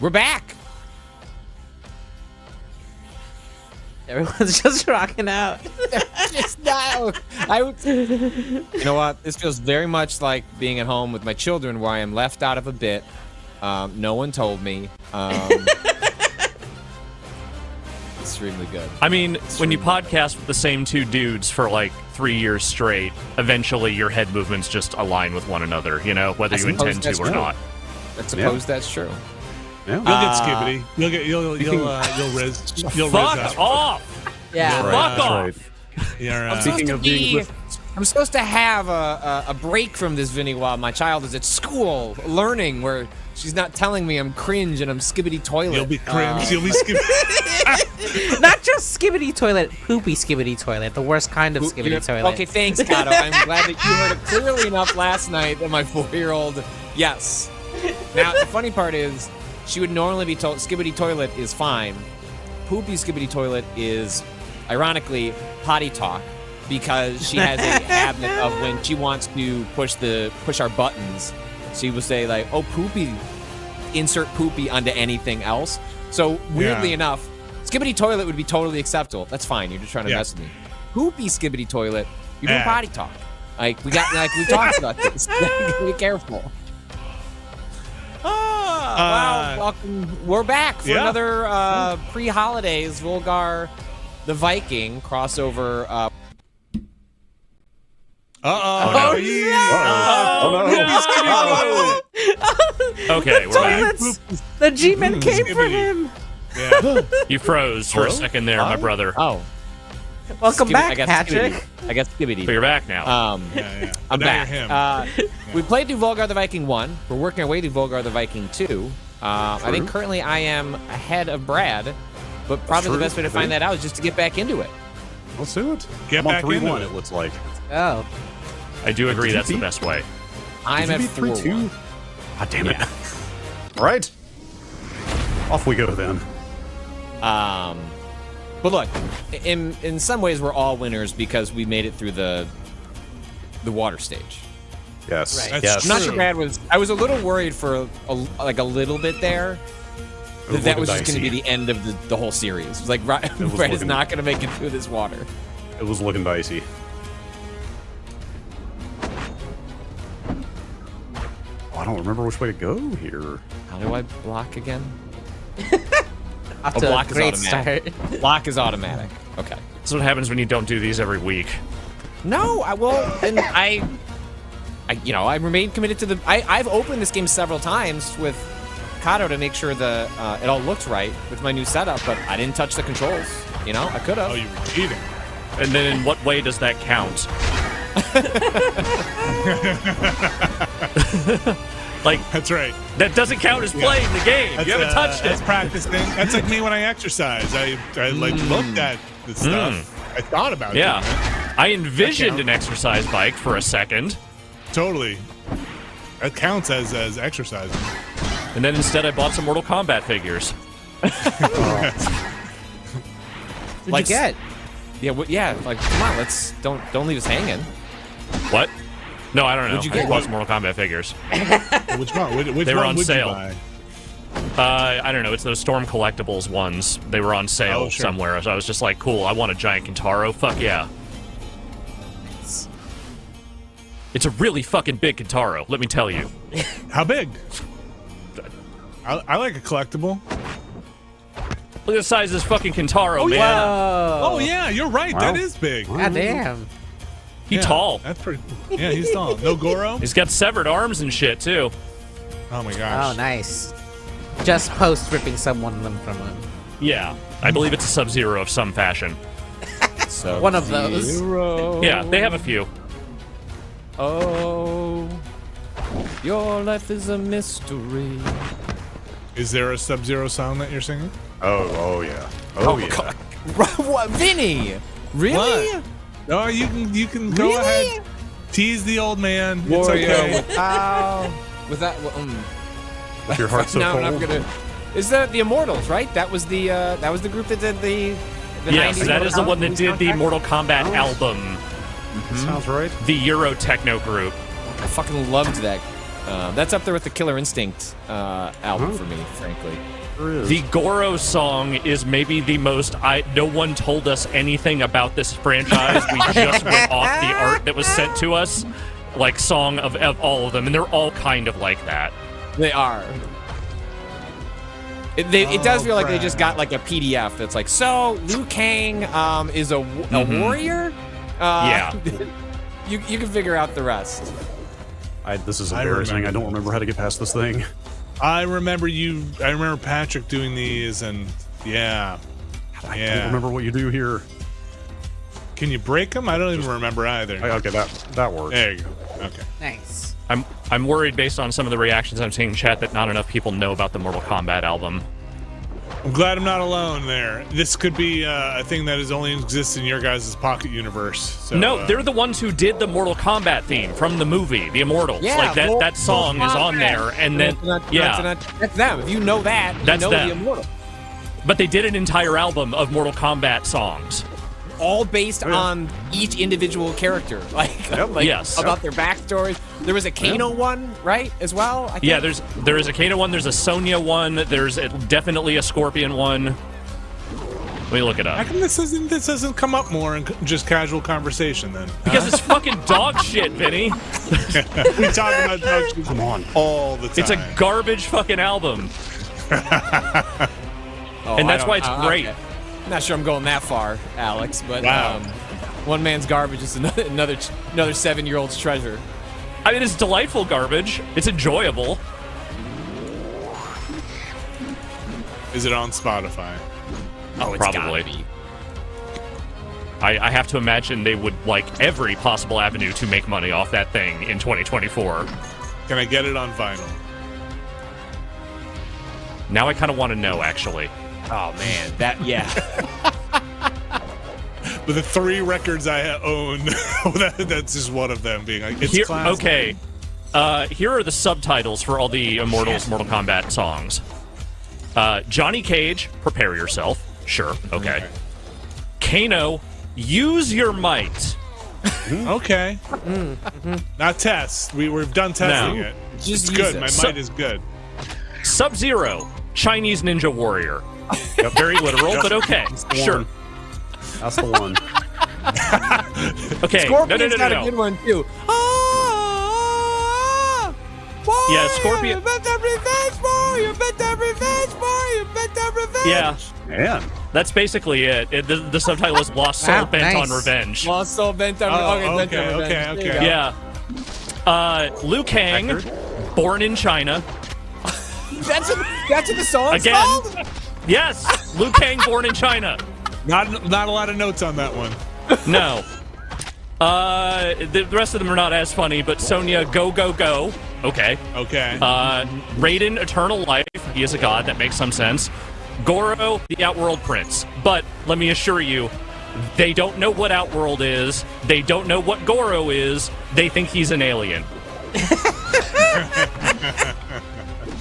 We're back. Everyone's just rocking out. Just now. You know what? This feels very much like being at home with my children, where I am left out of a bit. No one told me. Extremely good. I mean, when you podcast with the same two dudes for like 3 years straight, eventually your head movements just align with one another, you know, whether you intend to or not. I suppose that's true. Yeah. You'll get skibbity. You'll Fuck off! Yeah. Fuck off! Right. Speaking of being I'm supposed to have a break from this, Vinny, while my child is at school learning, where she's not telling me I'm cringe and I'm skibbity toilet. You'll be cringe. You'll be skibbity. Not just skibbity toilet, poopy skibbity toilet. The worst kind of skibbity toilet. Okay, thanks, Kato. I'm glad that you heard it clearly enough last night that my 4-year-old, yes. Now, the funny part is, she would normally be told skibbity toilet is fine. Poopy skibbity toilet is, ironically, potty talk, because she has a habit of when she wants to push our buttons, she will say like, "Oh, poopy," insert poopy onto anything else. So weirdly enough, skibbity toilet would be totally acceptable. That's fine. You're just trying to mess with me. Poopy skibbity toilet, you're doing potty talk. We talked about this. Be careful. Wow, welcome. We're back for another pre-holidays Volgarr the Viking crossover. Oh no! Okay, we're back. The G-Men came for him. Yeah. You froze for a second there, my brother. Oh. Welcome back, Patrick. I got skibbity. But you're back now. I'm back. We played through Volgarr the Viking 1. We're working our way through Volgarr the Viking 2. I think currently I am ahead of Brad, but probably the best way to find that out is just to get back into it. Let's do it. Get I'm back on 3-1, into it looks like. Oh. I do agree that's the best way. I'm at 3-2. God damn it. Yeah. All right. Off we go then. But look, in some ways we're all winners because we made it through the water stage. Yes. Right. Yes. I'm not sure Brad was. I was a little worried for a little bit there. That was just going to be the end of the whole series. It was like Brad is not going to make it through this water. It was looking dicey. Oh, I don't remember which way to go here. How do I block again? Block is automatic. Block is automatic. Okay. That's what happens when you don't do these every week. No, I remain committed to the. I've opened this game several times with Kato to make sure it all looks right with my new setup, but I didn't touch the controls. You know, I could have. Oh, you were cheating. And then in what way does that count? Like, that's right. That doesn't count as playing the game. You haven't touched it. That's practicing. That's like me when I exercise. I looked at the stuff. I thought about it. Yeah. I envisioned an exercise bike for a second. Totally. That counts as exercising. And then instead I bought some Mortal Kombat figures. What'd you get? Yeah, like, come on, don't leave us hanging. What? No, I don't know. What'd you get? I bought some Mortal Kombat figures. Which one? Which they were one on would sale. You buy? I don't know. It's those Storm Collectibles ones. They were on sale somewhere. So I was just like, cool, I want a giant Kintaro. Fuck yeah. It's a really fucking big Kintaro, let me tell you. How big? I like a collectible. Look at the size of this fucking Kintaro, man. Whoa. Oh, yeah, you're right. Wow. That is big. God damn. He's tall. That's pretty. Yeah, he's tall. No Goro? He's got severed arms and shit, too. Oh, my gosh. Oh, nice. Just post ripping someone of them from him. Yeah. I believe it's a Sub-Zero of some fashion. One of those. Yeah, they have a few. Oh, your life is a mystery. Is there a Sub-Zero song that you're singing? Oh yeah. Oh yeah. God. What, Vinny? Really? What? No, you can go Really? ahead. Tease the old man. Warrior. It's okay. Wow. With that, With your heart so no, cold. I'm gonna. Is that the Immortals? Right? That was the group that did the Yes, 90s that is the one that did the soundtrack? Mortal Kombat album. Sounds right. The Euro techno group. I fucking loved that. That's up there with the Killer Instinct album for me, frankly. The Goro song is maybe the most. No one told us anything about this franchise. We just went off the art that was sent to us, like song of all of them, and they're all kind of like that. They are. It does feel like they just got like a PDF that's like, so Liu Kang is a warrior. Yeah. You can figure out the rest. This is embarrassing. I don't remember how to get past this thing. I remember Patrick doing these, and yeah. I don't remember what you do here. Can you break them? I don't even remember either. Okay, that works. There you go. Okay. Nice. I'm worried based on some of the reactions I'm seeing in chat that not enough people know about the Mortal Kombat album. I'm glad I'm not alone there. This could be a thing that is only exists in your guys' pocket universe. So, No, they're the ones who did the Mortal Kombat theme from the movie, The Immortals. Yeah, like that song is on there, and then that's them. If you know that, that's you know them. the Immortal. But they did an entire album of Mortal Kombat songs. All based on each individual character, Yes. about their backstories. There was a Kano one, right, as well? I think. Yeah, there is a Kano one, there's a Sonya one, there's definitely a Scorpion one. Let me look it how up. come this doesn't come up more in just casual conversation then? Because it's fucking dog shit, Vinny. We talk about dog shit Come on. all the time. It's a garbage fucking album. And that's why it's great. Okay. I'm not sure I'm going that far, Alex, but Wow. one man's garbage is another 7-year-old's treasure. I mean, it's delightful garbage. It's enjoyable. Is it on Spotify? Oh, it's Probably. gotta be. I have to imagine they would like every possible avenue to make money off that thing in 2024. Can I get it on vinyl? Now I kind of want to know, actually. Oh man, With the 3 records I own, that's just one of them being like, it's Here, classic. okay. Here are the subtitles for all the Immortals Mortal Kombat songs. Johnny Cage, prepare yourself. Sure, okay. Kano, use your might. Okay. Not test. We've done testing No. it. Just it's use good. it. My So- might is good. Sub-Zero, Chinese Ninja Warrior. Very literal, but okay. Sure. That's the one. Okay. Scorpion's got a No. good one too. Yeah, Scorpion. You bet that revenge for you. Bet that revenge for you. Bet that revenge. Yeah, Man. that's basically it. The subtitle is Lost Soul Wow, Bent on nice. Revenge. Lost soul bent on bent on revenge. There you go. Yeah. Liu Kang, born in China. That's what the song's Again. called? Yes, Liu Kang, born in China. Not a lot of notes on that one. No. The rest of them are not as funny, but Sonya, go, go, go. Okay. Okay. Raiden, Eternal Life. He is a god. That makes some sense. Goro, the Outworld Prince. But let me assure you, they don't know what Outworld is. They don't know what Goro is. They think he's an alien.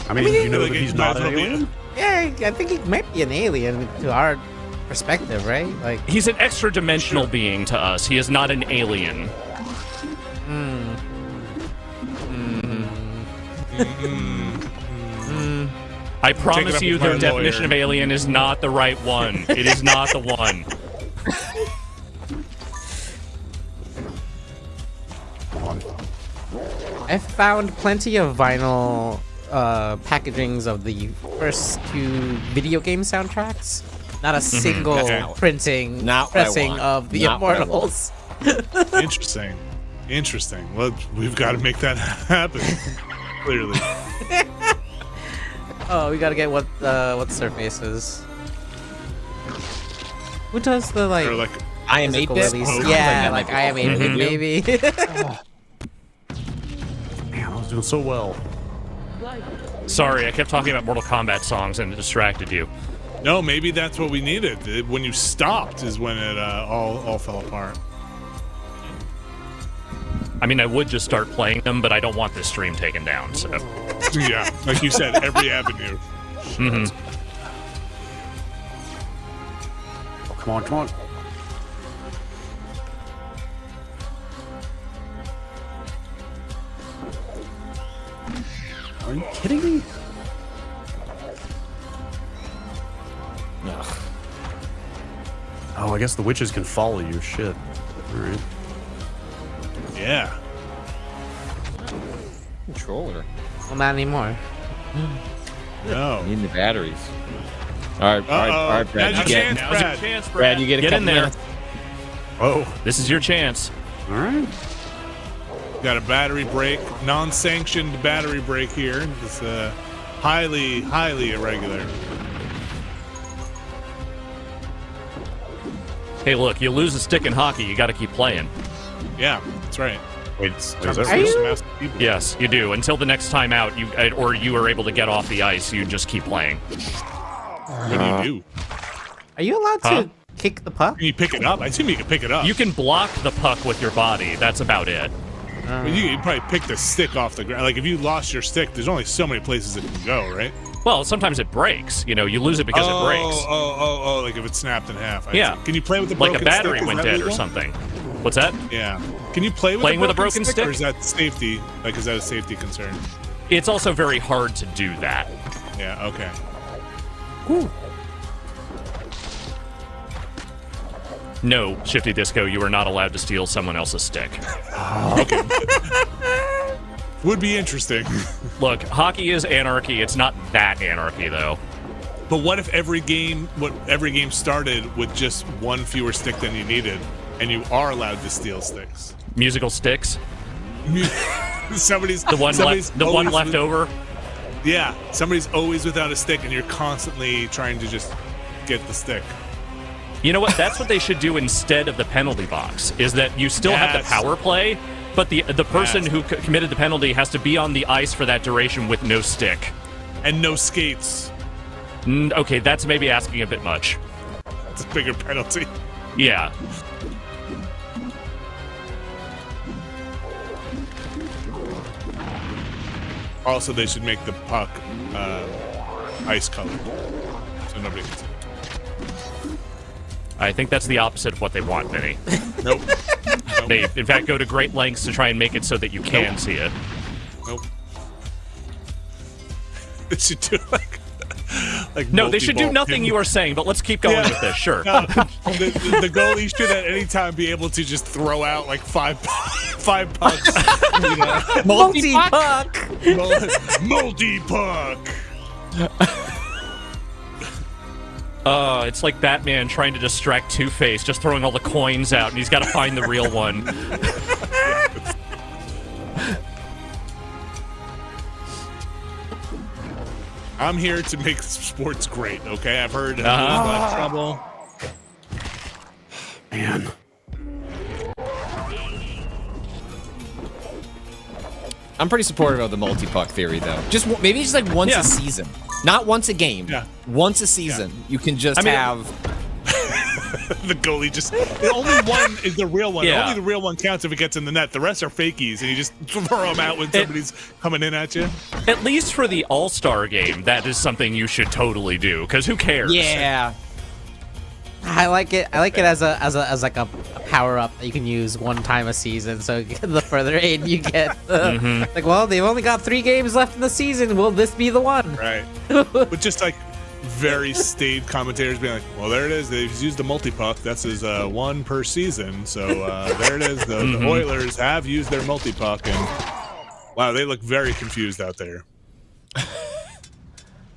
I mean, you know Like, that he's it not might as an well be- alien? Yeah, I think he might be an alien to our perspective, right? Like, He's an extra-dimensional being to us. He is not an alien. I promise up you with their my definition lawyer. of alien is not the right one. It is not the one. Come on. I found plenty of vinyl packagings of the first 2 video game soundtracks. Not a single Okay. printing, Not what I pressing want. of the Not what I Immortals. Interesting. Well, we've got to make that happen. Clearly. Oh, we gotta get what's their faces. Who does the like? Or like, I am physical 8-bit. release? Oh, Yeah, like I am 8-bit, maybe. Man, I was doing so well. Sorry, I kept talking about Mortal Kombat songs and it distracted you. no, maybe that's what we needed. When you stopped is when it all fell apart. I mean, I would just start playing them, but I don't want this stream taken down, so... Yeah, like you said, every avenue. Oh, come on, come on. kidding me? Ugh. Oh, I guess the witches can follow you. Shit. All right. Yeah. Controller. Well, not anymore. No. Needing the batteries. All right, Brad. Now's your chance, Now's your Brad. chance, Brad, you get a Get couple in there. minutes. Oh, This is your chance. all right. Got a battery break, non-sanctioned battery break here. It's highly, highly irregular. Hey, look, you lose a stick in hockey, you got to keep playing. Yeah, that's right. Wait, is Are that you- people. Yes, you do. Until the next time out, you are able to get off the ice, you just keep playing. What do you do? Are you allowed Huh? to kick the puck? Can you pick it up? I assume you can pick it up. You can block the puck with your body. That's about it. But you probably pick the stick off the ground. Like if you lost your stick, there's only so many places it can go, right? Well, sometimes it breaks. You know, you lose it because it breaks. Oh, like if it's snapped in half. I Yeah. see. Can you play with the Like broken a battery stick? Is went that dead or legal? something. What's that? Yeah. Can you play with Playing a with a broken broken stick? Or is that safety? Like, is that a safety concern? It's also very hard to do that. Yeah, okay. No, Shifty Disco, you are not allowed to steal someone else's stick. Would be interesting. Look, hockey is anarchy. It's not that anarchy, though. But what if every game started with just one fewer stick than you needed, and you are allowed to steal sticks? Musical sticks. Somebody's The one somebody's left. The one always left with- over. Yeah, somebody's always without a stick, and you're constantly trying to just get the stick. You know what? That's what they should do instead of the penalty box. Is that you still have the Yes. power play, but the person Yes. who committed the penalty has to be on the ice for that duration with no stick. And no skates. Okay, that's maybe asking a bit much. It's a bigger penalty. Yeah. Also, they should make the puck ice colored, so nobody can see. I think that's the opposite of what they want, Vinny. Nope. They, in fact, go to great lengths to try and make it so that you can see it. Nope. They should do like No, they should do multi-ball nothing pin- you are saying, but let's keep going Yeah. with this. Sure. No, the goalie should at any time be able to just throw out like five pucks. You know? Multi-puck! Multi-puck. It's like Batman trying to distract Two-Face, just throwing all the coins out, and he's got to find the real one. I'm here to make sports great, okay? I've heard a lot of trouble. Man. I'm pretty supportive of the multi-puck theory, though. Maybe just like once Yeah. a season, not once a game. Yeah. Once a season, you can just have. The goalie just the only one is the real one. Yeah. Only the real one counts if it gets in the net. The rest are fakies, and you just throw them out when somebody's coming in at you. At least for the All-Star game, that is something you should totally do, because who cares? Yeah. I like it. I like it as like a power up that you can use one time a season. So the further in you get, like, well, they've only got 3 games left in the season. Will this be the one? Right. But just like very staid commentators being like, well, there it is. They've used the multi-puck. That's his one per season. So there it is. The Oilers have used their multi-puck. And wow, they look very confused out there.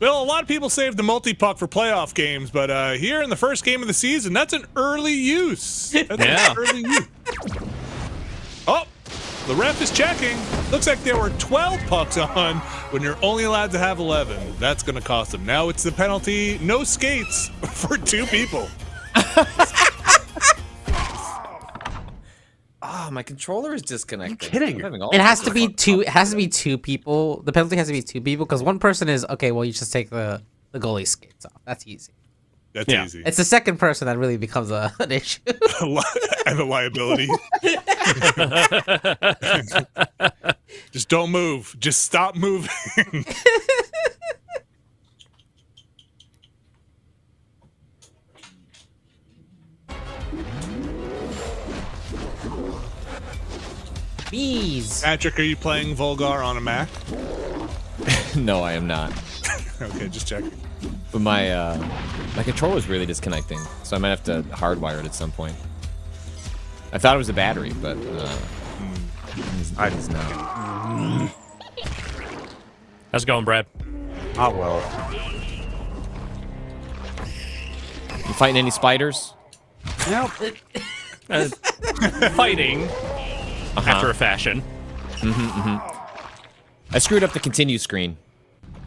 Bill, a lot of people save the multi-puck for playoff games, but here in the first game of the season, that's an early use. That's Yeah. an early use. Oh, the ref is checking. Looks like there were 12 pucks on when you're only allowed to have 11. That's going to cost them. Now it's the penalty, no skates for 2 people. Oh, my controller is disconnected. kidding? I'm having all It has sorts to of be 2. It has to be 2 people. The penalty has to be 2 people because one person is okay. Well, you just take the goalie skates off. That's easy. That's Yeah. easy. It's the second person that really becomes an issue. And the liability. Just don't move. Just stop moving. Bees. Patrick, are you playing Volgarr on a Mac? No, I am not. Okay, just checking. But my controller's really disconnecting, so I might have to hardwire it at some point. I thought it was a battery, but it's not. How's it going, Brad? Not well. You fighting any spiders? Nope. Fighting after a fashion. I screwed up the continue screen.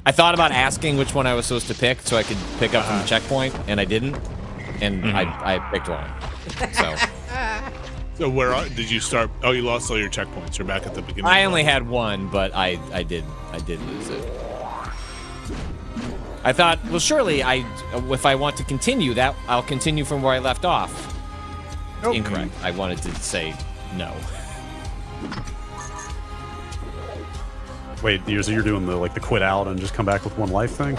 I thought about asking which one I was supposed to pick so I could pick up from the checkpoint, and I didn't. And I picked one. So So did you start? Oh, you lost all your checkpoints. You're back at the beginning. I only had one, but I did lose it. I thought, well, surely if I want to continue that, I'll continue from where I left off. Nope. Incorrect. I wanted to say no. Wait, so you're doing the quit out and just come back with one life thing?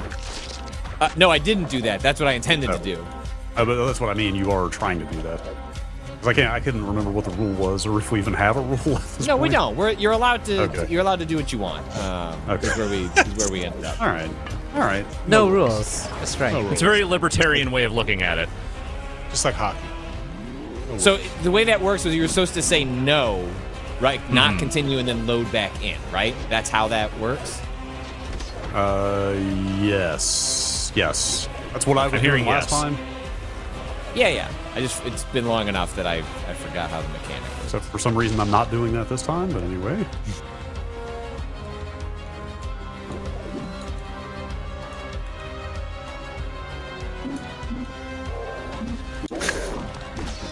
No, I didn't do that. That's what I intended to do. But that's what I mean. You are trying to do that. 'Cause I couldn't remember what the rule was, or if we even have a rule. At this No, point. we don't. You're allowed to. Okay. You're allowed to do what you want. Okay. Is where we ended up. All right. No rules. That's right. No rules. It's a very libertarian way of looking at it. Just like hockey. So the way that works is you're supposed to say no, right? Not continue and then load back in, right? That's how that works. Yes. That's what I was hearing hearing last yes. time. Yeah. It's been long enough that I forgot how the mechanic works. Except for some reason I'm not doing that this time. But anyway.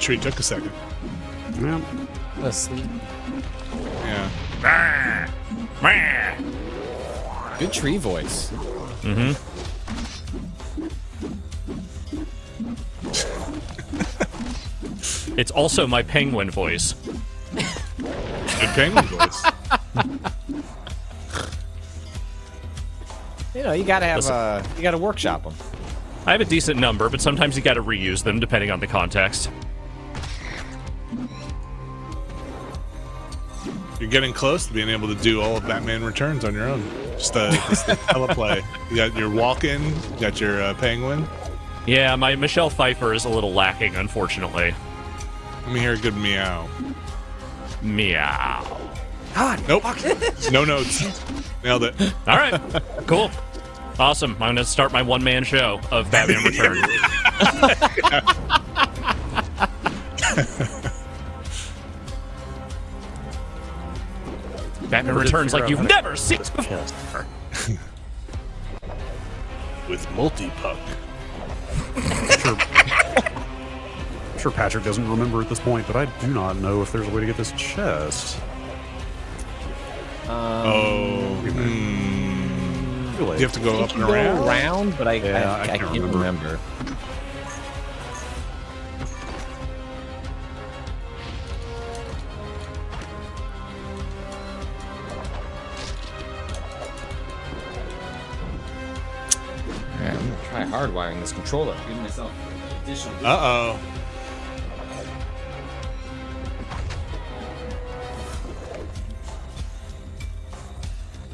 Tree took a second. Yeah. Asleep. Yeah. Good tree voice. It's also my penguin voice. Good penguin voice. You gotta have Listen. you gotta workshop them. I have a decent number, but sometimes you got to reuse them depending on the context. You're getting close to being able to do all of Batman Returns on your own. Just a teleplay. You got your walk-in, you got your penguin. Yeah, my Michelle Pfeiffer is a little lacking, unfortunately. Let me hear a good meow. Meow. Nope. No notes. Nailed it. All right, cool. Awesome. I'm going to start my one-man show of Batman Returns. Batman Returns like you've never seen before. With multi-puck. I'm sure Patrick doesn't remember at this point, but I do not know if there's a way to get this chest. Do you have to go up and around? But I can't can't remember. Alright, I'm gonna try hardwiring this controller. Give myself additional. Uh-oh.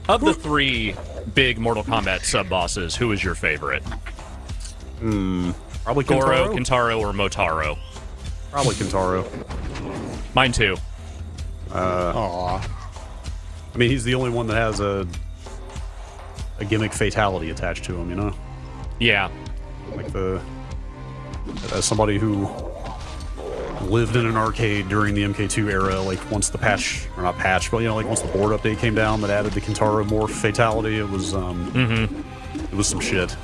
Of the three big Mortal Kombat sub-bosses, who is your favorite? Probably Goro, Kintaro. Kintaro, or Motaro? Probably Kintaro. Mine too. Aw. I mean, he's the only one that has a gimmick fatality attached to him, you know? Yeah. Like as somebody who lived in an arcade during the MK2 era, like once the patch, or not patch, but like once the board update came down that added the Kintaro morph fatality, it was it was some shit.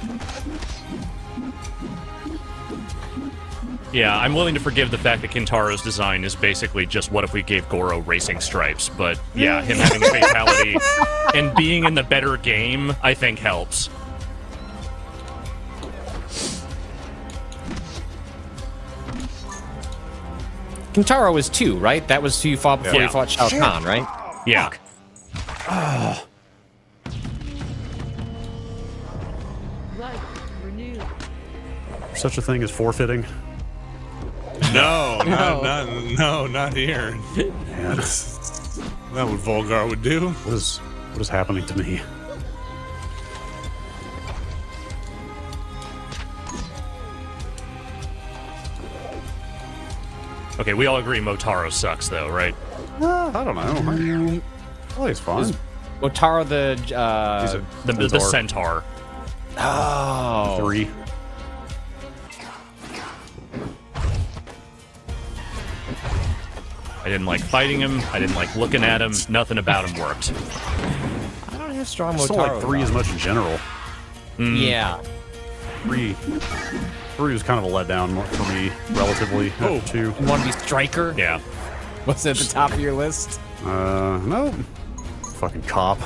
Yeah, I'm willing to forgive the fact that Kintaro's design is basically just what if we gave Goro racing stripes, but yeah, him having the fatality and being in the better game, I think helps. Kintaro was 2, right? That was who you fought before Yeah. you fought Shao Kahn, right? Yeah. Life renewed. Such a thing as forfeiting. No, not here. Man, That's not what Volgarr would do. what is happening to me? Okay, we all agree Motaro sucks, though, right? I don't know. Oh, he's fine. Motaro The centaur. Oh. 3. I didn't like fighting him. I didn't like looking at him. Nothing about him worked. I don't have strong I Motaro. still like 3 as much in general. Yeah. 3 was kind of a letdown for me, relatively. Oh, 2. you want to be striker? Yeah. What's at the top of your list? No. Fucking cop.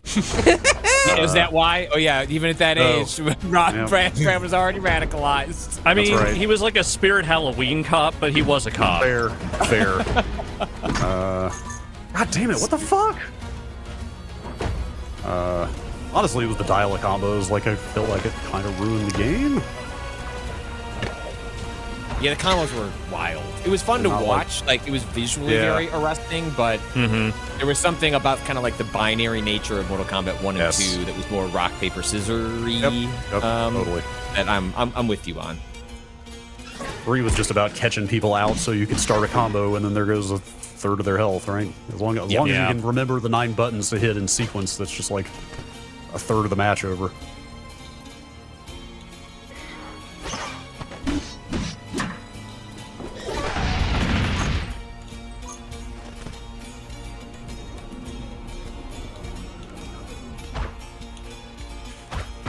Is that why? Oh yeah, even at that age, Brad was already radicalized. I mean, right. he was like a Spirit Halloween cop, but he was a cop. Fair. God damn it, what the fuck? Honestly, with the dial-up combos, like, I felt like it kind of ruined the game. Yeah, the combos were wild. It was fun to Not watch. Like, it was visually Yeah. very arresting, but there was something about kind of like the binary nature of Mortal Kombat 1 and Yes. 2 that was more rock, paper, scissors-y. Yep, totally. That I'm with you on. 3 was just about catching people out so you could start a combo and then there goes a third of their health, right? As long as you can remember the 9 buttons to hit in sequence, that's just like a third of the match over.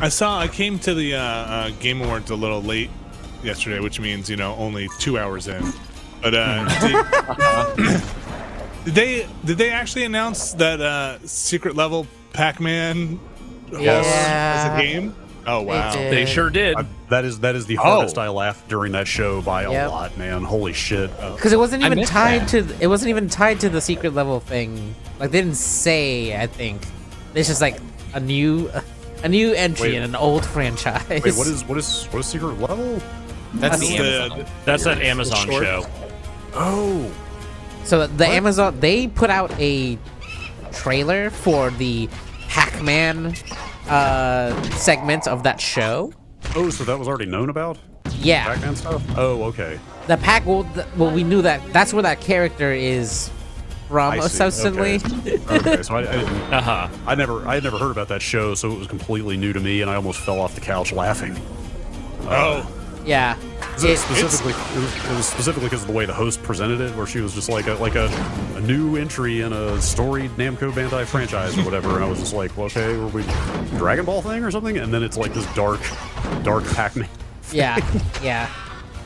I came to the Game Awards a little late yesterday, which means, only 2 hours in. But did they actually announce that secret level Pac-Man as a game? Oh wow. They sure did. That is the hardest I laughed during that show by a lot, man. Holy shit. Because it wasn't even missed tied that. to. It wasn't even tied to the secret level thing. Like they didn't say. I think it's just like a new entry in an old franchise. Wait, what is secret level? That's That's the Amazon. That's that Amazon short. show. Oh. So the Amazon, they put out a trailer for the Pac-Man segment of that show. Oh, so that was already known about? Yeah, Pac-Man stuff? Oh, okay. the Pac. Well, we knew that. That's where that character is from, I see. ostensibly. Okay, so I didn't. Uh-huh. I had never heard about that show, so it was completely new to me, and I almost fell off the couch laughing. Yeah. It was specifically because of the way the host presented it, where she was just like a new entry in a storied Namco Bandai franchise or whatever, and I was just like, well, okay, were we Dragon Ball thing or something? And then it's like this dark Pac-Man. Yeah.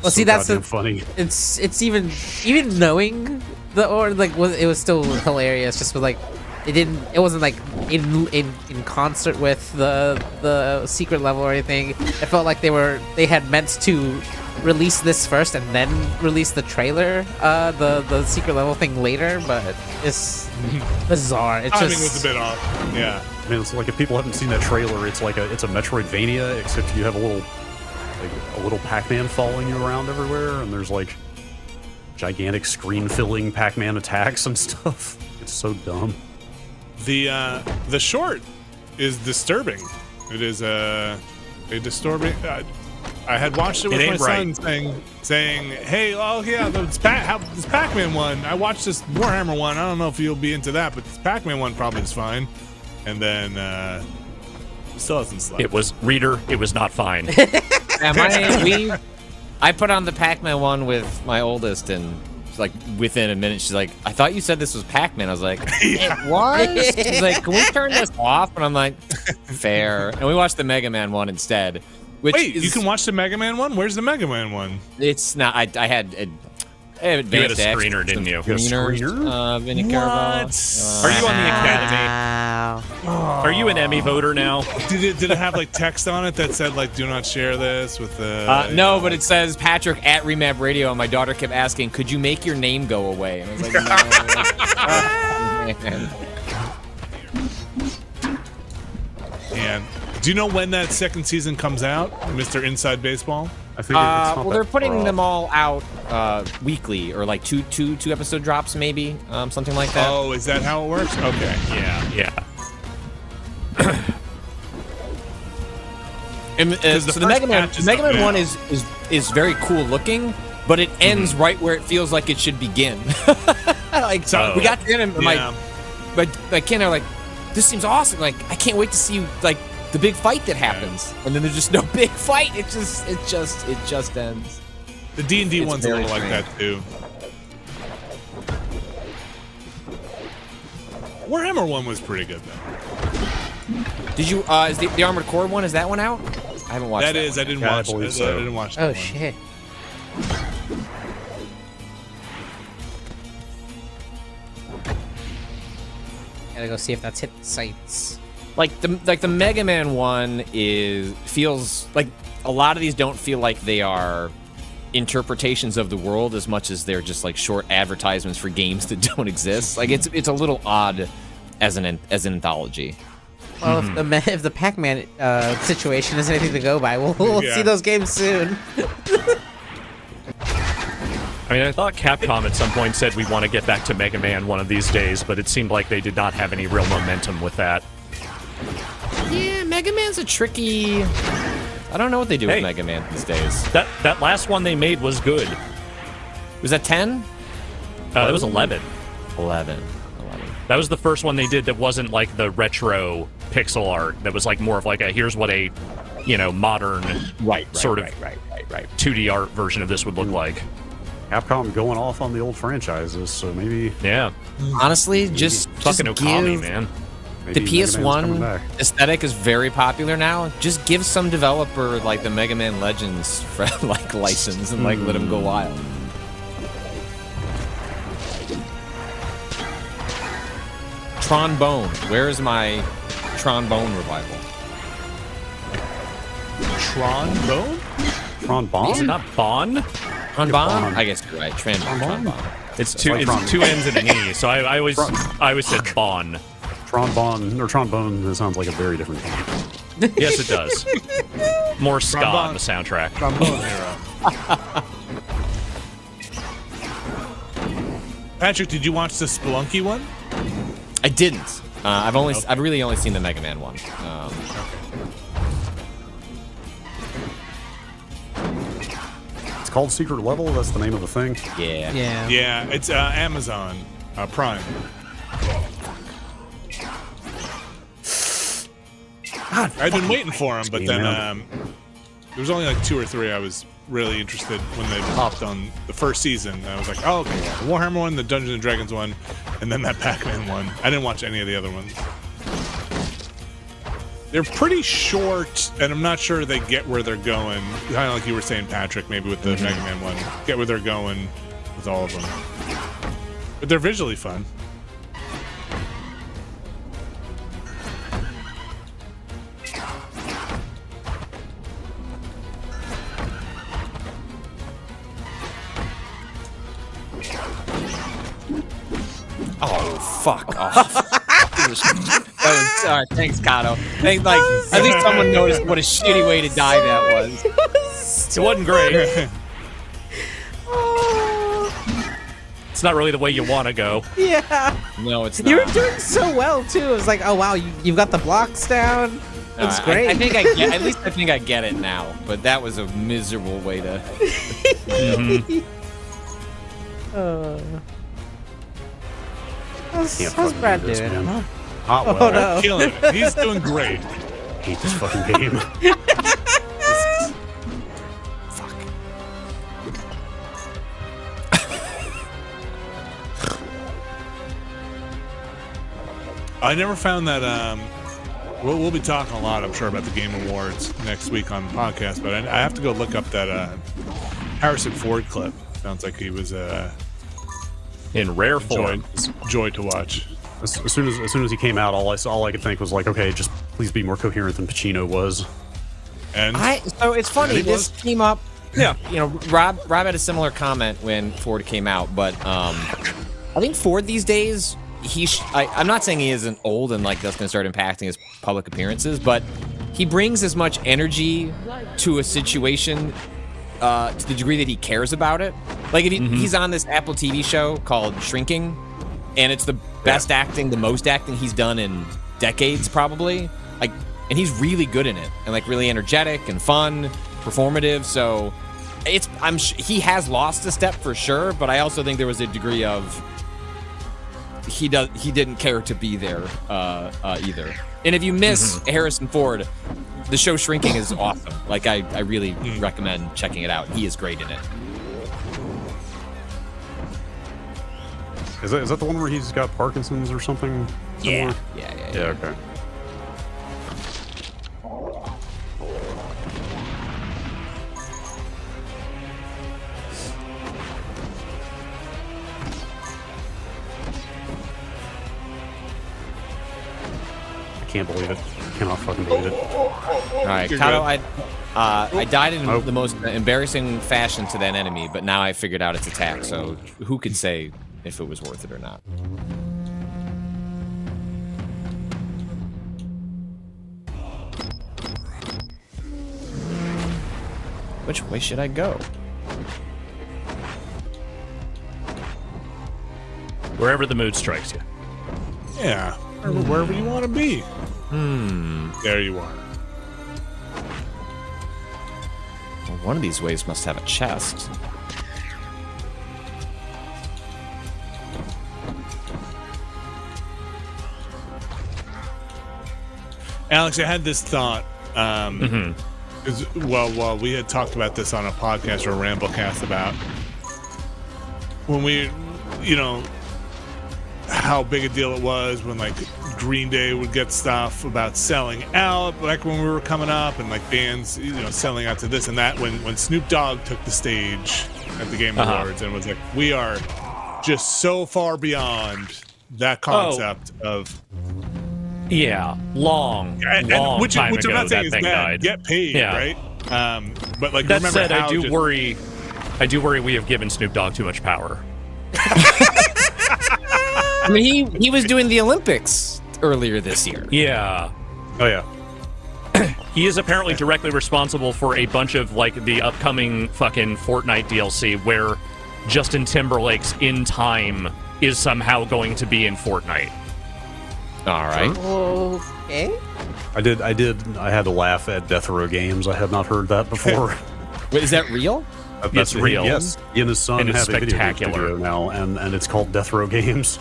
Well, So see, that's goddamn funny. It's even knowing it was still hilarious. Just with like, it wasn't like in concert with the secret level or anything. It felt like they had meant to release this first and then release the trailer, the secret level thing later, but it's bizarre. It's Timing just was a bit off. Yeah. I mean, it's like if people haven't seen that trailer, it's a Metroidvania, except you have a little Pac-Man following you around everywhere, and there's like gigantic screen-filling Pac-Man attacks and stuff. It's so dumb. The short is disturbing. It is a disturbing. I had watched it with my ain't right. son saying, "Hey, oh yeah, this Pac-Man one. I watched this Warhammer one. I don't know if you'll be into that, but this Pac-Man one probably is fine." And then still hasn't slept. It was not fine. I put on the Pac-Man one with my oldest, and like within a minute, she's like, "I thought you said this was Pac-Man." I was like, "It was." She's like, "Can we turn this off?" And I'm like, "Fair." And we watched the Mega Man one instead. Wait, you can watch the Mega Man one? Where's the Mega Man one? It's not. I had advanced You had a screener, didn't you? Screeners, Vinny Carvalho. Are you on the Academy? wow. Are you an Emmy voter now? Did it have like text on it that said like "Do not share this" with the? No, but it says Patrick at Remap Radio, and my daughter kept asking, "Could you make your name go away?" And I was like, "No." And do you know when that second season comes out, Mr. Inside Baseball? I think it's not Well, that they're putting far them off. all out weekly, or like two episode drops, maybe, something like that. Oh, is that how it works? Okay. Yeah. And, the so the Mega first Man batch is Mega up Man now. one is very cool looking, but it ends right where it feels like it should begin. Like, so we got to the end, and my kid and I were like, this seems awesome. Like, I can't wait to see like the big fight that happens, and then there's just no big fight. It just ends. The D&D It's one's a very little like that too. Warhammer one was pretty good though. Did you? Is the Armored Core one? Is that one out? I haven't watched. That is. One. I didn't Yeah, I watch. believe I so. didn't watch. Oh that one. shit. Gotta go see if that's hit the sites. Like the Mega Man one feels like a lot of these don't feel like they are interpretations of the world as much as they're just like short advertisements for games that don't exist. Like it's a little odd as an anthology. Well, if the Pac-Man situation is anything to go by, we'll see those games soon. I mean, I thought Capcom at some point said we want to get back to Mega Man one of these days, but it seemed like they did not have any real momentum with that. Yeah, Mega Man's a tricky. I don't know what they do with Mega Man these days. That last one they made was good. Was that 10? It was 11. 11. That was the first one they did that wasn't like the retro pixel art. That was like more of like a here's what a, modern sort of 2D art version of this would look like. Capcom going off on the old franchises, so maybe. Yeah. Honestly, just Fucking Okami, man. The maybe Mega Man's coming PS1 back. aesthetic is very popular now. Just give some developer like the Mega Man Legends like license and like let them go wild. Trombone. Where's my Trombone revival? Trombone? Tron Is it not Bon? Trombone? Bon. I guess you're right. Trombone. It's two N's and an E, so I always said Bon. Trombone or trombone. That sounds like a very different game. Yes, it does. More ska Trombone. on the soundtrack. Trombone hero. Patrick, did you watch the Spelunky one? I didn't. I've really only seen the Mega Man one. It's called Secret Level. That's the name of the thing. Yeah. Yeah, it's Amazon Prime. God, I've been waiting for them, but Yeah. then there was only like 2 or 3 I was really interested when they popped on the first season. I was like, oh, okay, yeah. The Warhammer one, the Dungeons and Dragons one, and then that Pac-Man one. I didn't watch any of the other ones. They're pretty short, and I'm not sure they get where they're going. Kind of like you were saying, Patrick, maybe with the Mega Man one. Get where they're going with all of them. But they're visually fun. Oh, fuck off. Thanks, Kato. At least someone noticed what a shitty way to die that was. It wasn't great. It's not really the way you want to go. Yeah. No, it's not. You were doing so well too. It was like, oh wow, you've got the blocks down. That's great. I think I get. At least I think I get it now. But that was a miserable way to. How's Can't Brad fucking do this, doing? man. Oh, Hot well. oh no. Killing it. He's doing great. Hate this fucking game. I never found that. We'll be talking a lot, I'm sure, about the Game Awards next week on the podcast. But I have to go look up that Harrison Ford clip. Sounds like he was In rare form. joy to watch. As soon as he came out, all I could think was like, okay, just please be more coherent than Pacino was. And So it's funny. he This was. came up. Yeah. Rob had a similar comment when Ford came out, but I think Ford these days. I'm not saying he isn't old and like that's going to start impacting his public appearances, but he brings as much energy to a situation to the degree that he cares about it. Like if he's on this Apple TV show called Shrinking, and it's the best acting, the most acting he's done in decades probably. Like, and he's really good in it and like really energetic and fun, performative. So he has lost a step for sure, but I also think there was a degree of he didn't care to be there either. And if you miss Harrison Ford, the show Shrinking is awesome. Like I really recommend checking it out. He is great in it. Is that the one where he's got Parkinson's or something? Yeah. Okay. I can't believe it. Cannot fucking believe it. All right, You're Kato, good. I died in the most embarrassing fashion to that enemy, but now I figured out its attack, so who could say if it was worth it or not? Which way should I go? Wherever the mood strikes you. Yeah, wherever you want to be. There you are. Well, one of these ways must have a chest. Alex, I had this thought. 'Cause, well, we had talked about this on a podcast or a Ramblecast about when we, how big a deal it was when like Green Day would get stuff about selling out, like when we were coming up, and like bands, selling out to this and that. When Snoop Dogg took the stage at the Game Awards and was like, we are just so far beyond that concept of. Yeah, long Which time I'm ago not saying that is thing bad. died. Get paid, Yeah. right? But like, That remember said, how I do worry we have given Snoop Dogg too much power. I mean, he was doing the Olympics earlier this year. Yeah. Oh yeah. He is apparently directly responsible for a bunch of like the upcoming fucking Fortnite DLC where Justin Timberlake's In Time is somehow going to be in Fortnite. All right. Okay. I had to laugh at Death Row Games. I had not heard that before. Wait, is that real? It's real. Yes. He and his son And it's have a video game spectacular. studio now, and it's called Death Row Games.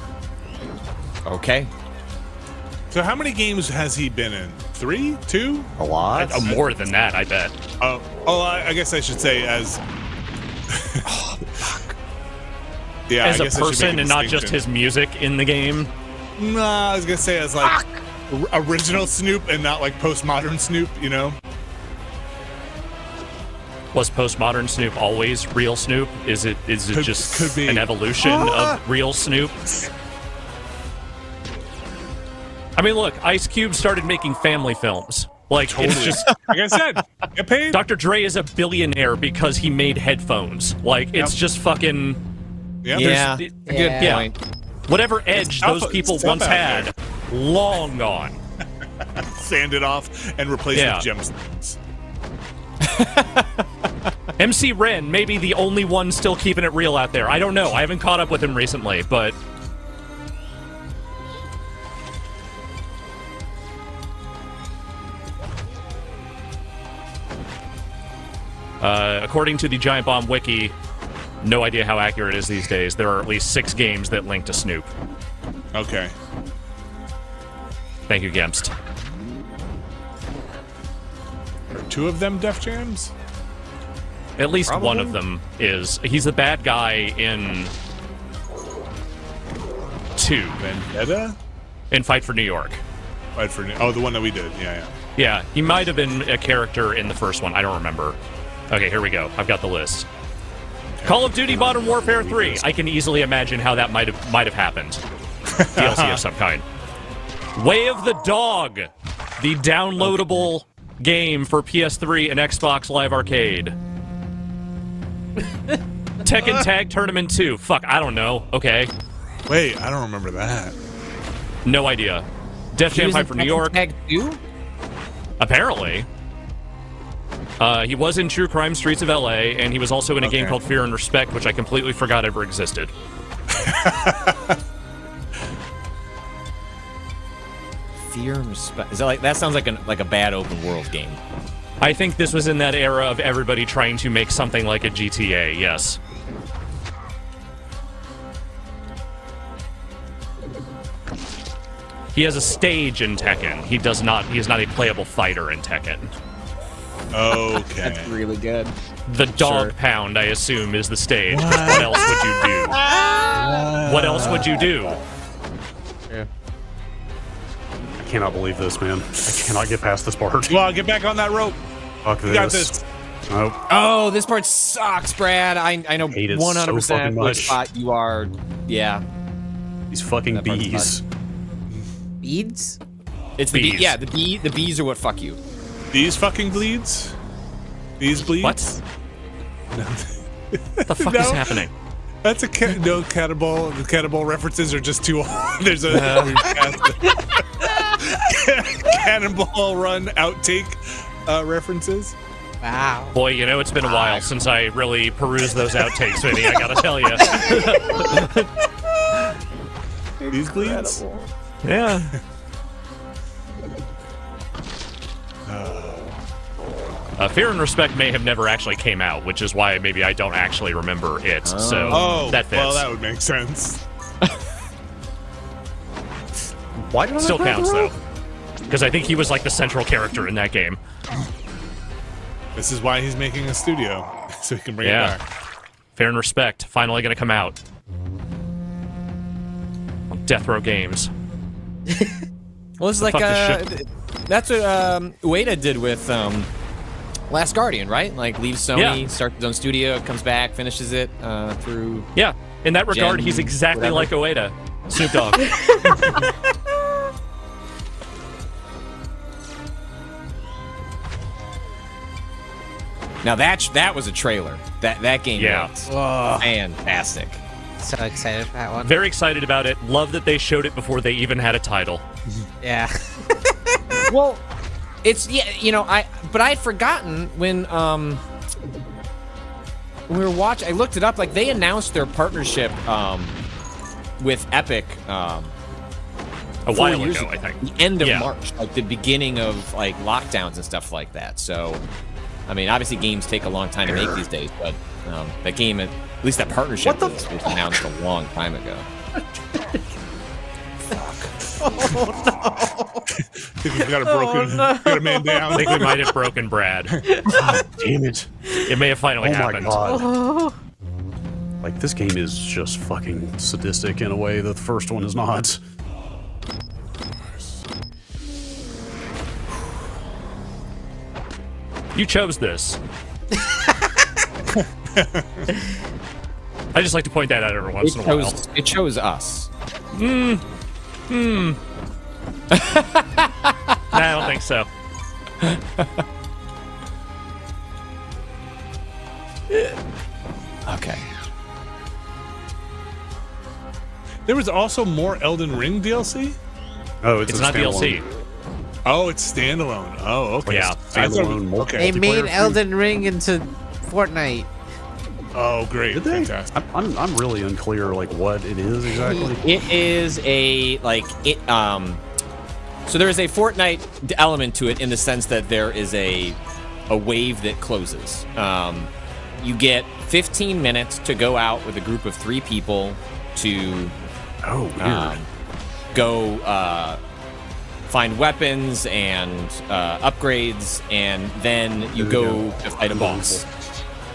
Okay. So how many games has he been in? 3? 2? A lot. More than that, I bet. I guess I should say as. Yeah, As I a guess I should make person and not just distinction. his music in the game. Nah, I was gonna say as like original Snoop and not like postmodern Snoop. Was postmodern Snoop always real Snoop? Is it just could be. an evolution of real Snoop? I mean, look, Ice Cube started making family films. Like, it's just... Like I said, get paid. Dr. Dre is a billionaire because he made headphones. Like, it's just fucking... Yep. Yeah. There's- Good Yeah. point. Whatever edge those tough- people it's tough once out had, long gone. Sand it off and replace Yeah. it with gemstones. MC Ren may be the only one still keeping it real out there. I don't know. I haven't caught up with him recently, but... according to the Giant Bomb Wiki, no idea how accurate it is these days, there are at least 6 games that link to Snoop. Okay. Thank you, Gemst. Are 2 of them Def Jams? At least Probably. one of them is. He's the bad guy in 2, Vendetta? in Fight for New York. Fight for the one that we did. Yeah. Yeah, he might have been a character in the first one. I don't remember. Okay, here we go. I've got the list. Call of Duty Modern Warfare 3. I can easily imagine how that might have happened. DLC of some kind. Way of the Dog, the downloadable game for PS3 and Xbox Live Arcade. Tekken Tag Tournament 2. Fuck, I don't know. Okay. Wait, I don't remember that. No idea. Def Jam Fight for New York. Tag 2? Apparently. He was in True Crime Streets of LA, and he was also in a game Okay. called Fear and Respect, which I completely forgot ever existed. Fear and Respect. Is that like that sounds like a bad open world game? I think this was in that era of everybody trying to make something like a GTA, yes. He has a stage in Tekken. He is not a playable fighter in Tekken. Okay. That's really good. The dog pound, I assume, is the stage. What else would you do? What else would you do? I cannot believe this, man. I cannot get past this part. Well, get back on that rope. Fuck You got this. Nope. Oh, this part sucks, Brad. I know Hate it so 100% fucking which much. spot you are. Yeah. These fucking That part's bees. Beads? It's the Bees. yeah, the bees are what fuck you. These fucking bleeds? These bleeds? What? What the fuck is happening? That's a no cannibal. The cannibal references are just too. There's a Cannonball Run outtake references. Wow. Boy, you know, it's been a while since I really perused those outtakes, Vinny, I gotta tell you. These bleeds. Yeah. Fear and Respect may have never actually came out, which is why maybe I don't actually remember it. So Oh, that fits. well, that would make sense. Why did I Still grab counts the though, rope? because I think he was like the central character in that game. This is why he's making a studio, so he can bring Yeah. it back. Fear and Respect finally gonna come out on Death Row Games. Well, it's like fuck this that's what Ueda did with Last Guardian, right? Like leaves Sony, Yeah. starts his own studio, comes back, finishes it through. Yeah, in that regard, Gen he's exactly whatever. like Ueda, Snoop Dogg. Now that was a trailer. That game Yeah. looked fantastic. So excited for that one. Very excited about it. Love that they showed it before they even had a title. Yeah. Well, it's but I had forgotten when we were watching. I looked it up. Like they announced their partnership with Epic A 4 while years ago, I think. the end of Yeah. March, like the beginning of like lockdowns and stuff like that. So, I mean, obviously games take a long time to make these days, but that game, at least that partnership was announced a long time ago. I think we've got a broken, got a man down. I think we might have broken Brad. Damn it. It may have finally Oh my happened. god. Like, this game is just fucking sadistic in a way that the first one is not. You chose this. I just like to point that out every once in a while. It chose us. Nah, I don't think so. Okay. There was also more Elden Ring DLC. Oh, It's a not standalone. DLC. Oh, it's standalone. Oh, okay. Yeah. Standalone multiplayer. They made free. Elden Ring into Fortnite. Oh, great. Did they? Fantastic. I'm really unclear, like, what it is exactly. It is a so there is a Fortnite element to it in the sense that there is a wave that closes. You get 15 minutes to go out with a group of 3 people to Oh, weird. go find weapons and upgrades, and then you go to fight a boss.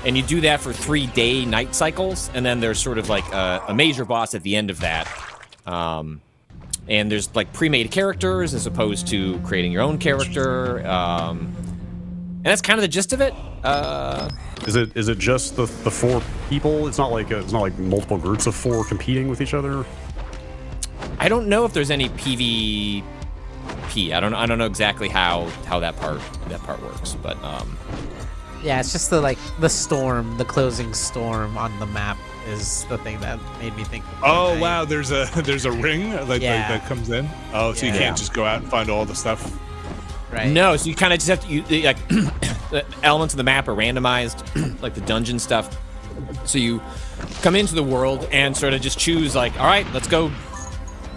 And you do that for 3-day night cycles, and then there's sort of like a major boss at the end of that. And there's like pre-made characters as opposed to creating your own character. And that's kind of the gist of it. Is it just the 4 people? It's not like multiple groups of 4 competing with each other. I don't know if there's any PvP. I don't know exactly how that part works, but Yeah, it's just the storm, the closing storm on the map is the thing that made me think. Of Oh Fortnite. wow, there's a ring like Yeah. that comes in. Oh, so you Yeah. can't just go out and find all the stuff. Right. no. So you kind of just have to like the elements of the map are randomized, like the dungeon stuff. So you come into the world and sort of just choose like, all right, let's go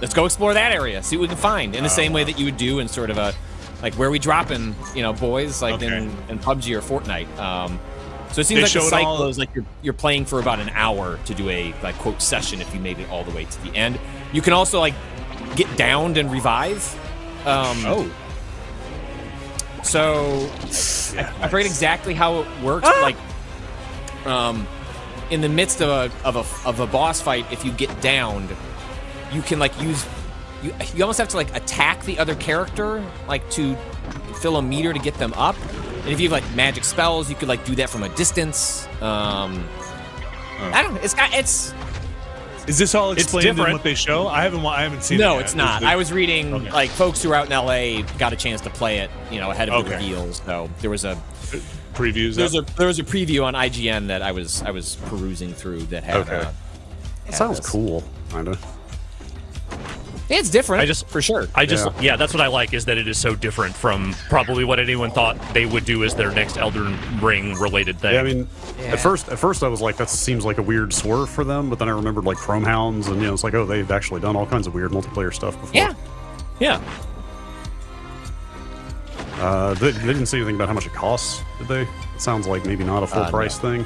explore that area, see what we can find in the same way that you would do in sort of a Like, where are we dropping, boys, like Okay. in PUBG or Fortnite. So it seems They like the showed cycle all- is like you're playing for about an hour to do a like quote session if you made it all the way to the end. You can also like get downed and revive. So I forget exactly how it works. Like, in the midst of a boss fight, if you get downed, you can like use. You almost have to like attack the other character like to fill a meter to get them up. And if you have like magic spells, you could like do that from a distance. I don't know. It's Is this all explained in different. what they show? I haven't seen it no, yet. it's not. Is it- I was reading Okay. like folks who were out in LA got a chance to play it, ahead of the Okay. reveals. So there was a previews. there was a preview on IGN that I was perusing through that had. Okay. That sounds cool, kinda. It's different. For sure. Yeah. Yeah, that's what I like is that it is so different from probably what anyone thought they would do as their next Elden Ring related thing. Yeah, I mean, at first I was like, that seems like a weird swerve for them, but then I remembered like Chrome Hounds, and it's like, oh, they've actually done all kinds of weird multiplayer stuff before. Yeah. yeah. They didn't say anything about how much it costs, did they? It sounds like maybe not a full price thing.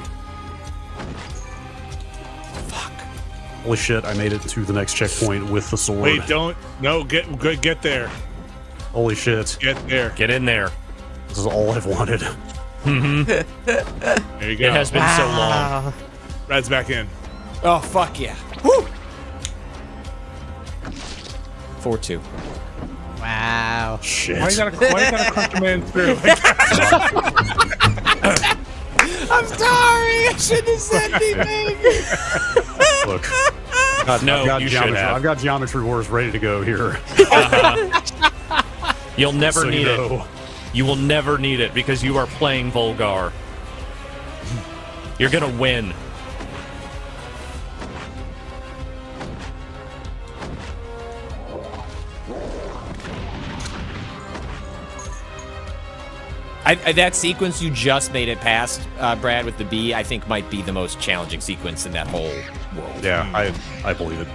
Holy shit, I made it to the next checkpoint with the sword. Wait, get there. Holy shit. Get there. Get in there. This is all I've wanted. There you go. It has been so long. Rad's back in. Oh fuck yeah. Woo. 4-2. Wow. Shit. Why you gotta crunch a man through? I'm sorry. I shouldn't have said anything. Look. No, I've got you should geometry, have. I've got Geometry Wars ready to go here. You'll never So need you it. know. You will never need it because you are playing Volgarr. You're gonna win. That sequence you just made it past, Brad, with the bee, I think might be the most challenging sequence in that whole world. Yeah, I believe it.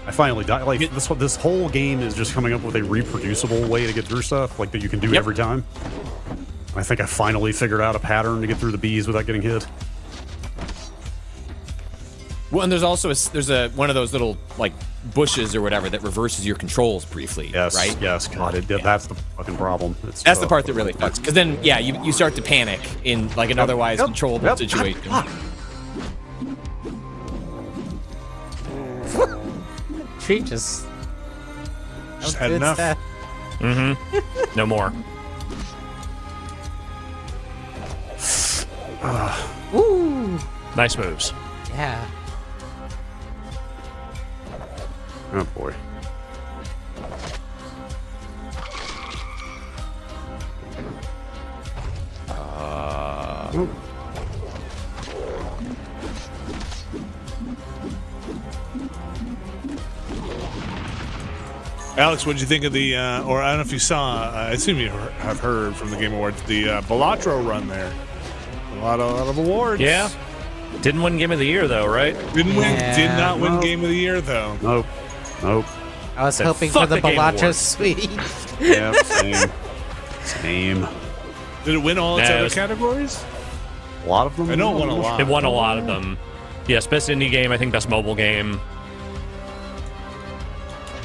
I finally died. Like this whole game is just coming up with a reproducible way to get through stuff, like that you can do every time. I think I finally figured out a pattern to get through the bees without getting hit. Well, and there's also there's one of those little like bushes or whatever that reverses your controls briefly. Yes, right. yes, God, that's the fucking problem. That's the part that really fucks. Because then, yeah, you start to panic in like an otherwise controllable situation. Treat just. Just had good enough. stuff. No more. Ooh. Nice moves. Yeah. Oh boy. Alex, what did you think of the, or I don't know if you saw, I assume you have heard from the Game Awards, the Balatro run there. A lot of awards. Yeah. Didn't win Game of the Year though, right? Didn't win. Yeah. Did not win Nope. Game of the Year though. Nope. Nope. I was Said, hoping for "Fuck the the Game Balacha Awards." suite. Yeah, same. Same. Did it win all its Nah, it other was- categories? A lot of them. I know it won a lot. It won a lot of them. Yes, best indie game, I think best mobile game.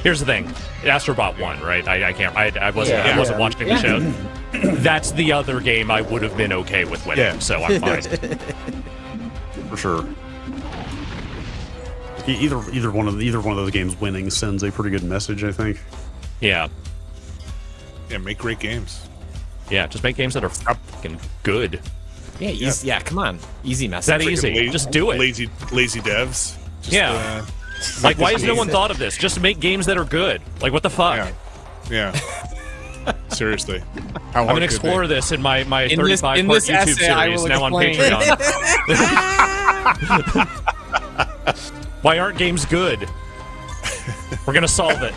Here's the thing. Astrobot won, right? I wasn't watching the show. That's the other game I would have been okay with winning, Yeah. so I'm fine. For sure. Either one of those games winning sends a pretty good message, I think. Yeah. Yeah, make great games. Yeah, just make games that are fucking good. Yeah, easy, yeah. Come on, easy message. That Freaking easy. Just do it. Lazy devs. Just, Yeah. Like, why has no one amazing. thought of this? Just make games that are good. Like, what the fuck? Yeah. Seriously. How I'm hard gonna could explore they? this in my In 35 part this YouTube essay, I series will now on explain. Patreon. Why aren't games good? We're gonna solve it.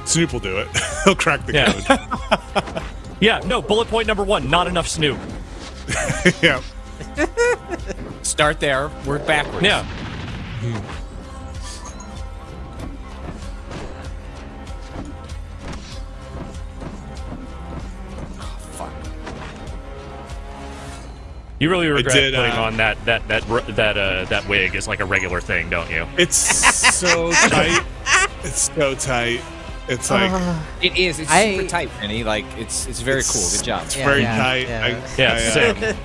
Snoop will do it. He'll crack the Yeah. code. Yeah, no, bullet point number 1, not enough Snoop. Yeah. Start there, work backwards. Yeah. fun. You really regret did, putting on that wig as like a regular thing, don't you? It's so tight. It's so tight. It's like It is. It's super tight, Penny. Like it's very cool. Good job. It's very Yeah, tight. yeah. Yeah, sick.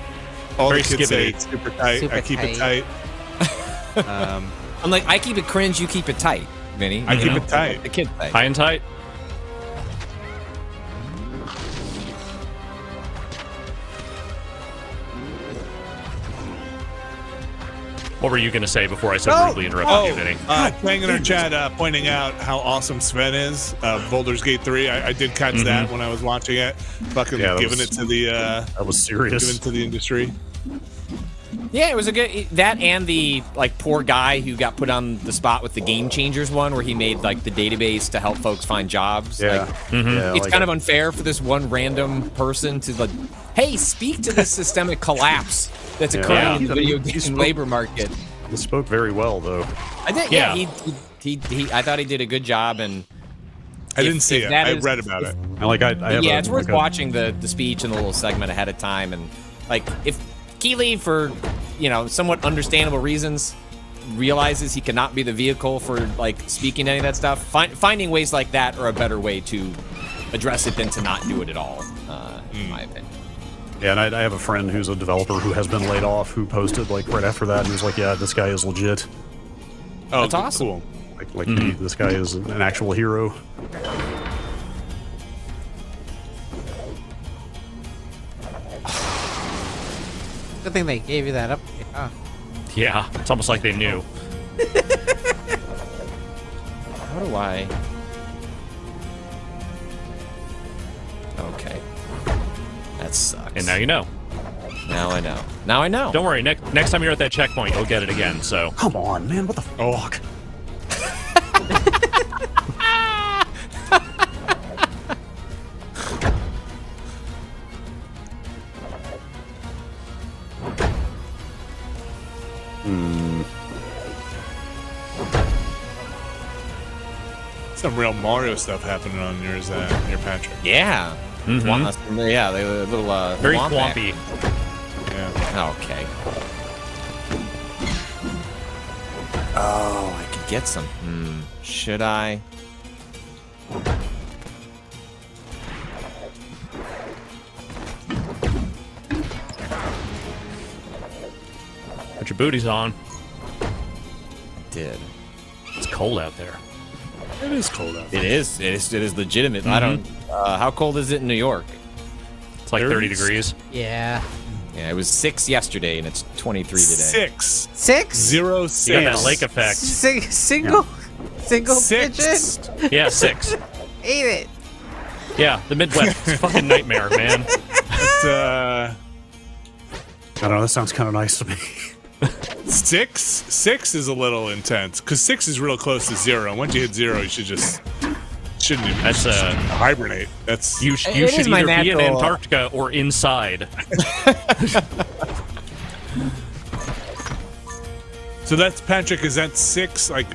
All Very the kids say skibbity. it's super tight. Super I keep it tight. I'm like, I keep it cringe. You keep it tight, Vinny. I You keep know? it tight. The kid tight. High and tight. What were you going to say before I so rudely interrupted you, Vinny? Playing in our chat, pointing out how awesome Sven is. Baldur's Gate 3. I did catch that when I was watching it. Fucking Yeah, that giving was- it to the That was serious. giving it to the industry. Yeah, it was a good that and the like poor guy who got put on the spot with the Game Changers one, where he made like the database to help folks find jobs. Yeah. Like, Yeah, it's like, kind of unfair for this one random person to like, hey, speak to this systemic collapse that's occurring Yeah. in the video He game spoke- labor market. He spoke very well, though. I think, Yeah. I thought he did a good job, and I didn't see if it. that I is- read about it. And like I have yeah, a, it's worth like a- watching the speech and the little segment ahead of time, and like if Keeley, for somewhat understandable reasons, realizes he cannot be the vehicle for like speaking to any of that stuff, finding ways like that are a better way to address it than to not do it at all, in my opinion. Yeah, and I have a friend who's a developer who has been laid off who posted like right after that and he was like, yeah, this guy is legit. Oh, That's awesome. Cool. Like this guy is an actual hero. Good thing they gave you that up. Huh? Yeah, it's almost like they knew. How do I? Okay, that sucks. And now you know. Now I know. Now I know. Don't worry, next time you're at that checkpoint, you'll get it again, so. Come on, man, what the fuck? Some real Mario stuff happening on yours, your Patrick. Yeah. Yeah, they were a little Very womp swampy. Yeah. Okay. Oh, I could get some. Should I? Put your booties on. Did. It's cold out there. It is cold out. It is. It is legitimate. I don't. How cold is it in New York? It's like 30 degrees. Yeah. Yeah, it was 6 yesterday, and it's 23 today. 6. 6? 0, You 6. got that lake effect. Single digit? 6. Yeah, 6. Ain't it? Yeah, the Midwest. It's a fucking nightmare, man. But, I don't know, that sounds kind of nice to me. 6 is a little intense because 6 is real close to 0. Once you hit 0, you shouldn't even That's hibernate. That's you It should is my either be in natural- Antarctica or inside. so. That's Patrick. Is that 6? Like,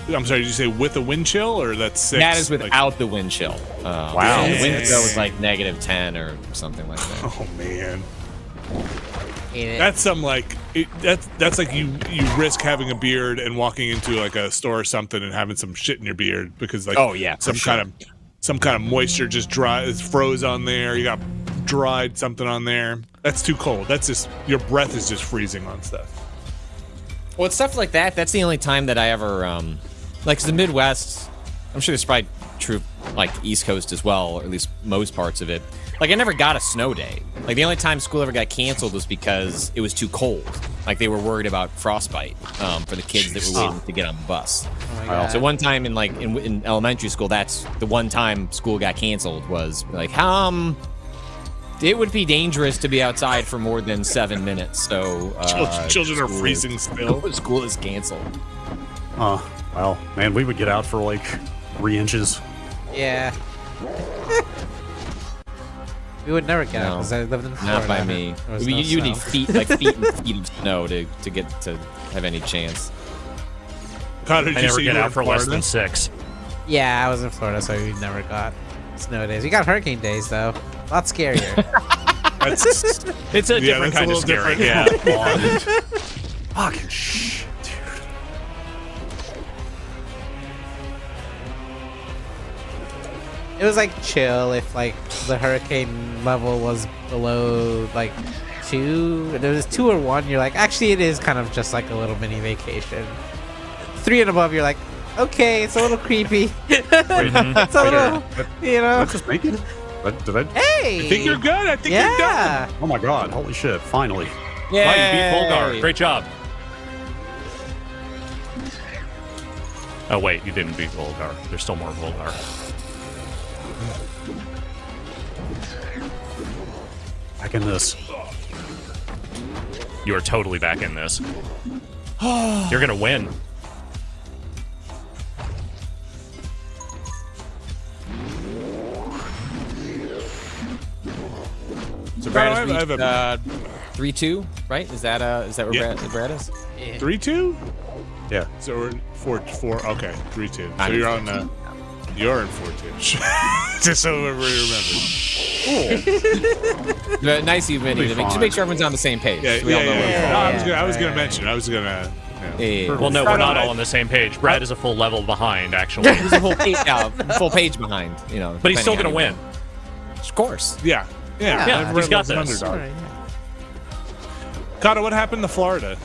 I'm sorry. Did you say with a wind chill or that's 6? That is like- without the wind chill. Wow. The wind chill was like -10 or something like that. Oh man, Ain't it? that's some like that's like you risk having a beard and walking into like a store or something and having some shit in your beard because like Oh, yeah, for some kind of moisture just is froze on there. You got dried something on there. That's too cold. That's just your breath is just freezing on stuff. Well, it's stuff like that. That's the only time that I ever, like, 'cause the Midwest, I'm sure it's probably true, like, East Coast as well, or at least most parts of it. Like, I never got a snow day. Like, the only time school ever got canceled was because it was too cold. Like, they were worried about frostbite for the kids that were waiting to get on the bus. Oh my God. So one time in elementary school, that's the one time school got canceled was like, it would be dangerous to be outside for more than 7 minutes. So Children are freezing still. School is canceled. Well, man, we would get out for like 3 inches. Yeah. We would never get out No, because I lived in Florida. Not by me. There was You no need snow. feet and feet of snow to get to have any chance. God, did I you never say get you were out in for less Florida? than 6. Yeah, I was in Florida, so we never got snow days. We got hurricane days, though. A lot scarier. That's, It's a Yeah, different that's a kind of little scary. different. Yeah. Fucking shit, dude. It was like chill if like the hurricane level was below like 2. If it was 2 or 1, you're like, actually it is kind of just like a little mini vacation. 3 and above, you're like, okay, it's a little creepy. It's a little, you know. Did I just make it? Did I? Hey, I think you're good. I think you're done. yeah. Oh my god! Holy shit! Finally. Wow, you beat Volgarr. Great job. Oh wait, you didn't beat Volgarr. There's still more Volgarr. Back in this. You are totally back in this. You're gonna win. So Brad has I have reached 3-2, right? Is that where Yeah. Brad is? 3-2. Yeah. So we're 4-4. Okay, 3-2. So I'm you're in on. You're in 4-2. Just so everybody remembers. But nice you've been Be to make fine. sure everyone's on the same page. Yeah, So we all know where we're No, I was Yeah. gonna mention. I was gonna. Yeah. Well, no, No, we're no, not I- all on the same page. Brad is a full level behind, actually. He's a full page behind, you know. But he's still depending gonna on win. how you- Of course. Yeah. Yeah, everyone he's got loves an this. underdog. Alright. Kata, what happened to Florida?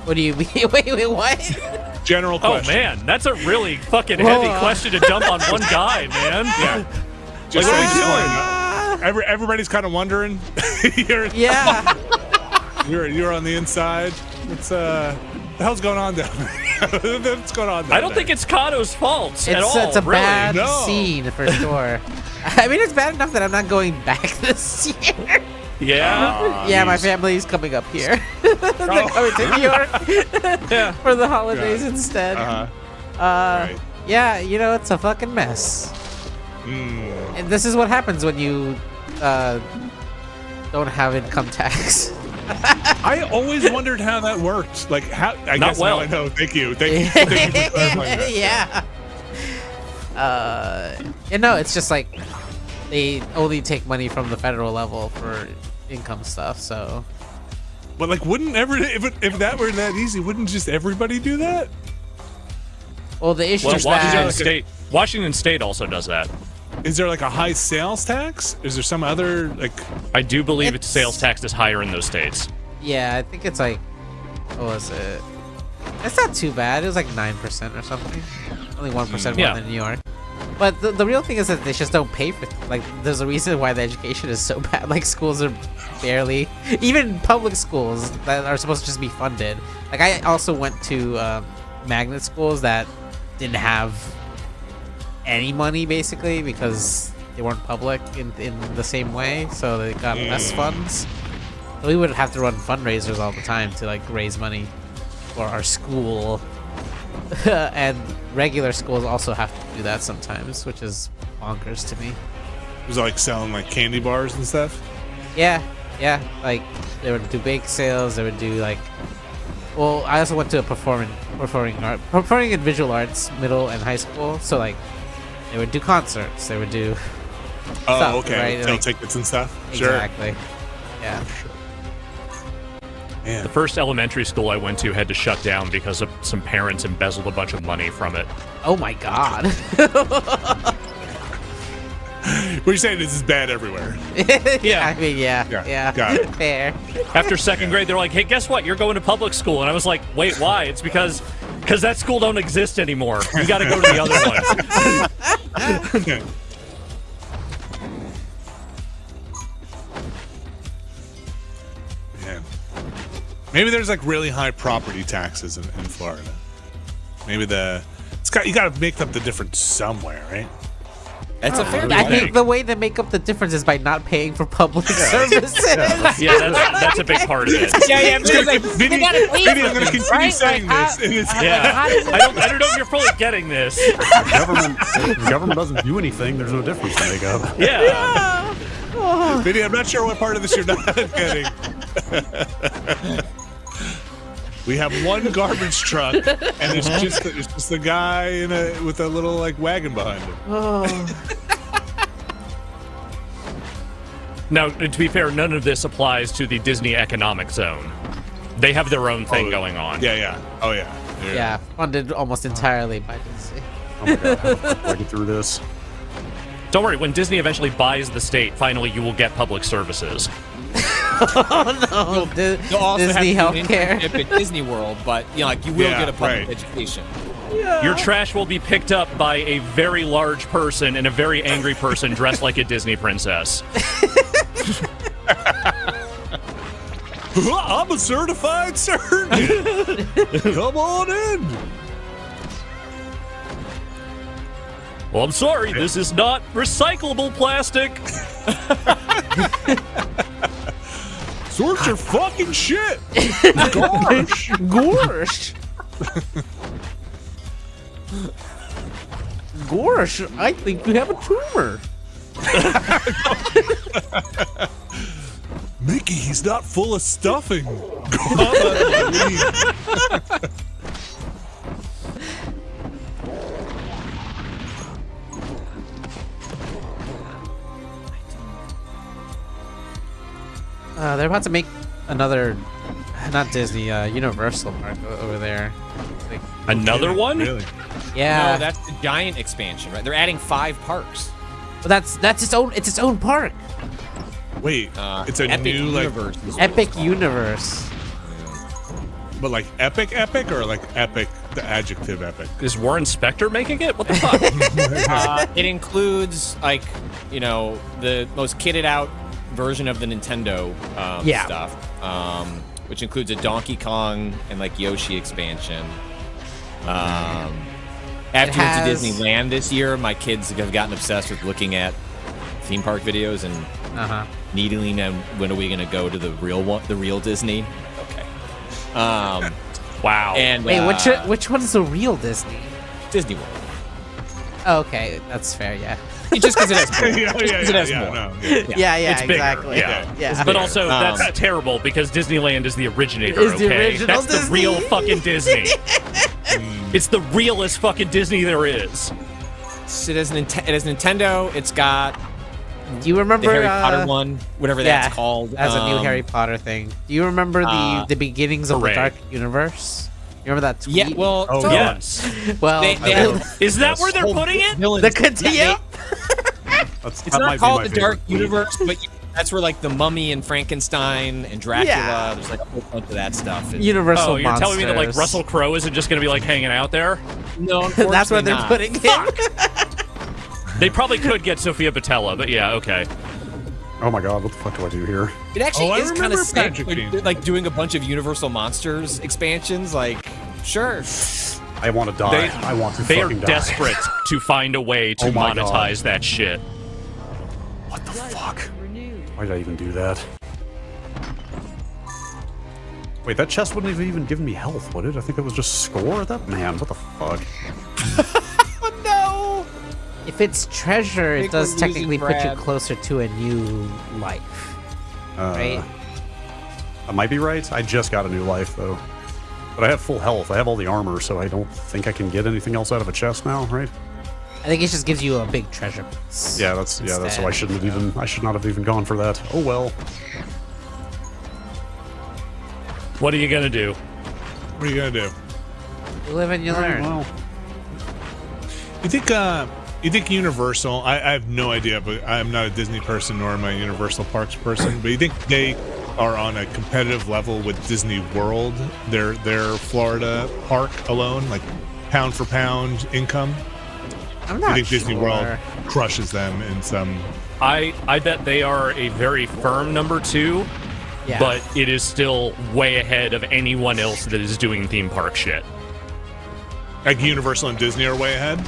What do you mean? Wait, what? General Oh question. man, that's a really fucking Whoa. heavy question to dump on one guy, man. Yeah. Just Like, what so are you you know, everybody's kind of wondering. you're, Yeah. you're on the inside. What's the hell's going on down there? What's going on down I don't think there? it's Kato's fault at all. It's a really. bad No. scene for sure. I mean, it's bad enough that I'm not going back this year. Yeah. Yeah, my family's coming up here. They're coming to New York for the holidays instead. Right. Yeah, you know, it's a fucking mess. And this is what happens when you don't have income tax. I always wondered how that worked. Like how? I Not guess well. now I know. Thank you. Thank you for clarifying that. Yeah. You know, it's just like they only take money from the federal level for income stuff, so. But like, wouldn't if that were that easy, wouldn't just everybody do that? Well, the issue Well, is Washington State also does that. Is there like a high sales tax? Is there some other like? I do believe its It's- sales tax is higher in those states. yeah, I think it's like, what was it? It's not too bad. It was like 9% or something. Only 1% more Yeah. than New York. But the real thing is that they just don't pay for like. There's a reason why the education is so bad. Like schools are barely, even public schools that are supposed to just be funded. Like I also went to magnet schools that didn't have any money basically because they weren't public in the same way, so they got less funds. So we would have to run fundraisers all the time to like raise money for our school. And regular schools also have to do that sometimes, which is bonkers to me. Was it like selling like candy bars and stuff? Yeah, like they would do bake sales, they would do like, well, I also went to a performing and visual arts middle and high school, so like they would do concerts, they would do Oh, stuff, okay. right? Sell Like, tickets and stuff. exactly. Yeah. Man. The first elementary school I went to had to shut down because of some parents embezzled a bunch of money from it. Oh my god. What you're saying is this is bad everywhere. Yeah. I mean, Yeah, yeah. got it. Fair. After second grade, they're like, "Hey, guess what? You're going to public school." And I was like, "Wait, why?" It's because that school don't exist anymore. You got to go to the other one. Man. Maybe there's like really high property taxes in Florida. Maybe you got to make up the difference somewhere, right? That's a fair I point. think the way to make up the difference is by not paying for public services. Yeah, that's a big part of it. Yeah, because like, Vinny, they gotta pay Vinny, for I'm going to things, continue right? saying Like, this. And it's, Yeah, How does it- I don't know if you're fully getting this. If the government doesn't do anything, there's no difference to make up. Yeah. Vinny, I'm not sure what part of this you're not getting. We have one garbage truck, and it's just the guy with a little like wagon behind him. Now, to be fair, none of this applies to the Disney Economic Zone. They have their own thing going on. Yeah. Oh yeah. Yeah, funded almost entirely by Disney. Oh my god, how do I get through this? Don't worry, when Disney eventually buys the state, finally you will get public services. Oh no, You'll also Disney have to do an healthcare. internship at Disney World, but like you will Yeah, get a public right. education. Your trash will be picked up by a very large person and a very angry person dressed like a Disney princess. I'm a certified surgeon. Come on in. Well, I'm sorry, this is not recyclable plastic. Sort your fucking shit. Gosh. Gorsh. Gorsh, I think you have a tumor. Mickey, he's not full of stuffing. They're about to make another, not Disney, Universal park over there. Like, Another one? Really? yeah, No, that's the giant expansion, right? They're adding 5 parks. but that's its own. It's its own park. Wait, it's a Epic new like, Universe. is what Epic it's called. Universe. but like epic, or like epic, the adjective epic. Is Warren Spector making it? What the fuck? It includes like the most kitted out version of the Nintendo Yeah. stuff, which includes a Donkey Kong and like Yoshi expansion. After we went has- to Disneyland this year, my kids have gotten obsessed with looking at theme park videos and needling on when are we going to go to the real one, the real Disney. Okay. Wow. And Wait, which one's the real Disney? Disney World. Oh, okay, that's fair. Yeah. Just because it has more. yeah, Just 'cause it has more. no, yeah. Yeah. It's bigger, exactly. yeah. Yeah. But also, Um, that's terrible because Disneyland is the originator, Is the okay? original That's the Disney. real fucking Disney. It's the realest fucking Disney there is. So it has Nintendo. It's got Do you remember the Harry Potter one, whatever that's called. As a new Harry Potter thing. Do you remember the beginnings of hooray. the Dark Universe? You remember that tweet? Yeah, well, Oh, so yeah. Yes. Well, they have Is that where they're whole putting it? villains. the continue. That's, It's that not might called be the my Dark favorite. Universe, but that's where like the Mummy and Frankenstein and Dracula. Yeah. There's like a whole bunch of that stuff. And, Universal Oh, you're telling me that like monsters. Russell Crowe isn't just going to be like hanging out there? no, That's where they're unfortunately putting him. They probably could get Sophia Botella, but yeah, okay. Oh my god, what the fuck do I do here? not. It actually Oh, I is kind of remember sick. Patrick They're, being- like doing a bunch of Universal Monsters expansions. Like, sure. I want to die. They- I want to They are fucking die. desperate to find a way to Oh my God. monetize that shit. What the fuck? Renewed. Why did I even do that? Wait, that chest wouldn't have even given me health, would it? I think it was just score? That man, what the fuck? No. If it's treasure, think it does we're technically losing put you Brad. closer to a new life, right? I might be right. I just got a new life though. But I have full health. I have all the armor, so I don't think I can get anything else out of a chest now, right? I think it just gives you a big treasure piece. Yeah, that's so I instead. shouldn't have even I should not have even gone for that. Oh well. What are you going to do? What are you gonna do? You live and you learn. Well, You think Universal? I have no idea, but I'm not a Disney person nor am I a Universal Parks person. But you think they are on a competitive level with Disney World? Their Florida park alone, like pound for pound income. I'm You not think sure. Disney World crushes them in some? I bet they are a very firm number 2, Yeah. but it is still way ahead of anyone else that is doing theme park shit. Like Universal and Disney are way ahead.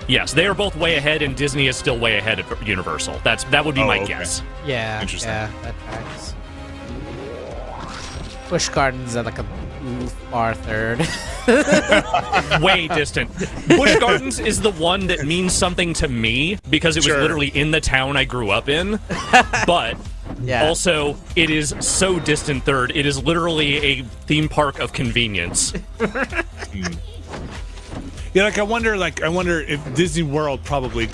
Yes, they are both way ahead, and Disney is still way ahead of Universal. That would be Oh, my okay. guess. yeah, Interesting. yeah, that tracks. Busch Gardens are like a far third. Way distant. Busch Gardens is the one that means something to me because it was Sure. literally in the town I grew up in. But Yeah. also, it is so distant third. It is literally a theme park of convenience. Yeah, I wonder if Disney World probably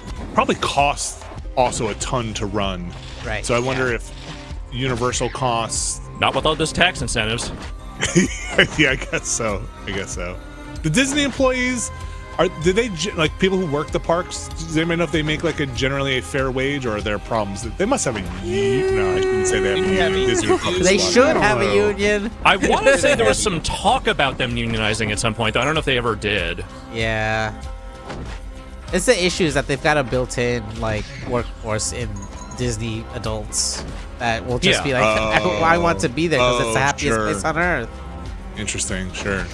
costs also a ton to run. Right. So I wonder if Universal costs. Not with all those tax incentives. Yeah, I guess so. The Disney employees do they like people who work the parks? Does anybody know if they make like generally a fair wage, or are there problems? They must have a union. No, I shouldn't say they have a union. They should have a union. I want to say there was some talk about them unionizing at some point, though I don't know if they ever did. Yeah. It's the issue is that they've got a built-in like workforce in Disney adults that will just be like, I want to be there because it's the happiest place on earth. Interesting, sure.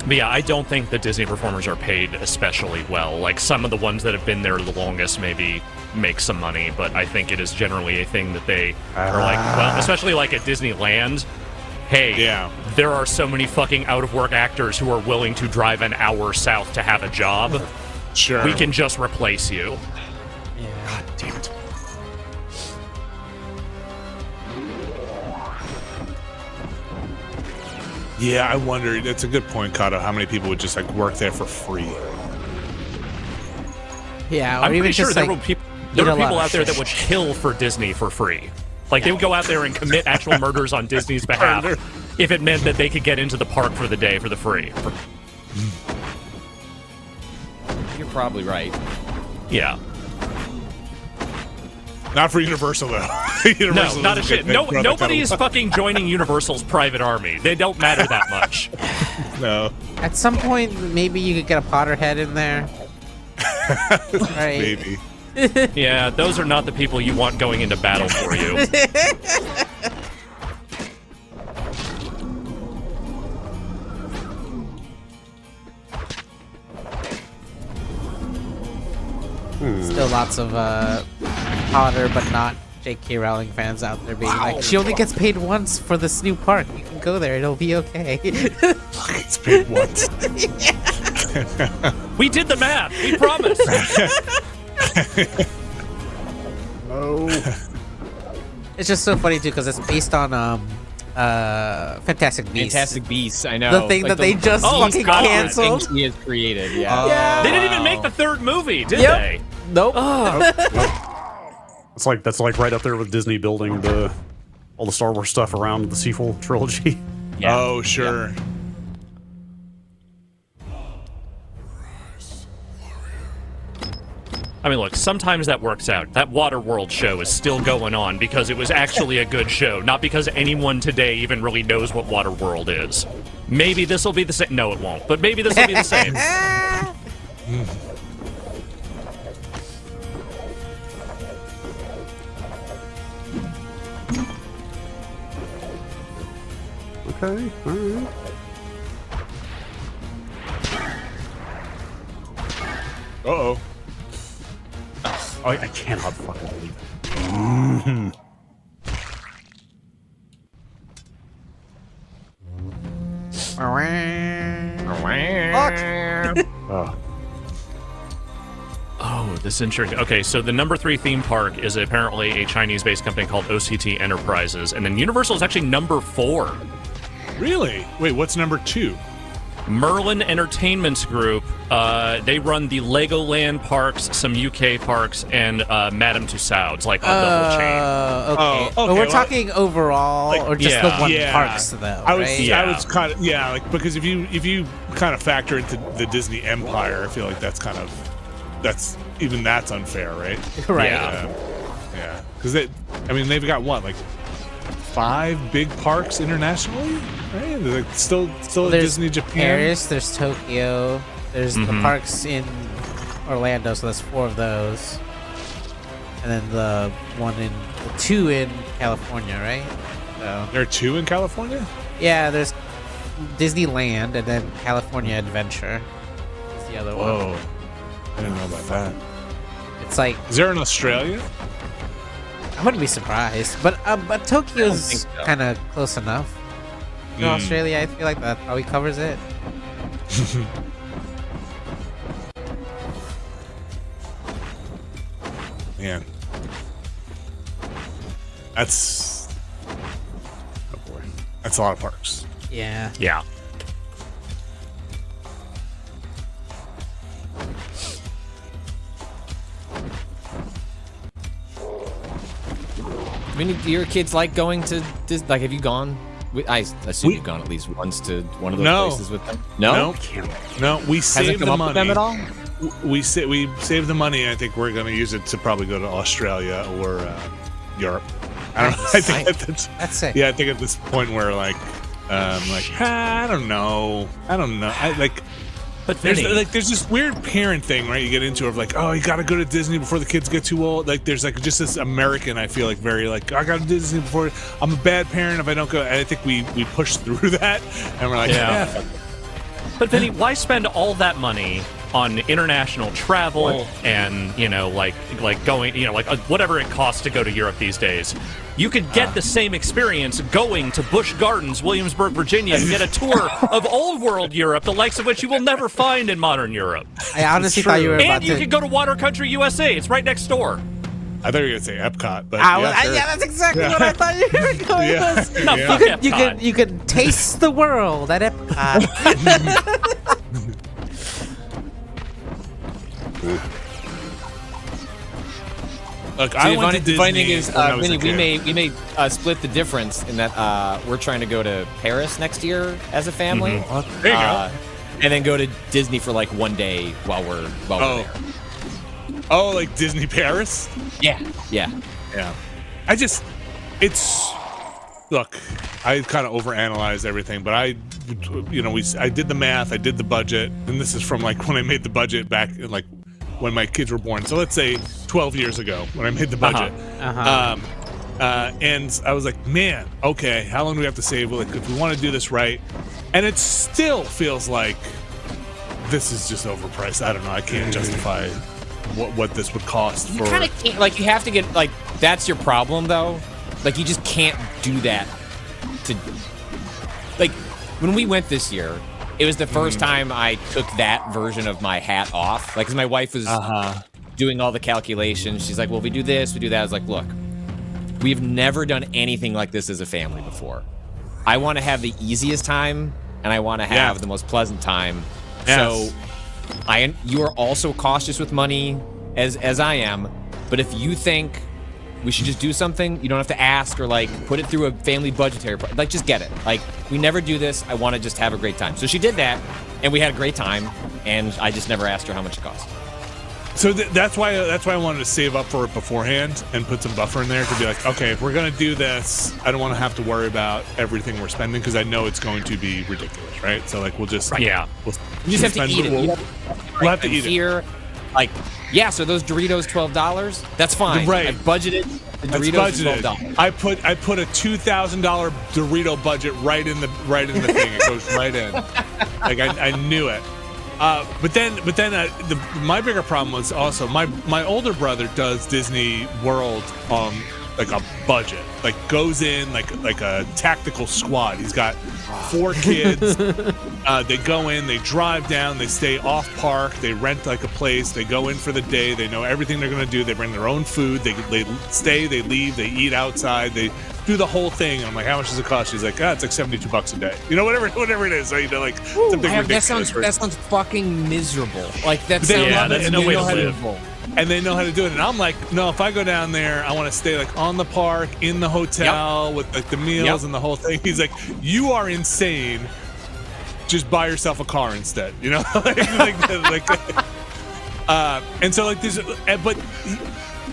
But yeah, I don't think the Disney performers are paid especially well. Like, some of the ones that have been there the longest maybe make some money, but I think it is generally a thing that they are like, well, especially like at Disneyland, hey, there are so many fucking out-of-work actors who are willing to drive an hour south to have a job. Sure. We can just replace you. Yeah. God damn it. Yeah, I wonder. That's a good point, Kato. How many people would just like work there for free? Yeah, or I'm even pretty sure just there like were people out there that would kill for Disney for free. Like, they would go out there and commit actual murders on Disney's behalf if it meant that they could get into the park for the day for the free. You're probably right. Yeah. Not for Universal, though. No, not a shit. Nobody is fucking joining Universal's private army. They don't matter that much. No. at some point maybe you could get a Potterhead in there. Right. Maybe. Yeah, those are not the people you want going into battle for you. Still lots of Potter, but not J.K. Rowling fans out there being like, she only gets paid once for this new park. You can go there; it'll be okay. It's paid once. We did the math. We promised. No. It's just so funny too because it's based on Fantastic Beasts. Fantastic Beasts, I know. The thing Like that they just Oh, fucking God. canceled. Things he has created, yeah. Yeah. They didn't even make the third movie, did Yep. they? Nope. That's like right up there with Disney building all the Star Wars stuff around the sequel trilogy. Yeah. Oh, sure. I mean, look, sometimes that works out. That Waterworld show is still going on because it was actually a good show, not because anyone today even really knows what Waterworld is. Maybe this will be the same. No, it won't. But maybe this will be the same. Okay, all right. Uh-oh. I cannot fucking believe it. Oh. Oh, this is interesting. Okay, so the number 3 theme park is apparently a Chinese-based company called OCT Enterprises, and then Universal is actually number 4. Really? Wait, what's number 2? Merlin Entertainments Group. They run the Legoland parks, some UK parks, and Madame Tussauds, like on the whole chain. Okay. Oh, But okay, we're well, talking overall, like, or just yeah. the one Yeah. parks, though, I was, right? I was kind of, like, because if you kind of factor into the Disney empire, I feel like that's unfair, right? Right. Yeah. Because they've got what, like 5 big parks internationally, right? They're like still There's Disney Japan. Paris, there's Tokyo, there's the parks in Orlando, so that's 4 of those. And then the 2 in California, right? So There are 2 in California. yeah, there's Disneyland and then California Adventure is the other one. Whoa, I didn't know about that. It's like Is there in Australia? I wouldn't be surprised, but Tokyo's think so. kind of close enough. You know, Australia, I feel like that probably covers it. Man, that's oh boy, that's a lot of parks. Yeah. mean, do your kids like going to this? Like, have you gone? I assume you've gone at least once to one of those places with them. No, no. We saved the money. With them at all? We saved the money. And I think we're going to use it to probably go to Australia or Europe. I don't know. I think That's it. Yeah, I think at this point we're like, I don't know. But There's Vinny, this weird parent thing, right? You get into of like, oh, you got to go to Disney before the kids get too old. Like, there's like just this American, I feel like, very like, I got to Disney before I'm a bad parent if I don't go. And I think we push through that, and we're like, yeah. But Vinny, why spend all that money on international travel and like going, like whatever it costs to go to Europe these days? You could get the same experience going to Busch Gardens, Williamsburg, Virginia, and get a tour of old world Europe, the likes of which you will never find in modern Europe. I honestly thought you were about And you could go to Water Country, USA. It's right next door. I thought you were gonna say Epcot, but yeah, that's exactly what I thought you were going with. No, fuck Epcot. You could taste the world at Epcot. Look, So I the went to funny Disney thing is, when I was a Vinny, kid. we may split the difference in that we're trying to go to Paris next year as a family. There you go. And then go to Disney for like one day while we're there. Oh, like Disney Paris? Yeah. Yeah. Look, I kind of overanalyzed everything, but I did the math, I did the budget, and this is from like when I made the budget back in like when my kids were born. So let's say 12 years ago when I made the budget. And I was like, man, okay, how long do we have to save? Like, if we want to do this right, and it still feels like this is just overpriced. I don't know. I can't justify what this would cost. You kind of can't, like, you have to get, like, that's your problem, though. Like, you just can't do that like, when we went this year, it was the first time I took that version of my hat off. Like, 'cause my wife was doing all the calculations. She's like, well, if we do this, we do that. I was like, look, we've never done anything like this as a family before. I want to have the easiest time, and I want to have the most pleasant time. Yes. So, you are also cautious with money, as I am. But if you think we should just do something, you don't have to ask or like put it through a family budgetary. Like, just get it. Like, we never do this. I want to just have a great time. So she did that, and we had a great time. And I just never asked her how much it cost. So that's why I wanted to save up for it beforehand and put some buffer in there to be like, okay, if we're gonna do this, I don't want to have to worry about everything we're spending because I know it's going to be ridiculous, right? So like we'll just You just have to eat it. We'll have to eat it. Here, like, yeah. So those Doritos, $12. That's fine. Right. I budgeted the That's Doritos budgeted. $12. I put a $2,000 Dorito budget right in the thing. It goes right in. Like I knew it. But then my bigger problem was also my older brother does Disney World on like a budget, like goes in like a tactical squad. He's got 4 kids. They go in, they drive down, they stay off park, they rent like a place, they go in for the day, they know everything they're gonna do, they bring their own food, they stay, they leave, they eat outside, they do the whole thing. I'm like, how much does it cost? She's like, it's like $72 a day. You know, whatever it is. So, you know, like something ridiculous. That sounds fucking miserable. Like that sounds that's no way to live. And they know how to do it. And I'm like, no, if I go down there, I want to stay like on the park, in the hotel with like the meals and the whole thing. He's like, you are insane. Just buy yourself a car instead. You know, and so like this, but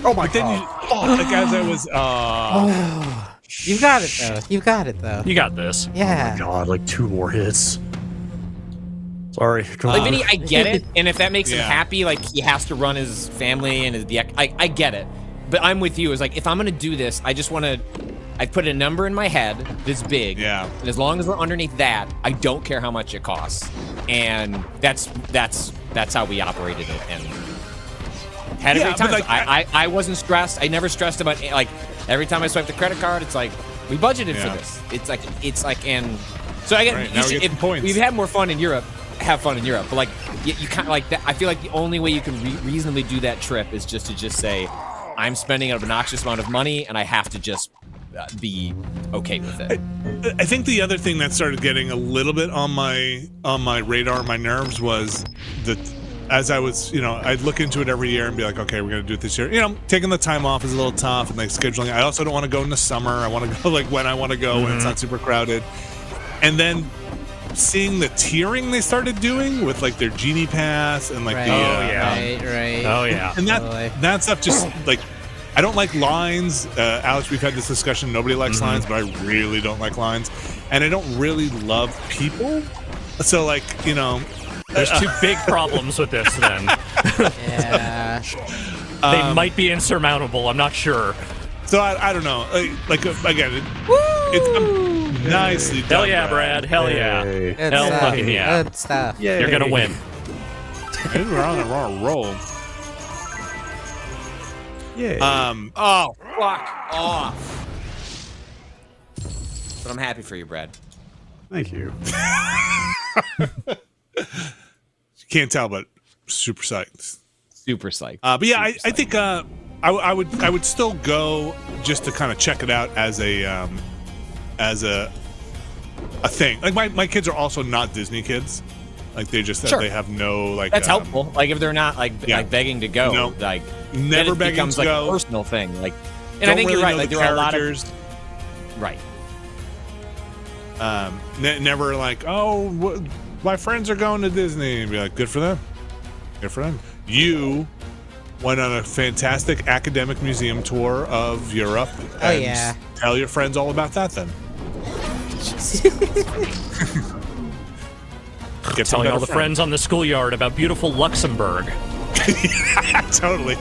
Oh my but then god! like as I was, You got it though. You got it though. You got this. Yeah. God, like 2 more hits. Sorry. Come Like, on. Vinny, I get it, and if that makes him Yeah. happy, like he has to run his family and I get it. But I'm with you. It's like, if I'm gonna do this, I just want to. I put a number in my head that's big. Yeah. And as long as we're underneath that, I don't care how much it costs. And that's how we operated it and had a great time. but like, I wasn't stressed. I never stressed about, like, every time I swipe the credit card, it's like, we budgeted for Yeah. this. It's like, and so I get, Right, now we get some points. We've had more fun in Europe. Have fun in Europe, but like you kind of like that. I feel like the only way you can reasonably do that trip is just to say, I'm spending an obnoxious amount of money, and I have to just be okay with it. I think the other thing that started getting a little bit on my radar, my nerves, was as I was, I'd look into it every year and be like, okay, we're gonna do it this year. Taking the time off is a little tough, and like scheduling. I also don't want to go in the summer. I want to go like when I want to go, when it's not super crowded. And then seeing the tiering they started doing with like their Genie Pass and like Right. the Right. Oh yeah. and Totally. that stuff just like I don't like lines. Alex, we've had this discussion. Nobody likes lines, but I really don't like lines, and I don't really love people. So like There's two big problems with this. Then Yeah. they might be insurmountable. I'm not sure. So I don't know. Like again, it's nicely done. Hell yeah, Brad. Hell yeah. Hey. Good Hell stuff. fucking yeah. Good stuff. You're gonna win. Maybe we're on the wrong roll. Yeah. Oh, fuck off. But I'm happy for you, Brad. Thank you. You can't tell, but super psyched. Super psyched. But yeah, I Super think I would still go just to kind of check it out as a thing. Like my kids are also not Disney kids. Like they just Sure. they have no like. That's helpful. Like if they're not like Yeah. like begging to go, No. like Never then it begging becomes to like go. a personal thing. Like, and Don't I think really you're right. know Like the there are a lot characters. of right. Never like, oh, my friends are going to Disney, and be like, good for them. Good for them. You went on a fantastic academic museum tour of Europe. Oh, and yeah. Tell your friends all about that then. Get some Telling all better the friends on the schoolyard about beautiful Luxembourg. Totally.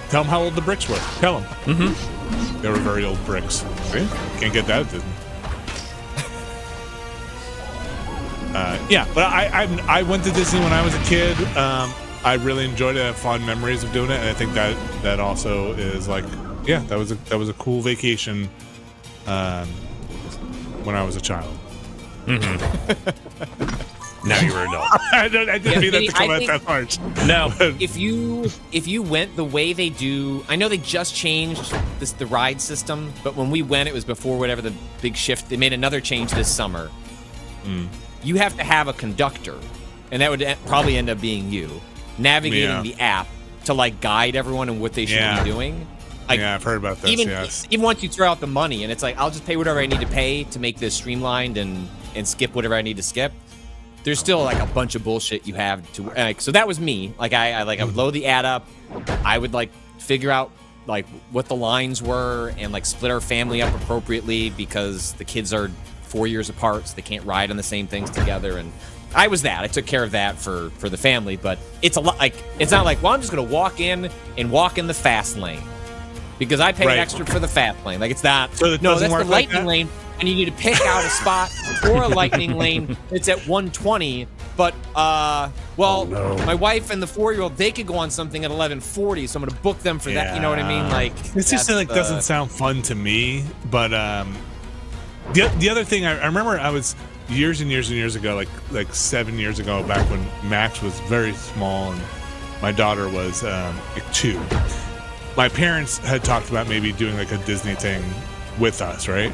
Tell them how old the bricks were. Tell them. Mm-hmm. They were very old bricks. See? Can't get that at Disney. Yeah, but I went to Disney when I was a kid. I really enjoyed it. I have fond memories of doing it, and I think that also is like, yeah, that was a cool vacation when I was a child. Now you're an adult. I didn't mean that to come I out think- that harsh. No. If you went the way they do, I know they just changed the ride system, but when we went, it was before whatever the big shift. They made another change this summer. You have to have a conductor, and that would probably end up being you navigating the app to like guide everyone in what they should be doing. Like, Yeah, I've heard about this. Yes. even once you throw out the money, and it's like I'll just pay whatever I need to pay to make this streamlined and skip whatever I need to skip. There's still like a bunch of bullshit you have to like. So that was me. Like I would load the ad up. I would like figure out like what the lines were and like split our family up appropriately because the kids are 4 years apart, so they can't ride on the same things together. And I took care of that for the family. But it's a lot like it's not like, well, I'm just gonna walk in the fast lane because I paid extra for the fast lane. Like it's not. So it No, doesn't that's the work like lightning that? lane. And you need to pick out a spot for a lightning lane that's at 120. But, my wife and the 4-year-old, they could go on something at 1140, so I'm going to book them for that. You know what I mean? Like, It's just like doesn't sound fun to me. But the other thing I remember, I was years and years and years ago, like 7 years ago, back when Max was very small and my daughter was like 2. My parents had talked about maybe doing like a Disney thing with us, right?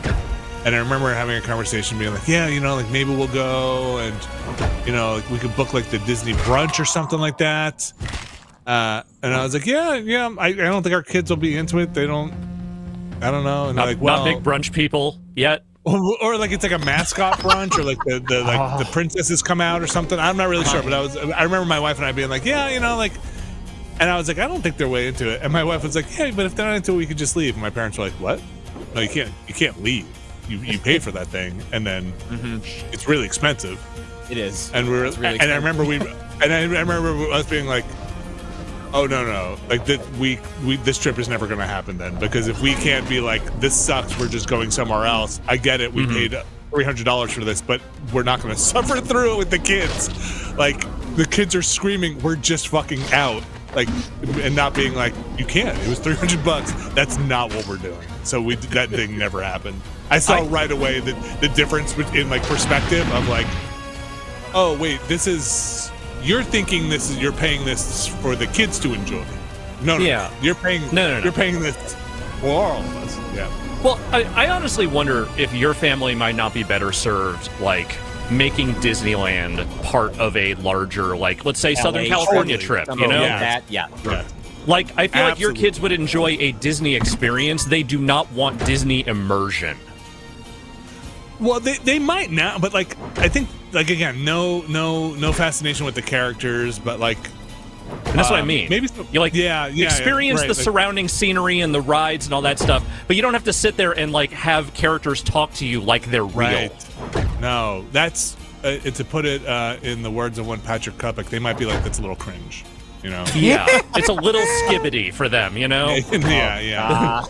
And I remember having a conversation being like, yeah, like maybe we'll go and, like we could book like the Disney brunch or something like that. And I was like, yeah, I don't think our kids will be into it. I don't know. And they're like, well, not big brunch people yet. or like it's like a mascot brunch or like the princesses come out or something. I'm not really sure, but I remember my wife and I being like, yeah, and I was like, I don't think they're way into it. And my wife was like, hey, but if they're not into it, we could just leave. And my parents were like, what? No, you can't leave. You pay for that thing, and then it's really expensive. it is. And we were, It's really and I remember I remember us being like, oh no, like this trip is never going to happen then, because if we can't be like, this sucks, we're just going somewhere else. I get it, we paid $300 for this, but we're not going to suffer through it with the kids. Like the kids are screaming, we're just fucking out. Like, and not being like, you can't. It was $300. That's not what we're doing. So that thing never happened. I saw right away the difference in like perspective of like, oh wait, you're thinking you're paying this for the kids to enjoy. No, Yeah. you're paying. No. You're paying this for all of us. Yeah. Well, I honestly wonder if your family might not be better served, like, making Disneyland part of a larger, like, let's say Southern LA, California totally. trip, you know? That, yeah. Yeah. Like, I feel like your Absolutely. kids would enjoy a Disney experience. They do not want Disney immersion. Well, they might now, but like I think like again, no fascination with the characters, but like And that's what I mean. Maybe you like yeah, experience right, the like- surrounding scenery and the rides and all that stuff, but you don't have to sit there and like have characters talk to you like they're real. Right. No, that's to put it in the words of one Patrick Kupik, they might be like that's a little cringe, you know. Yeah, it's a little skibbity for them, you know. yeah.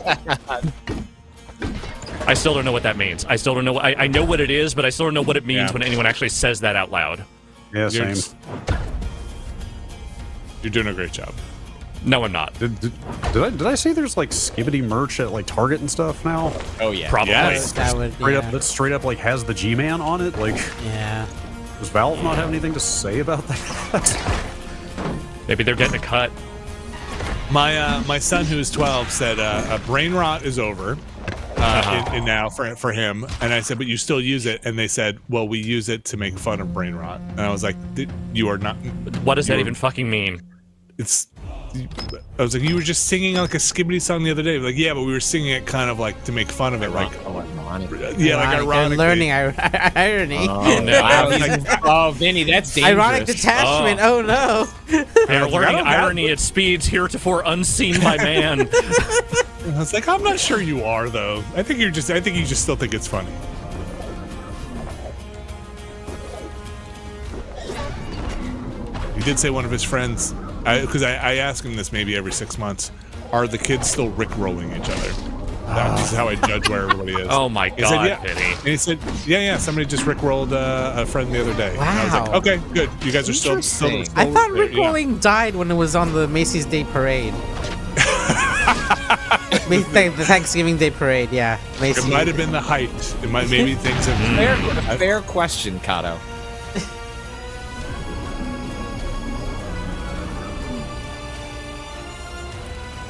I still don't know what that means. I still don't know. I know what it is, but I still don't know what it means Yeah. when anyone actually says that out loud. Yeah, You're same. just- You're doing a great job. No, I'm not. Did I see there's like Skibbity merch at like Target and stuff now? Oh yeah. Probably. Yes. That would Straight yeah. up, that straight up like has the G-Man on it. Like, Yeah. does Valve not have anything to say about that? Maybe they're getting a cut. My son who's 12 said brain rot is over. In now for him, and I said, but you still use it, and they said, well, we use it to make fun of brain rot, and I was like, you are not. What does that You're- even fucking mean? It's. I was like, you were just singing like a Skibbity song the other day. Like, yeah, but we were singing it kind of like to make fun of it, like, yeah, like They're ironically. learning irony. Oh no! Oh, Vinny, that's dangerous. Ironic detachment. Oh, no. They're I learning don't have- irony at speeds heretofore unseen by man. I was like, I'm not sure you are though. I think you just still think it's funny. He did say one of his friends, because I ask him this maybe every 6 months, are the kids still rickrolling each other? That's how I judge where everybody is. Oh my He said, god, yeah. Vinny. And he said, yeah, somebody just rickrolled a friend the other day. And I was like, Wow. okay, good. You guys are still Interesting. I thought yeah. Rickrolling died when it was on the Macy's Day Parade. The Thanksgiving Day Parade, yeah. Macy's. It might have been the height. It might maybe things have. Fair question, Kato.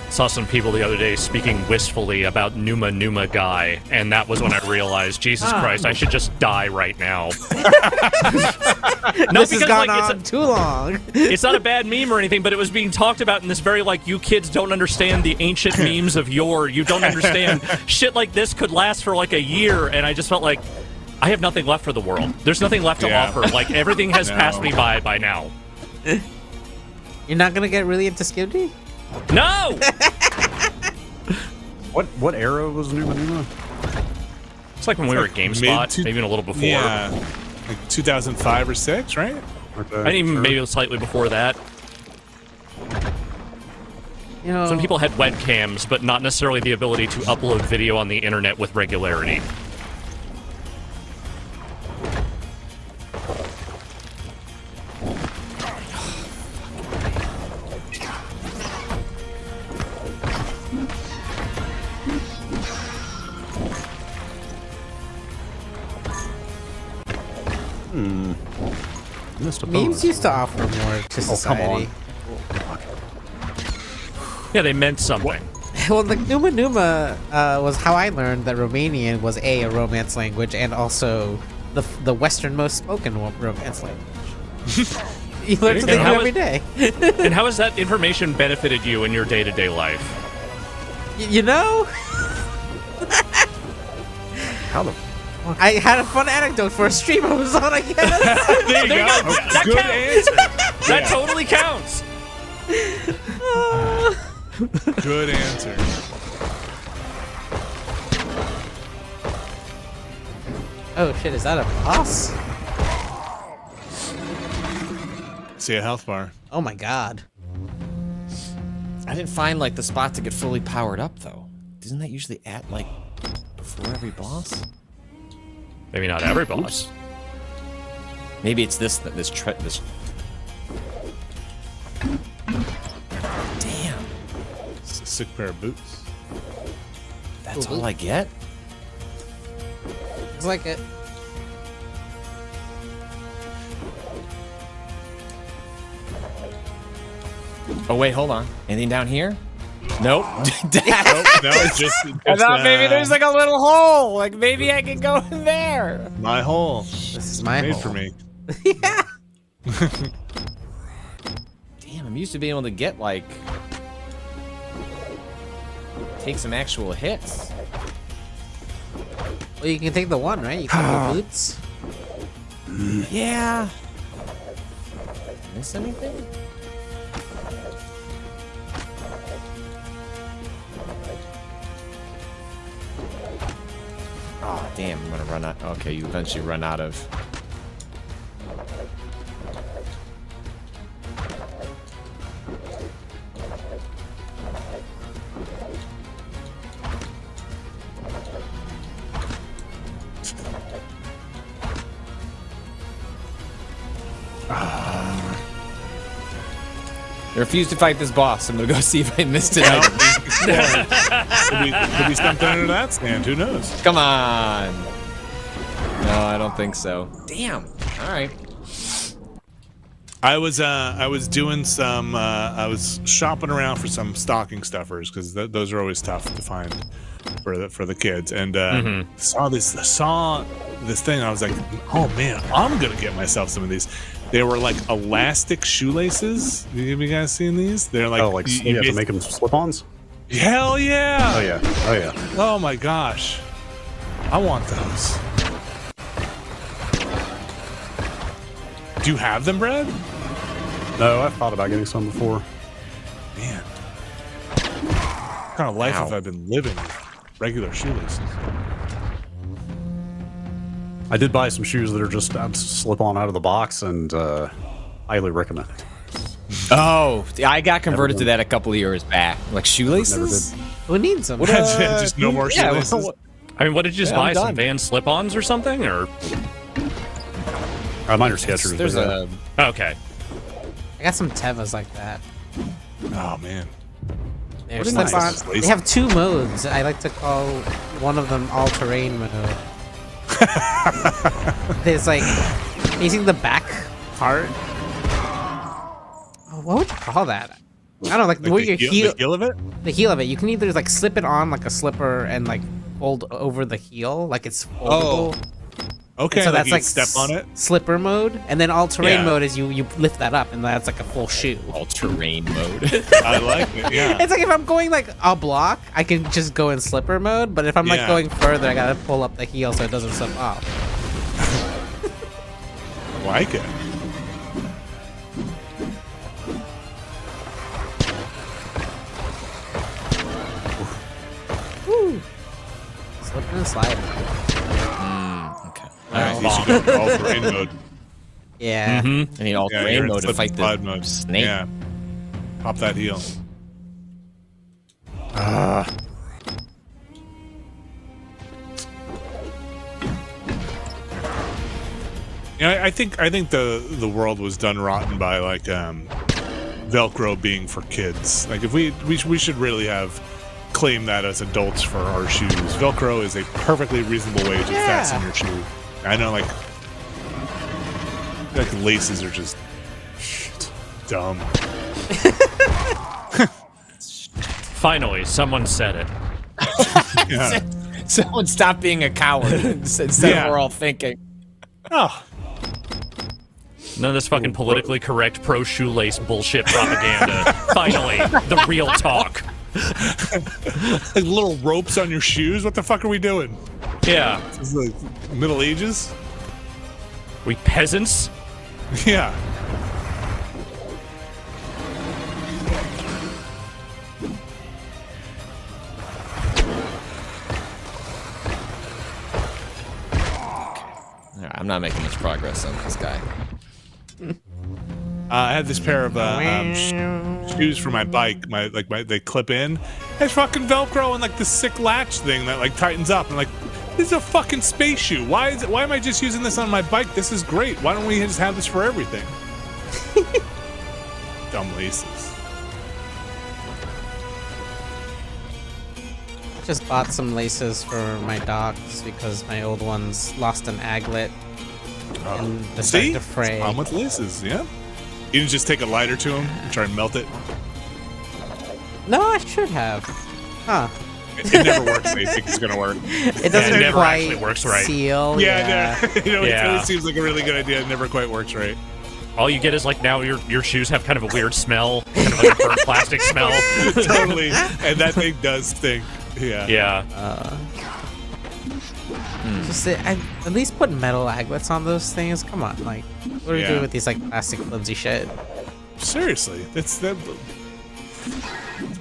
Saw some people the other day speaking wistfully about Numa Numa Guy, and that was when I realized, Jesus Christ, I should just die right now. This has gone on too long. It's not a bad meme or anything, but it was being talked about in this very, like, you kids don't understand the ancient memes of yore. You don't understand. Shit like this could last for like a year, and I just felt like I have nothing left for the world. There's nothing left to Yeah. offer. Like, everything has No. passed me by now. You're not gonna get really into Skibbity? No! What era was Numa Numa? It's like when we were at GameSpot, maybe even a little before. Yeah, like 2005 or 6, right? Okay, I think even sure. maybe slightly before that. You know, Some people had webcams, but not necessarily the ability to upload video on the internet with regularity. Missed a memes bonus. used to offer more to society. Yeah, they meant something. Well, the Numa Numa was how I learned that Romanian was a romance language and also the westernmost spoken romance language. You learn something And how new every is- day. And how has that information benefited you in your day-to-day life? You know, How the? I had a fun anecdote for a stream I was on, I guess. There you go. That Good counts. answer. That Yeah. totally counts. Good answer. Oh shit, is that a boss? See a health bar. Oh my god. I didn't find like the spot to get fully powered up though. Isn't that usually at like before every boss? Maybe not every boss. Maybe it's this. Damn. It's a sick pair of boots. That's all I get? It's like it. Oh wait, hold on. Anything down here? Nope. No, it's just I thought maybe there's like a little hole. Like maybe I can go in there. my hole. This is is my Made hole. for me. Yeah. Damn, I'm used to being able to get like take some actual hits. Well, you can take the one, right? You can the boots. Yeah. Miss anything? Oh, damn, I'm gonna run out. Okay, you eventually run out of. I refuse to fight this boss. I'm gonna go see if I missed it. Could be something under that stand. Who knows? Come on. No, I don't think so. Damn. All right. I was doing some. I was shopping around for some stocking stuffers because those are always tough to find for the kids. And saw this thing. I was like, oh man, I'm gonna get myself some of these. They were like elastic shoelaces. Have you guys seen these? They're like, Oh, like you have to make them slip-ons? hell yeah! Oh yeah. Oh yeah. Oh my gosh, I want those. Do you have them, Brad? No, I've thought about getting some before. Man, what kind of life have I been living with regular shoelaces? I did buy some shoes that are just slip on out of the box, and highly recommend it. Oh, I got converted to that a couple of years back. Like Never shoelaces? did. Who needs them? Just no more Yeah, shoelaces. I mean, what did you just Yeah, I'm buy? Some done. Van slip-ons or something? Or Mine are Skechers. There's but yeah. a. okay, I got some Tevas like that. Oh man. They're What a slip nice on. lace. They have two modes. I like to call one of them all-terrain mode. There's like facing the back part. Oh, what would you call that? I don't know, like where the your heel of it? the heel of it. You can either like slip it on like a slipper and like fold over the heel, like it's foldable. Okay, So like that's you like can step on it. slipper mode, and then all-terrain Yeah. mode is you lift that up, and that's like a full shoe. All-terrain mode. I like it. Yeah. It's like if I'm going like a block, I can just go in slipper mode, but if I'm like Yeah. going further, I gotta pull up the heel so it doesn't slip off. I like it. Slipping and sliding. Okay. All right, you should go all for in mode. Yeah. I need Yeah, all-terrain you're in mode to slip fight and the slide mode. snake. Yeah. Pop that heel. Yeah, I think the world was done rotten by like Velcro being for kids. Like if we should really have claimed that as adults for our shoes. Velcro is a perfectly reasonable way to fasten your shoe. I know, like laces are just dumb. finally, someone said it. Yeah. Someone stop being a coward instead Yeah. of we're all thinking. Oh, None of this fucking politically correct pro shoelace bullshit propaganda. Finally, the real talk. like little ropes on your shoes. What the fuck are we doing? Yeah, This is like Middle Ages. we peasants. Yeah. All right, I'm not making much progress on this guy. I had this pair of shoes for my bike. They clip in. It's fucking Velcro and like this sick latch thing that like tightens up. And like, this is a fucking space shoe. Why am I just using this on my bike? This is great. Why don't we just have this for everything? Dumb laces. Just bought some laces for my dogs because my old ones lost an aglet and See? decided to fray. I'm with laces, yeah. You didn't just take a lighter to them and try and melt it? No, I should have. Huh. It never works. They think it's gonna work. It doesn't it never quite actually works right. seal. Yeah, no, it Yeah. always seems like a really good idea. It never quite works right. All you get is like now your shoes have kind of a weird smell, kind of like a burnt plastic smell. Totally, and that thing does stink. Yeah. Yeah. Just at least put metal aglets on those things. Come on, like what are we Yeah. doing with these like plastic flimsy shit? Seriously, it's that.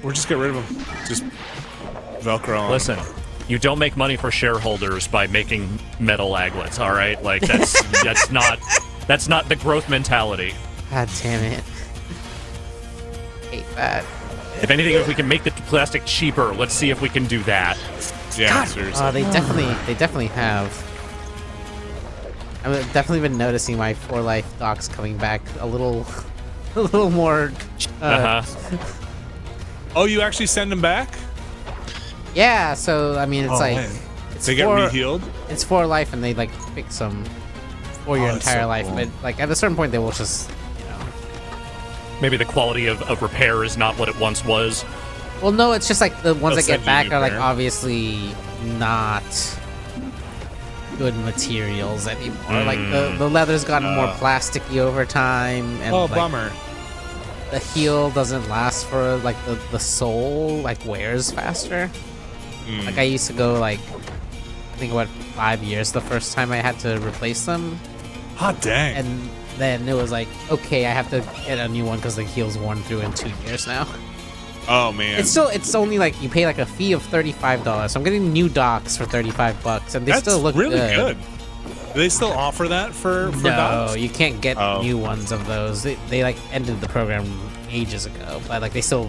We're just get rid of them. Just Velcro on. Listen, you don't make money for shareholders by making metal aglets. All right, like that's not the growth mentality. God damn it! Hate that. If anything, if we can make the plastic cheaper, let's see if we can do that. Yeah, seriously. They definitely have. I've definitely been noticing my For Life docks coming back a little more. Oh, you actually send them back? Yeah, so I mean, it's Man. it's They get rehealed. It's For Life, and they like fix them for your that's entire so life. cool. But like at a certain point, they will just, Maybe the quality of repair is not what it once was. Well, no, it's just like the ones They'll that get send you back new are like pair. obviously not good materials anymore. Like the leather's gotten more plasticky over time, and Oh, like, bummer. the heel doesn't last for like the sole like wears faster. Like I used to go like I think what 5 years the first time I had to replace them, Hot dang. and then it was like okay, I have to get a new one because the heel's worn through in 2 years now. Oh man. It's only like you pay like a fee of $35. So I'm getting new docks for $35, and they That's still look really good. Do they still offer that for No, dogs? you can't get Oh. new ones of those. They like ended the program ages ago, but like they still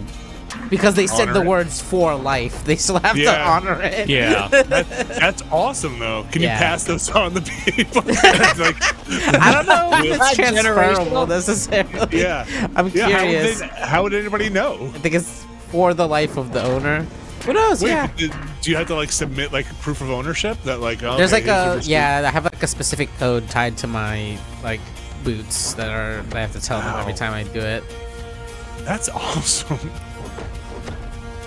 because they said Honor the it. words For Life, they still have to Yeah. honor it. Yeah. That's awesome though. Can you Yeah. pass those on to people? It's like, I don't know if it's Not transferable generational. necessarily. yeah. I'm Yeah, curious. how would anybody know? I think it's for the life of the owner. Who knows? Wait, yeah. but do you have to like submit like proof of ownership that like okay, There's like here's your a receipt? yeah, I have like a specific code tied to my like boots that I have to tell them every Wow. time I do it. That's awesome.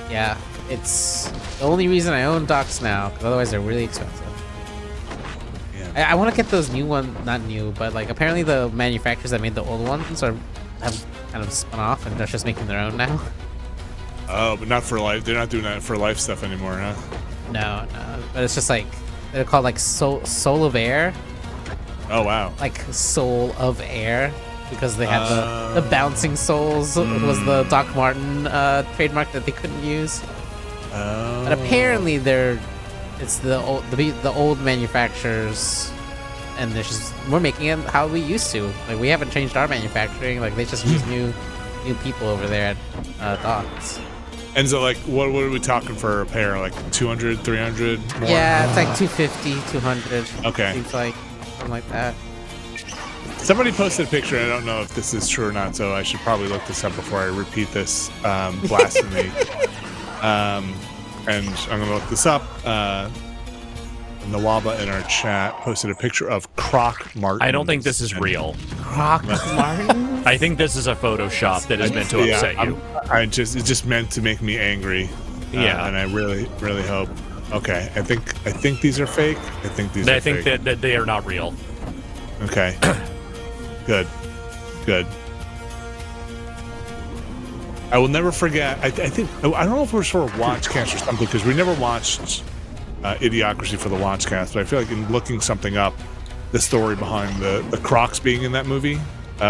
Yeah, it's the only reason I own docks now, because otherwise they're really expensive. Yeah. I want to get those new ones, not new, but like apparently the manufacturers that made the old ones have kind of spun off and they're just making their own now. Oh, but not for life. They're not doing that for life stuff anymore, huh? No, but it's just like they're called like Soul of Air, Oh wow. like Soul of Air, because they had the bouncing souls was the Doc Martin trademark that they couldn't use. Oh. But apparently it's the old manufacturers, and we're making it how we used to. Like we haven't changed our manufacturing. Like they just use new people over there at docks. And so like what are we talking for a pair? Like 200, 300 more? Yeah, it's like 250, 200. Okay. Seems like something like that. Somebody posted a picture. I don't know if this is true or not, so I should probably look this up before I repeat this blasphemy. And I'm gonna look this up. And the Waba in our chat posted a picture of Croc Martin. I don't think this is real. Croc Martin? I think this is a Photoshop that is meant to upset you. It's just meant to make me angry. Yeah. And I really, really hope. Okay, I think these are fake. I think these are I think fake. that they are not real. Okay. Good. I will never forget. I think I don't know if we're sort of watchcast or something because we never watched Idiocracy for the watchcast, but I feel like in looking something up, the story behind the Crocs being in that movie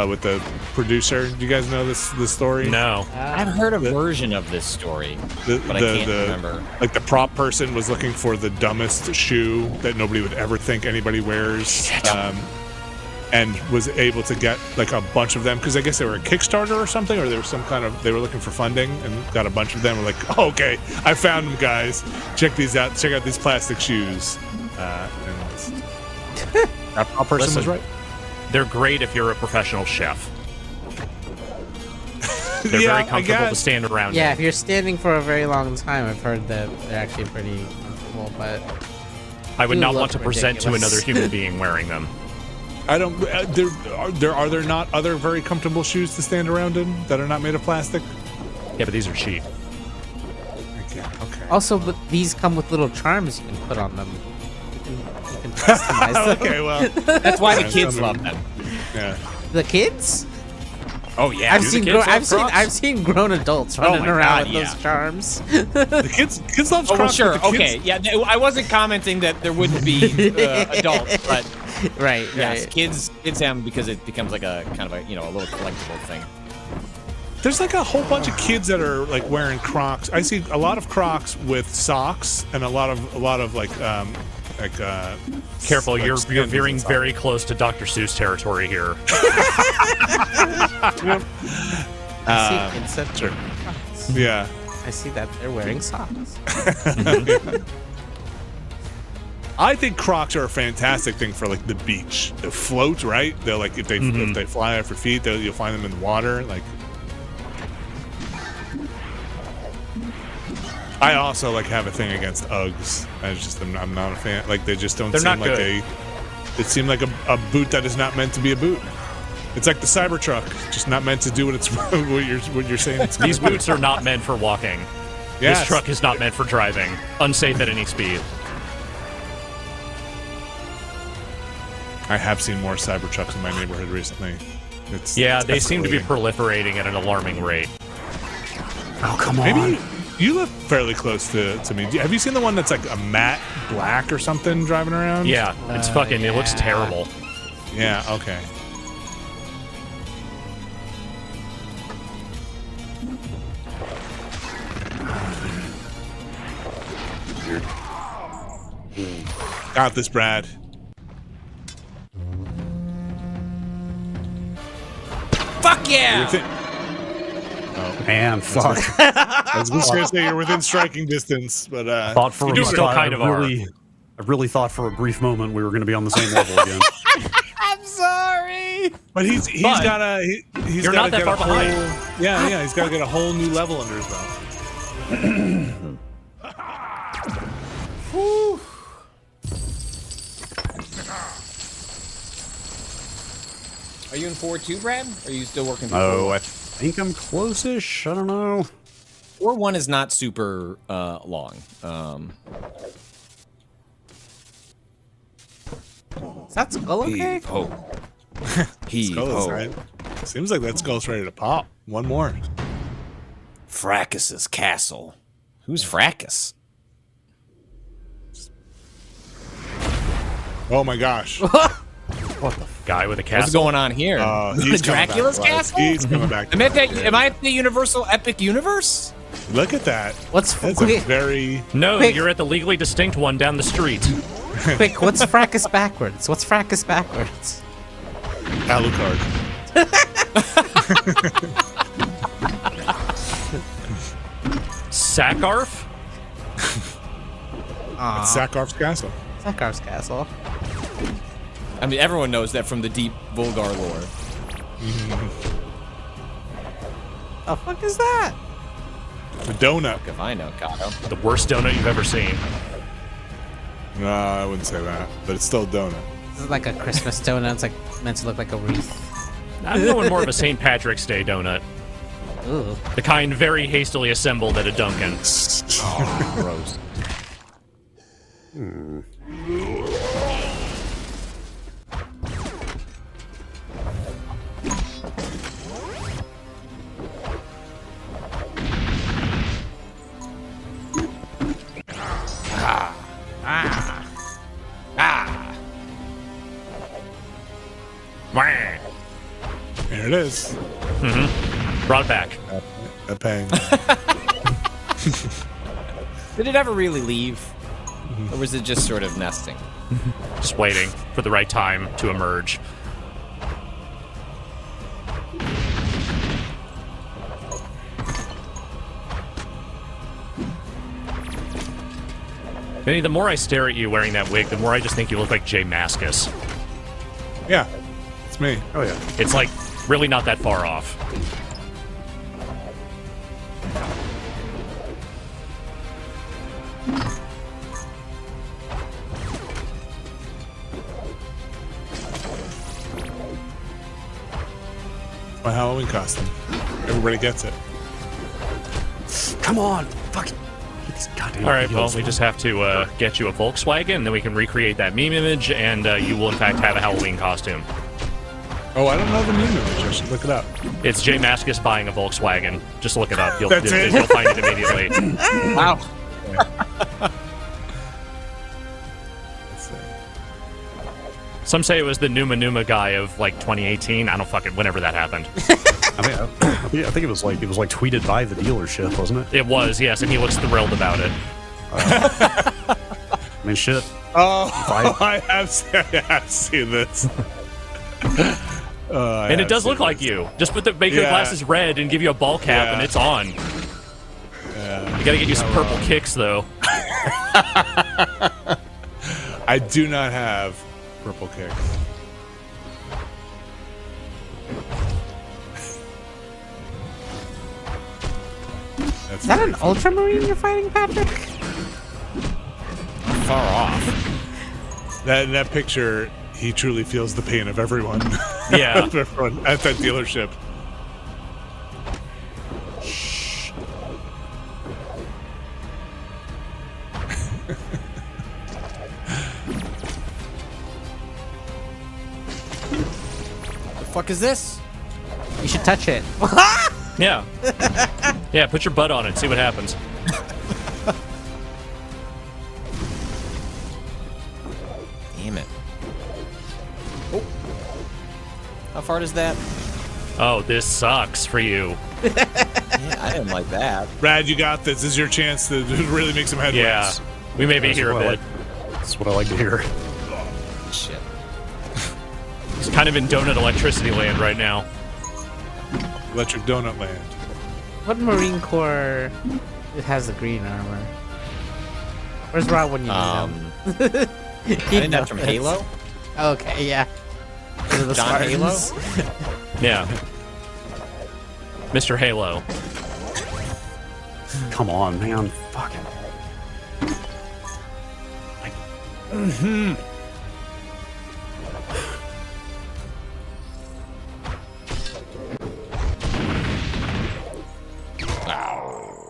with the producer. Do you guys know this story? No. I've heard a version of this story, but I can't remember. Like the prop person was looking for the dumbest shoe that nobody would ever think anybody wears, and was able to get like a bunch of them because I guess they were a Kickstarter or something, or there was some kind of they were looking for funding and got a bunch of them. We're like, oh, okay, I found them, guys. Check these out. Check out these plastic shoes. And that prop person was Listen. right. They're great if you're a professional chef. They're Yeah, very I comfortable to guess. stand around Yeah, in. if you're standing for a very long time, I've heard that they're actually pretty comfortable, but I would do not look want to present to ridiculous. another human being wearing them. I don't. Are there not other very comfortable shoes to stand around in that are not made of plastic? Yeah, but these are cheap. I Yeah. Okay. Also, but these come with little charms you can put on them. You can customize them. Okay. Well. That's why the Yeah, kids some of love them. Yeah. The kids? Oh yeah, I've do the seen kids love Crocs? I've seen grown adults running my around God, with those charms. The kids love Oh, well, Crocs. sure. but the Okay. kids- Yeah. I wasn't commenting that there wouldn't be adults, but right, yes, right. kids have them because it becomes like a kind of a a little collectible thing. There's like a whole bunch of kids that are like wearing Crocs. I see a lot of Crocs with socks and a lot of like Careful, like you're sandals veering and very close to Dr. Seuss territory here. I see kids that sure. Crocs. Yeah. I see that they're wearing socks. I think Crocs are a fantastic thing for like the beach. They float, right? They're like if they fly off your feet, you'll find them in the water. Like, I also like have a thing against Uggs. I'm not a fan. Like they just don't They're seem not like good. It seemed like a boot that is not meant to be a boot. It's like the Cybertruck, just not meant to do what it's what you're saying. It's These boots are not meant for walking. Yes. This truck is not meant for driving. Unsafe at any speed. I have seen more Cybertrucks in my neighborhood recently. Yeah, they it's seem to be escalating. proliferating at an alarming rate. Oh, come on. Maybe you live fairly close to me. Have you seen the one that's like a matte black or something driving around? Yeah, it's fucking, it looks terrible. Yeah, okay. Got this, Brad. Fuck yeah! Man, fuck. I was just gonna say you're within striking distance, but Thought for You a still I kind of are. really, I really thought for a brief moment we were going to be on the same level again. I'm sorry. But he's But gotta he's you're gotta not that get far a whole, behind. Yeah, he's gotta get a whole new level under his belt. Are you in 4-2, Brad? Or are you still working through Oh, 4-1? I think I'm close-ish. I don't know. 4-1 is not super long. Is that skull okay? Heave ho. Heave Skull is ho. right. Seems like that skull's ready to pop. One more. Fracas's castle. Who's Fracas? Oh my gosh. Guy with a What's castle. going on here? He's coming Dracula's back to life. castle? He's coming back. Am I at the Universal Epic Universe? Look at that. What's That's a quick? very. No, Quick. you're at the legally distinct one down the street. Quick, what's Fracas backwards? What's Fracas backwards? Alucard. Sakarf? It's Sakarf's castle. Sakar's castle. I mean, everyone knows that from the deep Volgarr lore. The fuck is that? The donut. If I know, Kato. The worst donut you've ever seen. No, I wouldn't say that, but it's still a donut. This is like a Christmas donut. It's like meant to look like a wreath. I'm going more of a St. Patrick's Day donut. Ooh. The kind very hastily assembled at a Dunkin'. Gross. Wah. There it is. Brought it back. A pang. Did it ever really leave? Or was it just sort of nesting? Just waiting for the right time to emerge. Vinny, the more I stare at you wearing that wig, the more I just think you look like Jay Mascis. Yeah, it's me. Oh, yeah. It's like really not that far off. My Halloween costume. Everybody gets it. Come on. Fuck it. Goddamn. All right, well, wheels. we just have to get you a Volkswagen, and then we can recreate that meme image, and you will, in fact, have a Halloween costume. Oh, I don't know the meme image. I should look it up. It's Jay Maskus buying a Volkswagen. Just look it up. You'll That's it? you'll find it immediately. Wow. Let's see. Some say it was the Numa Numa guy of, like, 2018. I don't fucking... Whenever that happened. I think it was like tweeted by the dealership, wasn't it? It was, yes, and he looks thrilled about it. I mean, shit. Oh, I have seen this. And it does look like you. Just make your glasses red and give you a ball cap, and it's on. You gotta get you some purple kicks, though. I do not have purple kicks. Is that an Ultramarine you're fighting, Patrick? Far off. That picture, he truly feels the pain of everyone. Yeah. Of everyone at that dealership. The fuck is this? You should touch it. Yeah. Yeah, put your butt on it. See what happens. Damn it. Oh. How far does that? Oh, this sucks for you. Yeah, I didn't like that. Brad, you got this. This is your chance to really make some headway. Yeah. We may be That's here a what I bit. That's what I like to hear. Shit. He's kind of in donut electricity land right now. Electric Donut Land. What Marine Corps has the green armor? Where's Rod when you need him? I didn't have from Halo. Okay, yeah. Those are the John Halo? Spartans. Yeah. Mr. Halo. Come on, man. Fucking.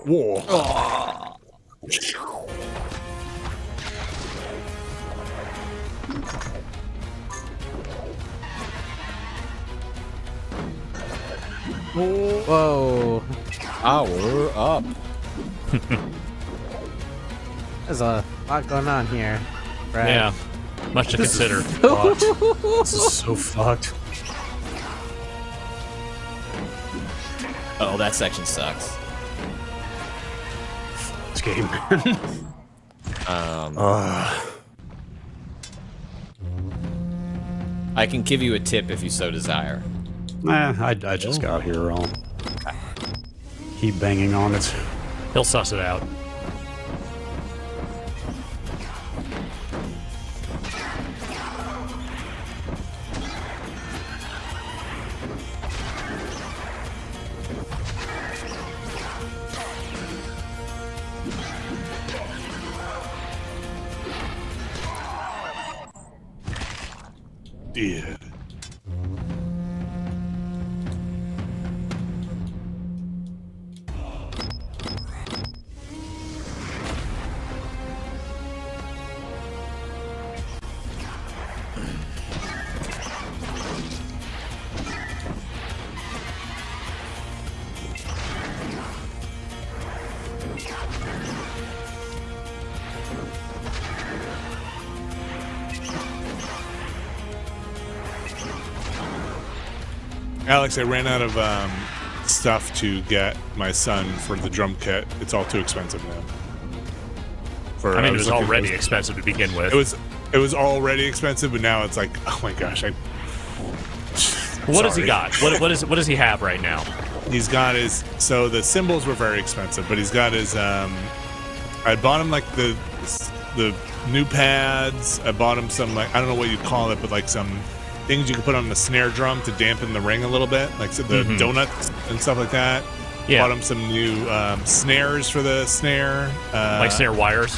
Whoa. Whoa. Power up. There's a lot going on here. Brad. Yeah. Much to consider. Fucked. This is so fucked. Oh, that section sucks. This game, man. I can give you a tip if you so desire. I just got here. I'll keep banging on it. He'll suss it out. Did. Alex, I ran out of stuff to get my son for the drum kit. It's all too expensive now. I mean, it was already expensive to begin with. It was already expensive, but now it's like, oh my gosh! What does he got? What does he have right now? He's got his. So the cymbals were very expensive, but he's got his. I bought him like the new pads. I bought him some like I don't know what you'd call it, but like some things you can put on the snare drum to dampen the ring a little bit, like so the donuts and stuff like that. Yeah. Bought him some new snares for the snare. Like snare wires?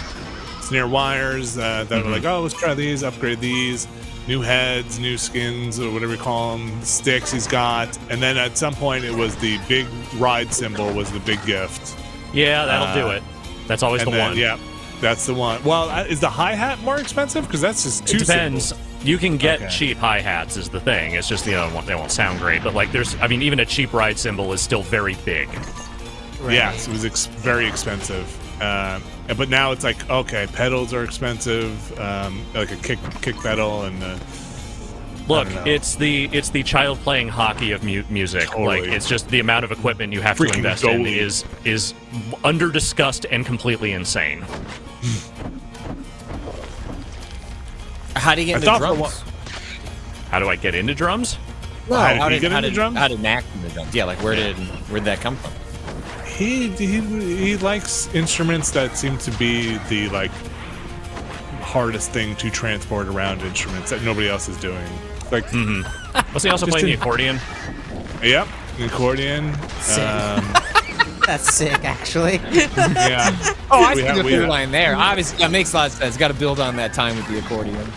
Snare wires that were like, oh, let's try these, upgrade these. New heads, new skins, or whatever you call them. Sticks he's got. And then at some point, it was the big ride cymbal was the big gift. Yeah, that'll do it. That's always And the then, one. Yeah, that's the one. Well, is the hi-hat more expensive? Because that's just two It depends. symbols. You can get Okay. cheap hi-hats is the thing. It's just, they won't sound great. But, like, even a cheap ride cymbal is still very big. Yes, it was very expensive. But now it's like, okay, pedals are expensive, like a kick pedal, and Look, I don't know. it's the child playing hockey of music. Totally. Like, it's just the amount of equipment you have to Freaking invest in goalie. is under-discussed and completely insane. How do you get I into thought for drums? How do I get into drums? No, How did he get into drums? How did Mac into drums? Yeah, like where did that come from? he likes instruments that seem to be the like hardest thing to transport around instruments that nobody else is doing. Like, Was he also Just playing the in- accordion? yep, the accordion. Sick. That's sick, actually. Yeah. Oh, I We see have- the we through have- line there. Obviously, that makes a lot of sense. Got to build on that time with the accordion.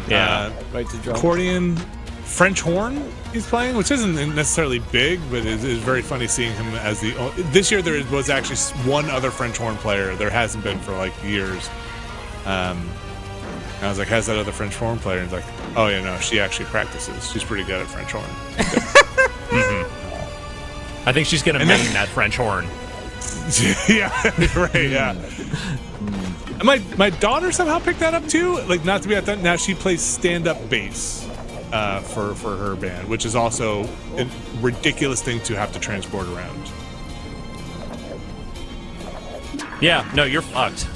Yeah. Right to drum. Accordion, French horn he's playing, which isn't necessarily big, but it is very funny seeing him as the. This year there was actually one other French horn player. There hasn't been for like years. I was like, "How's that other French horn player?" And he's like, "Oh yeah, no, she actually practices. She's pretty good at French horn." I think she's going to main that French horn. Yeah, right. Yeah. And my daughter somehow picked that up too. Like, not to be at that. Now she plays stand-up bass for her band, which is also a ridiculous thing to have to transport around. Yeah, no, you're fucked.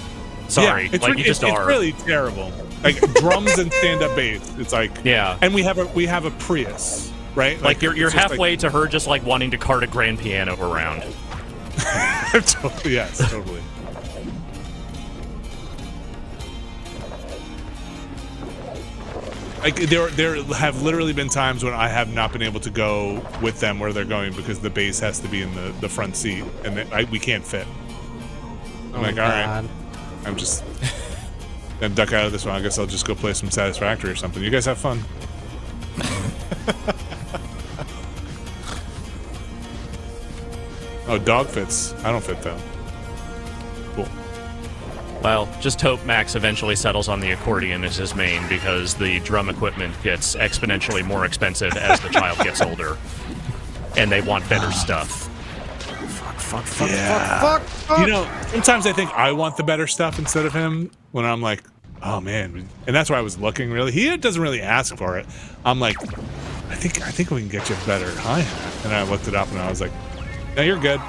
Sorry, Yeah, it's like you just it's are. really terrible. Like drums and stand-up bass. It's like, Yeah. and we have a Prius, right? Like you're it's just halfway to her just like wanting to cart a grand piano around. Totally, yes, totally. Like there have literally been times when I have not been able to go with them where they're going because the bass has to be in the front seat and we can't fit. I'm like, all right, I'm just gonna duck out of this one. I guess I'll just go play some Satisfactory or something. You guys have fun. Oh, dog fits. I don't fit though. Cool. Well, just hope Max eventually settles on the accordion as his main because the drum equipment gets exponentially more expensive as the child gets older. And they want better stuff. Fuck. You know, sometimes I think I want the better stuff instead of him when I'm like, oh man. And that's why I was looking really. He doesn't really ask for it. I'm like, I think we can get you a better hi-hat. And I looked it up and I was like, no, you're good.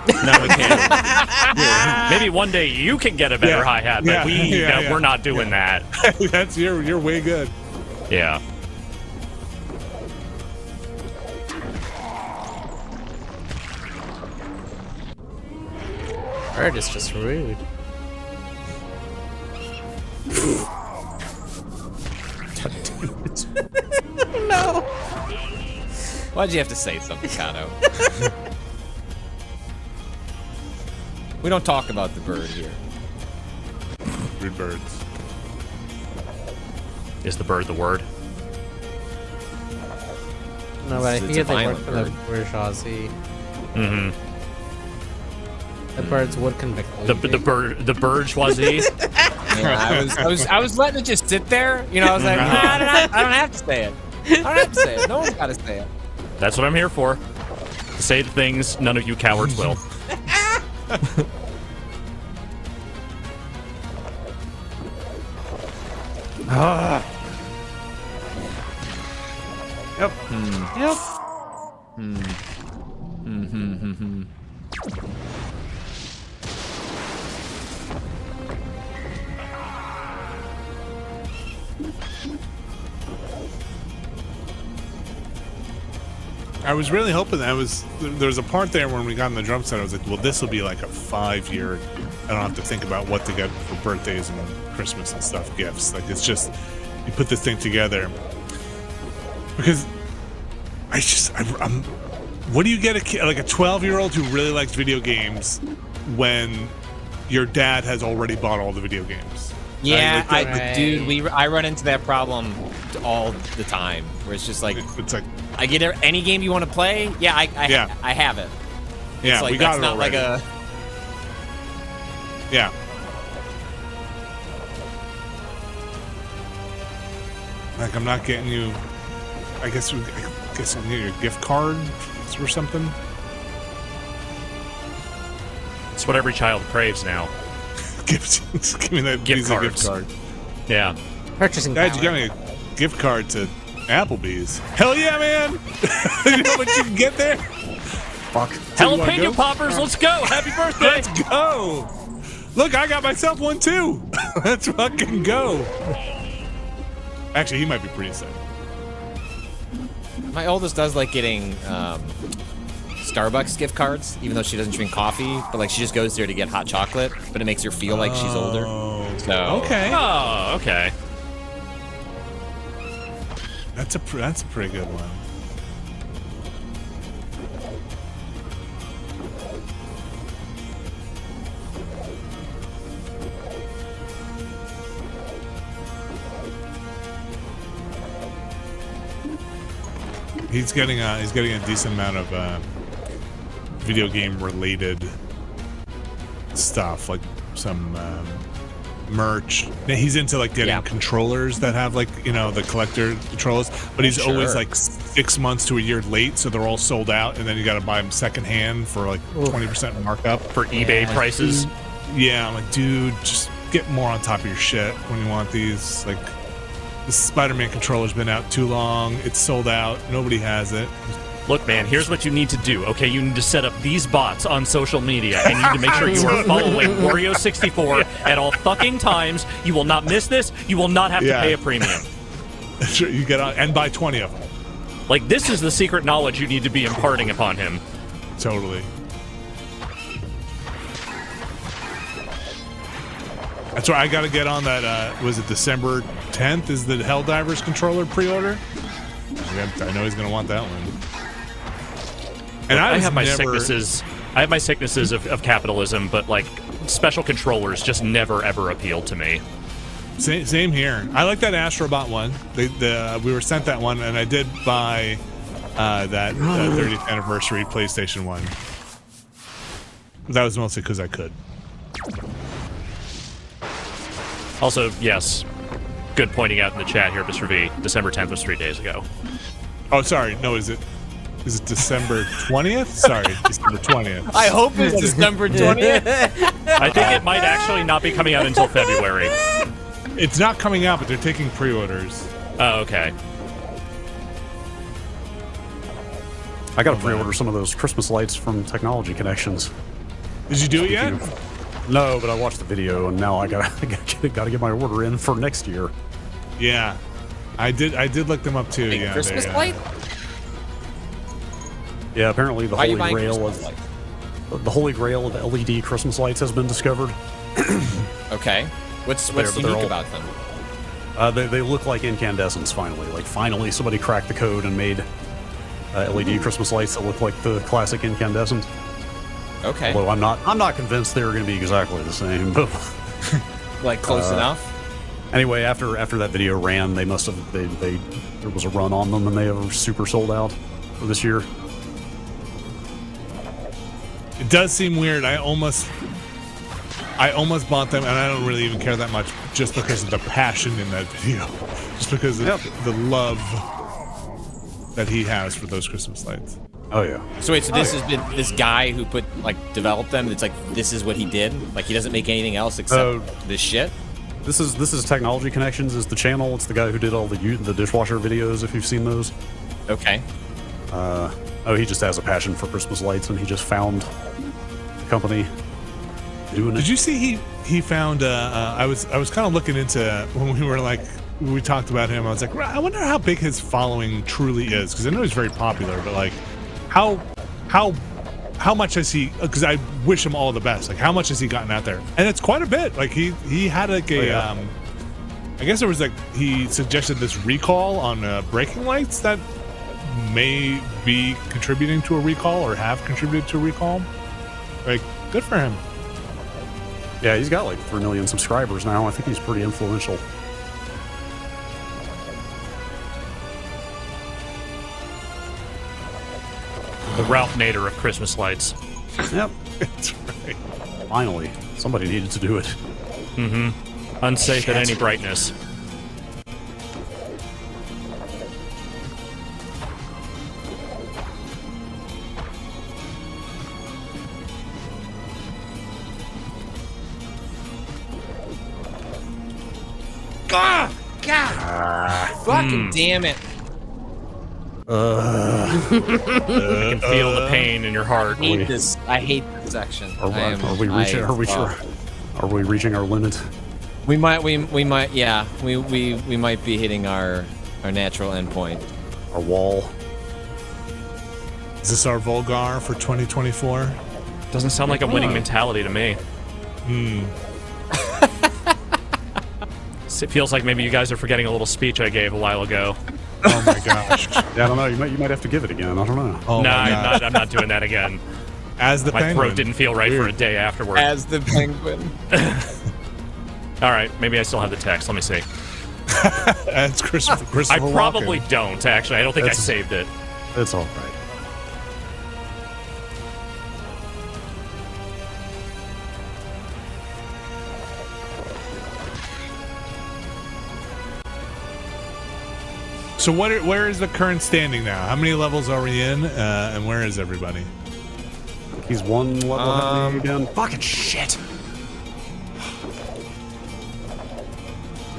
No, we can't. Maybe one day you can get a better Yeah. hi-hat, but Yeah. we're not doing that. That's you're way good. Yeah. Bird is just rude. No. Why'd you have to say something, Kato? We don't talk about the bird here. Rude birds. Is the bird the word? No, but I It's a hear they work violent for the bird. bourgeoisie. Mm-hmm. The birds would convict me. The bourgeoisie. Yeah, I was letting it just sit there. You know, I was like, I don't have to say it. I don't have to say it. No one's got to say it. That's what I'm here for. To say the things none of you cowards will. Yep. Yep. I was really hoping there was a part there when we got in the drum set. I was like, well, this will be like a 5-year. I don't have to think about what to get for birthdays and Christmas and stuff, gifts. Like it's just you put this thing together because I'm. What do you get a kid like a 12-year-old who really likes video games when your dad has already bought all the video games? Yeah, Right. dude, I run into that problem all the time, where it's just like, It's like, I get any game you want to play. Yeah, I Yeah. have it. yeah, It's like, we got that's it not already. like a. Yeah. Like, I'm not getting you. I guess I can get you a gift card or something. It's what every child craves now. Give me that Gift Visa cards. gift card. Yeah. Purchasing Dad, you power. got me a gift card to Applebee's. Hell yeah, man! You know what you can get there? Fuck. So you wanna Jalapeno go? poppers, let's go! Happy birthday! Let's go! Look, I got myself one too. Let's fucking go. Actually, he might be pretty sick. My oldest does like getting Starbucks gift cards, even though she doesn't drink coffee. But like she just goes there to get hot chocolate, but it makes her feel like she's older. So Okay. Oh, okay. That's a pretty good one. He's getting a decent amount of video game related stuff, like some merch. He's into like getting controllers that have like, you know, the collector controllers, but he's always like 6 months to a year late, so they're all sold out, and then you got to buy them secondhand for like 20% markup For eBay prices. Yeah, I'm like, dude, just get more on top of your shit when you want these. Like, the Spider-Man controller's been out too long. It's sold out. Nobody has it. Look, man, here's what you need to do. Okay, you need to set up these bots on social media, and you need to make sure you are following Wario64 at all fucking times. You will not miss this. You will not have to pay a premium. Sure, you get on and buy 20 of them. Like, this is the secret knowledge you need to be imparting upon him. Totally. That's why I got to get on that. Was it December 10th? Is the Helldivers controller pre-order? I know he's gonna want that one. And I have my sicknesses. I have my sicknesses of capitalism, but like special controllers just never ever appealed to me. Same here. I like that Astrobot one. We were sent that one, and I did buy that 30th anniversary PlayStation one. That was mostly because I could. Also, yes, good pointing out in the chat here, Mr. V. December 10th was 3 days ago. Oh, sorry. No, is it December 20th? Sorry, December 20th. I hope it's December 20th. I think it might actually not be coming out until February. It's not coming out, but they're taking pre-orders. Oh, okay. I got to pre-order some of those Christmas lights from Technology Connections. Did you do it yet? No, but I watched the video, and now I gotta get my order in for next year. Yeah, I did look them up too. Big Yeah, Christmas they, light? Yeah, apparently the Why are you holy buying grail Christmas lights? of the holy grail of LED Christmas lights has been discovered. Okay. What's They're unique all- about them? They look like incandescents. Finally, like finally, somebody cracked the code and made LED Christmas lights that look like the classic incandescent. Okay. Although I'm not convinced they're going to be exactly the same. But Like close enough? anyway, after that video ran, they must have there was a run on them, and they were super sold out for this year. It does seem weird. I almost bought them, and I don't really even care that much, just because of the passion in that video, just because of the love that he has for those Christmas lights. Oh yeah. So wait, so this has been this guy who developed them. It's like this is what he did. Like he doesn't make anything else except this shit. This is Technology Connections is the channel. It's the guy who did all the dishwasher videos. If you've seen those. Okay. He just has a passion for Christmas lights, and he just found the company doing it. Did you see he found? I was kind of looking into when we talked about him. I was like, I wonder how big his following truly is, because I know he's very popular, but like, how much has he? Because I wish him all the best. Like, how much has he gotten out there? And it's quite a bit. Like he had like a. I guess it was like he suggested this recall on braking lights that may be contributing to a recall or have contributed to a recall. Like, good for him. Yeah, he's got like 3 million subscribers now. I think he's pretty influential. The Ralph Nader of Christmas lights. Yep. That's right. Finally, Somebody needed to do it. Unsafe at any brightness. God! Fucking damn it. I can feel the pain in your heart. I hate this. I hate this section. Are we reaching our limit? We might yeah. We might be hitting our natural endpoint. Our wall. Is this our Volgarr for 2024? Doesn't sound like a winning mentality to me. It feels like maybe you guys are forgetting a little speech I gave a while ago. Oh my gosh. Yeah, I don't know. You might have to give it again. I don't know. Oh No, my God. I'm not doing that again. As the My penguin. throat didn't feel right for a day afterward. As the penguin. All right, maybe I still have the text. Let me see. That's Christopher I probably Walken. don't, actually. I don't think I That's- saved it. It's all right. So where is the current standing now? How many levels are we in? And where is everybody? He's one level ahead of me again. Fucking shit.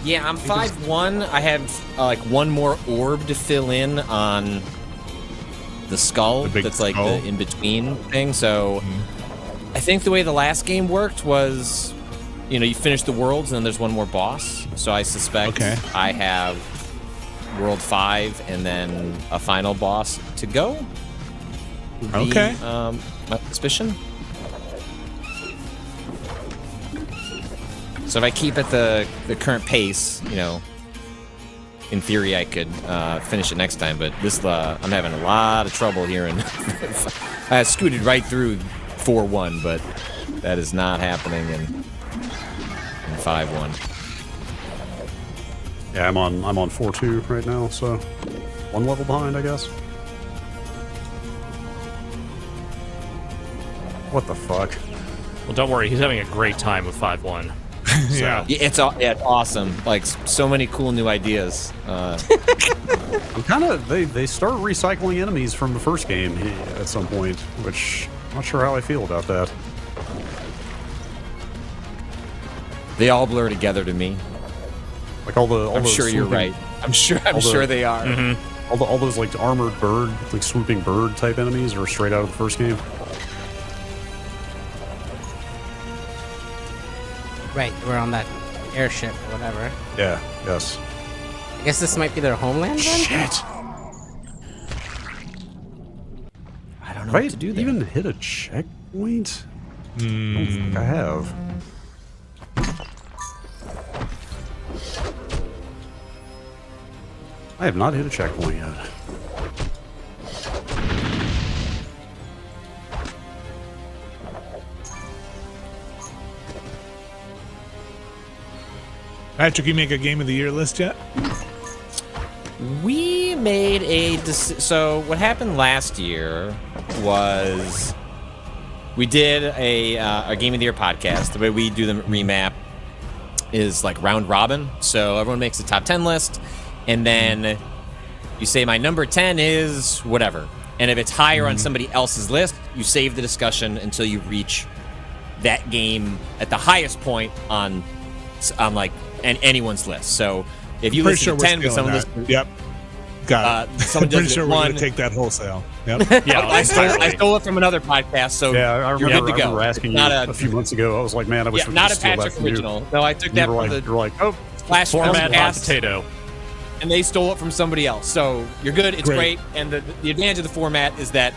Yeah, I'm 5-1. I have like one more orb to fill in on the skull. The big that's like skull? the in-between thing. So I think the way the last game worked was, you know, you finish the worlds and then there's one more boss. So I suspect I have World 5 and then a final boss to go. Would be, my suspicion. So if I keep at the current pace, you know, in theory I could finish it next time. But this, I'm having a lot of trouble here, and I scooted right through 4-1, but that is not happening in 5-1. Yeah, I'm on 4-2 right now, so one level behind, I guess. What the fuck? Well, don't worry. He's having a great time with 5-1. Yeah. Yeah, it's awesome. Like so many cool new ideas. I'm kind of they start recycling enemies from the first game at some point, which I'm not sure how I feel about that. They all blur together to me. Like all I'm those sure you're swooping- right. I'm sure they are. all those like armored bird, like swooping bird type enemies are straight out of the first game. Right, we're on that airship or whatever. Yeah. Yes. I guess this might be their homeland then? Shit. I don't know Have I what to do there. even hit a checkpoint? I don't think I have. I have not hit a checkpoint yet. Patrick, you make a Game of the Year list yet? We made a so what happened last year was we did a Game of the Year podcast. The way we do the remap is like round robin. So everyone makes a top 10 list, and then you say my number 10 is whatever. And if it's higher on somebody else's list, you save the discussion until you reach that game at the highest point on like anyone's list. So if you Pretty listen sure to we're 10 with stealing someone that. list, Yep. Got it. someone Pretty does sure it we're one. going to take that wholesale. Yep. Yeah, I stole it from another podcast, so Yeah, I you're remember, good to I go. remember asking you Not a few months ago. I was like, man, I wish yeah, we could not a just steal that Patrick from you. original. No, I took You that were from like, the you're like, oh, Flash Format hot podcast, potato. and they stole it from somebody else. So you're good. It's Great. great. And the advantage of the format is that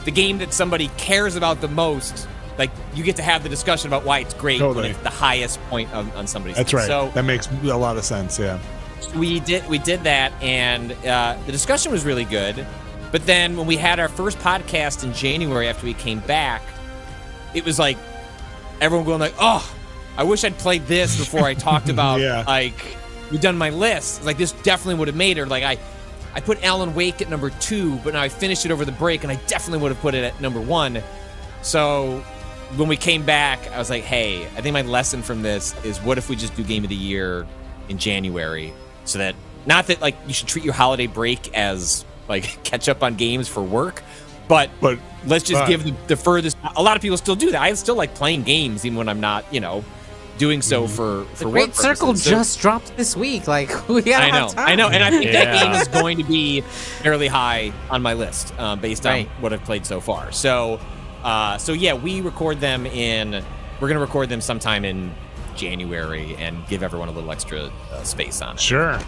the game that somebody cares about the most, like you get to have the discussion about why it's great Totally. when it's the highest point on somebody's That's list. right. So That makes a lot of sense, yeah. we did that, and the discussion was really good. But then when we had our first podcast in January after we came back, it was like everyone going like, "Oh, I wish I'd played this before I talked about Yeah. like we've done my list. Like this definitely would have made it. Like I put Alan Wake at number 2, but now I finished it over the break, and I definitely would have put it at number 1. So when we came back, I was like, hey, I think my lesson from this is what if we just do Game of the Year in January, so that not that like you should treat your holiday break as like catch up on games for work, but let's just give the furthest. A lot of people still do that. I still like playing games even when I'm not, doing so for The work Great Circle purposes. So- just dropped this week. Like, we gotta have time. I know, and I think that Yeah. game is going to be fairly high on my list based on Right. what I've played so far. So yeah, we record them we're gonna record them sometime in January and give everyone a little extra space on it. Sure.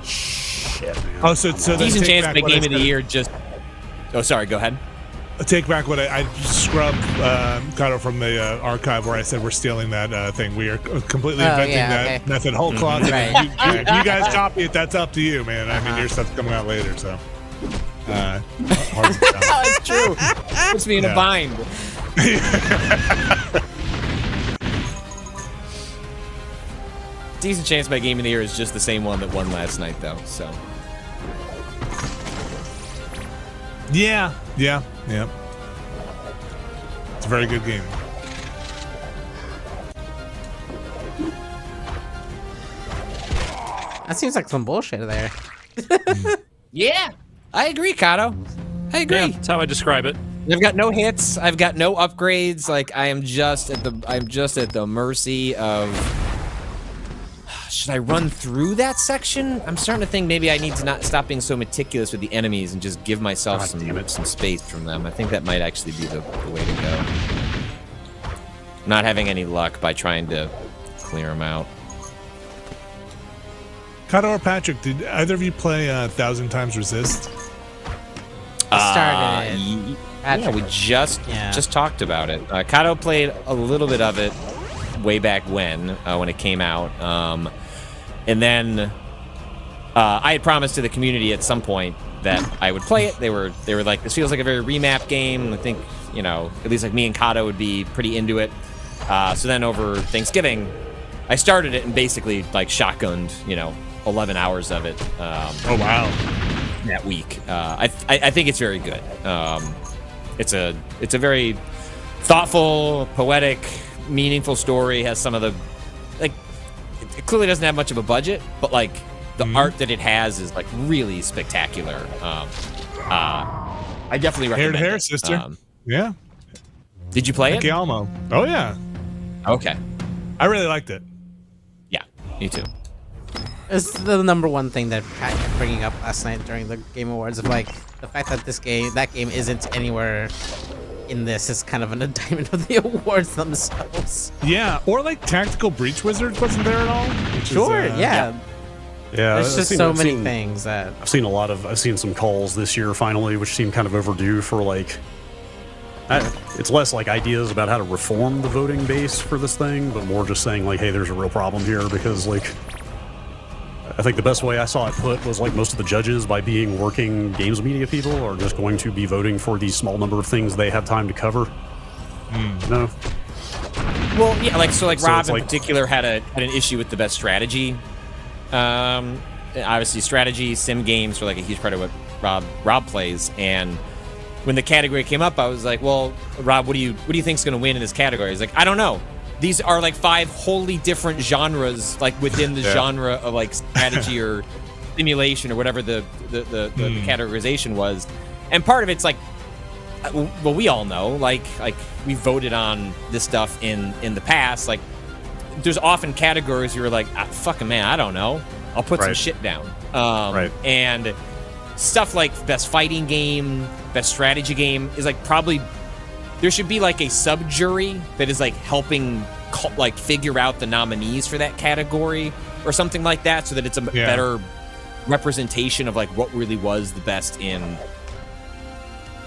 Shit, man. Oh, so then Decent take chance back my what I game of the said. year just. Oh, sorry. Go ahead. Take back what I scrubbed Kato from the archive where I said we're stealing that thing. We are completely inventing that method whole cloth. Right. You guys copy it. That's up to you, man. I mean, your stuff's coming out later, so. Hard to tell. That's true. Puts me in a Yeah. bind. Decent chance my game of the year is just the same one that won last night, though. So. Yeah. It's a very good game. That seems like some bullshit there. Yeah, I agree, Kato. I agree. Yeah, that's how I describe it. I've got no hits. I've got no upgrades. Like I'm just at the mercy of. Should I run through that section? I'm starting to think maybe I need to not stop being so meticulous with the enemies and just give myself some space from them. I think that might actually be the way to go. Not having any luck by trying to clear them out. Kato or Patrick, did either of you play 1,000 Times Resist? Started it. Yeah, we just talked about it. Kato played a little bit of it way back when it came out, and then I had promised to the community at some point that I would play it. They were like, this feels like a very remap game. I think at least like me and Kato would be pretty into it. So then over Thanksgiving, I started it and basically like shotgunned 11 hours of it. Oh wow. That week. I think it's very good. It's a very thoughtful, poetic, meaningful story. Has some of the it clearly doesn't have much of a budget, but like the art that it has is like really spectacular. I definitely recommend Hair to hair, it. sister. Yeah. Did you play it? Gialmo. Oh yeah. Okay. I really liked it. Yeah, me too. It's the number one thing that Pat kept bringing up last night during the Game Awards of like the fact that that game isn't anywhere in this is kind of an indictment of the awards themselves. Yeah, or like Tactical Breach Wizards wasn't there at all. Which Sure, is, yeah. Yeah, There's just so many things that I've seen some calls this year finally, which seem kind of overdue for like. It's less like ideas about how to reform the voting base for this thing, but more just saying like, hey, there's a real problem here because like. I think the best way I saw it put was like most of the judges, by being working games media people, are just going to be voting for the small number of things they have time to cover. No. Well, yeah, so Rob it's in like- particular had an issue with the best strategy. Obviously, strategy sim games are like a huge part of what Rob plays. And when the category came up, I was like, "Well, Rob, what do you think's going to win in this category?" He's like, "I don't know. These are like 5 wholly different genres, like within the genre of like strategy or simulation or whatever the categorization was." And part of it's like, well, we all know, like we voted on this stuff in the past. Like, there's often categories you're like, fucking man, I don't know. I'll put some shit down. And stuff like best fighting game, best strategy game is like probably there should be like a sub jury that is like helping like figure out the nominees for that category or something like that, so that it's a better representation of like what really was the best in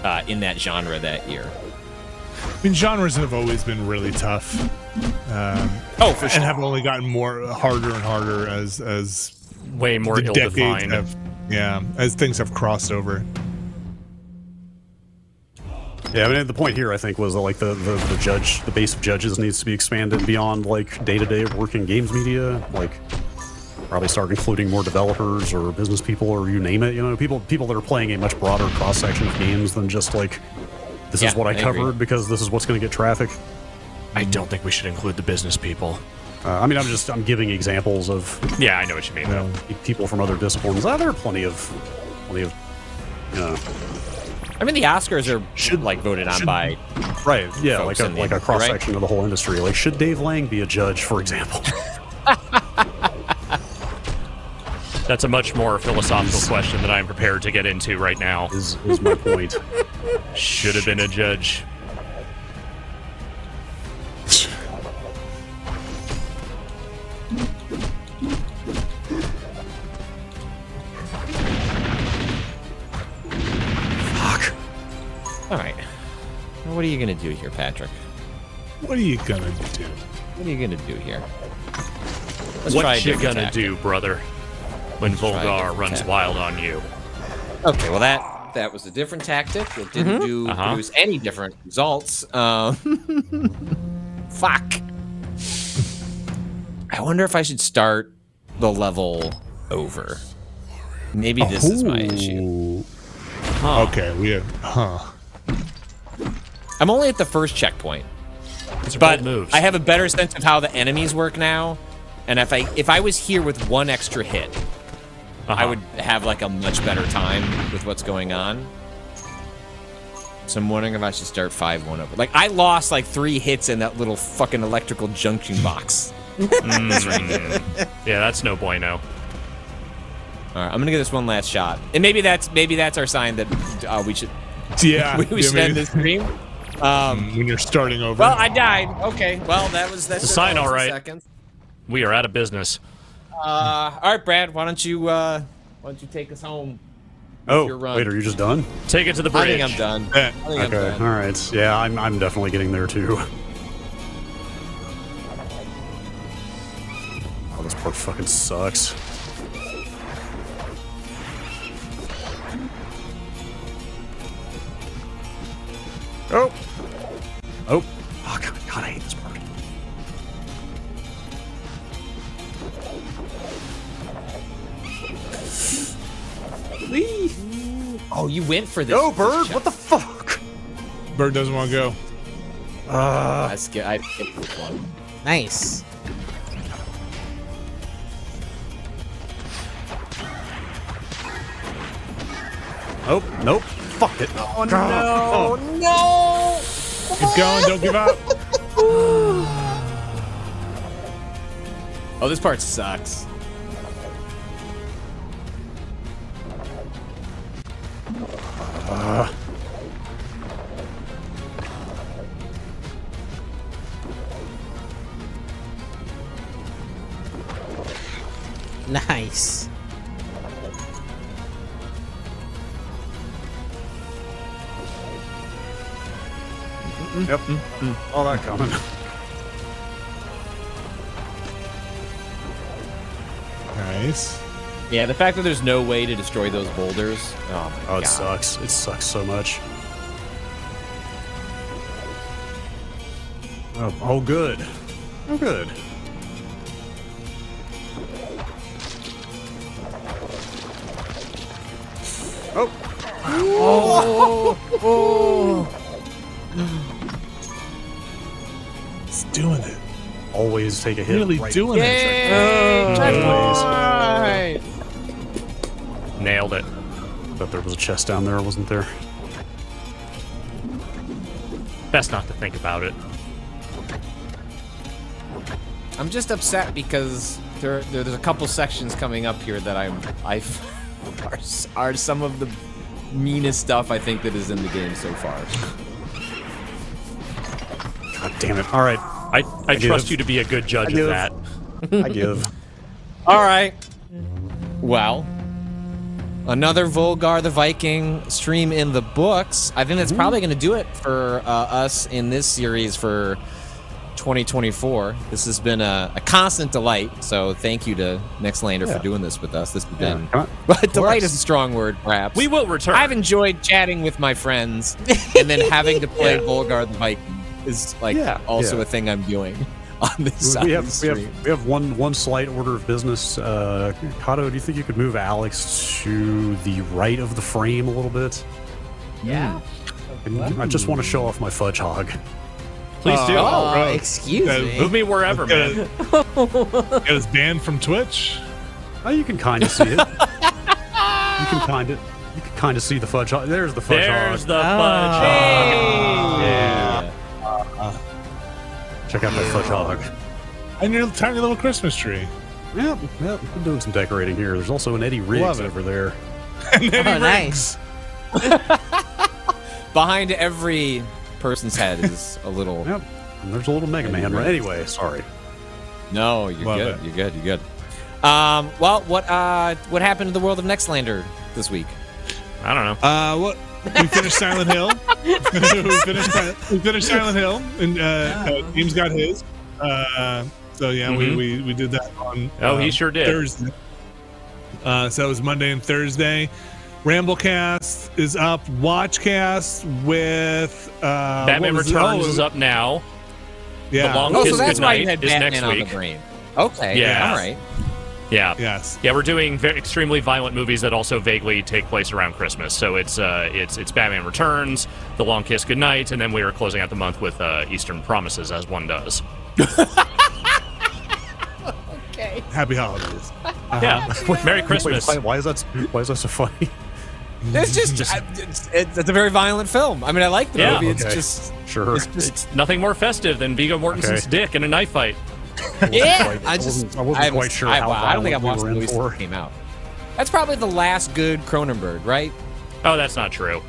that genre that year. I mean, genres have always been really tough. For sure. And have only gotten harder and harder as Way more the decades ill-defined. as things have crossed over. Yeah, I mean, the point here, I think, was that, like, the base of judges needs to be expanded beyond, like, day-to-day work in games media. Like, probably start including more developers or business people or you name it. People that are playing a much broader cross-section of games than just, like, this Yeah, is what I I covered agree. because this is what's going to get traffic. I don't think we should include the business people. I mean, I'm giving examples of Yeah, I know what you mean, though. people from other disciplines. There are plenty of, you know, I mean, the Oscars are like voted on by. right, yeah, folks like in the a industry, cross section of the whole industry. Like, should Dave Lang be a judge, for example? That's a much more philosophical question that I'm prepared to get into right now. is my point. Should have been a judge. All right. Well, what are you gonna do here, Patrick? What are you gonna do? What are you gonna do here? Let's try a What you different gonna tactic. do, brother, when try a Volgarr different runs tactic. wild on you? Okay, well that was a different tactic. It didn't produce any different results. Fuck. I wonder if I should start the level over. Maybe this is my issue. Okay, we have. I'm only at the first checkpoint, These are but bold moves. I have a better sense of how the enemies work now. And if I was here with one extra hit, I would have like a much better time with what's going on. So I'm wondering if I should start 5-1 over. Like, I lost like 3 hits in that little fucking electrical junction box. Yeah, that's no bueno. All right, I'm gonna give this one last shot, and maybe that's our sign that we should Yeah, we should end this stream. When you're starting over. Well, I died. Okay, well that's a sign, all right. Seconds. We are out of business. All right, Brad, why don't you take us home? Oh, your run. wait, are you just done? Take it to the I bridge. think I'm done. Yeah. I think I'm Okay, done. all right. Yeah, I'm definitely getting there too. Oh, this part fucking sucks. Oh. Oh. Oh, God, I hate this part. Oh, you went for this. Go, this bird! shot. What the fuck? Bird doesn't want to go. I skipped this one. Nice. Oh, nope. Fuck it. Oh, No, no. Keep going. Don't give up. Oh, this part sucks. Nice. Yep. All that coming. Nice. Yeah, the fact that there's no way to destroy those boulders. Oh my Oh, god. it sucks. It sucks so much. Oh, good. Oh, good. Oh. It's doing it. Always take a hit. Really right doing it. Always. Nailed it. Thought there was a chest down there, wasn't there? Best not to think about it. I'm just upset because there's a couple sections coming up here that are some of the meanest stuff I think that is in the game so far. God damn it. All right. I trust you to be a good judge of that. I give. All right. Well, another Volgarr the Viking stream in the books. I think that's probably going to do it for us in this series for 2024. This has been a constant delight. So thank you to Nextlander for doing this with us. This has been, come on. but delight is a strong word, perhaps. We will return. I've enjoyed chatting with my friends, and then having to play Volgarr the Viking is like also a thing I'm doing on this side of the stream. We have one slight order of business. Kato, do you think you could move Alex to the right of the frame a little bit? Yeah. I just want to show off my fudge hog. Please do. bro. Excuse me. Move me wherever, man. It was banned from Twitch. Oh, you can kind of see it. You can kind of see the fudge hog. There's the fudge There's hog. the fudge. Yeah. Check out that fudge hog. And your tiny little Christmas tree. Yep. I'm doing some decorating here. There's also an Eddie Riggs Love it. over there. And then Oh, he nice. Behind every person's head is a little. Yep. And there's a little Mega Man. Right? Anyway, sorry. No, you're Love good. it. You're good. You're good. Well, what happened in the world of Nextlander this week? I don't know. What? We finished Silent Hill. we finished Silent Hill, and James got his. So yeah, we did that on. Oh, he sure did. Thursday. So it was Monday and Thursday. Ramblecast is up. Watchcast with Batman Returns is up now. Yeah. The Long Oh, Kiss so that's why you Goodnight had is Batman next on the week. brain. Okay. Yeah. All right. Yeah. Yes. Yeah, we're doing extremely violent movies that also vaguely take place around Christmas. So it's Batman Returns, The Long Kiss Goodnight, and then we are closing out the month with Eastern Promises, as one does. Okay. Happy holidays. Yeah. Merry Christmas. Why is that so funny? It's just it's a very violent film. I mean, I like the Yeah. movie. It's Okay. just Sure. It's just It's nothing more festive than Viggo Mortensen's Okay. dick in a knife fight. yeah. I wasn't quite sure how I don't think I've violent we watched were the in movie since for. it came out. That's probably the last good Cronenberg, right? Oh, that's not true.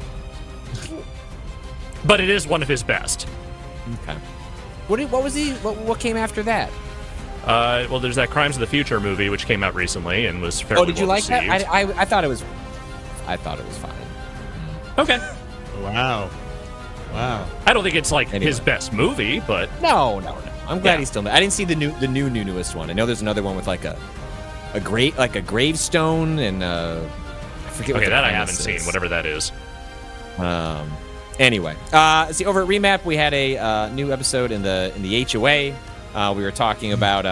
But it is one of his best. Okay. What was he? What came after that? Well, there's that Crimes of the Future movie, which came out recently and was fairly Oh, did you well like that? received. I thought it was. I thought it was fine. Okay. Wow. I don't think it's like Anyway. his best movie, but No. I'm glad Yeah. he's still. I didn't see the newest one. I know there's another one with like a gravestone and I forget. what okay, the that I premise haven't seen, is. whatever that is. Anyway, see, over at Remap, we had a new episode in the HOA. We were talking about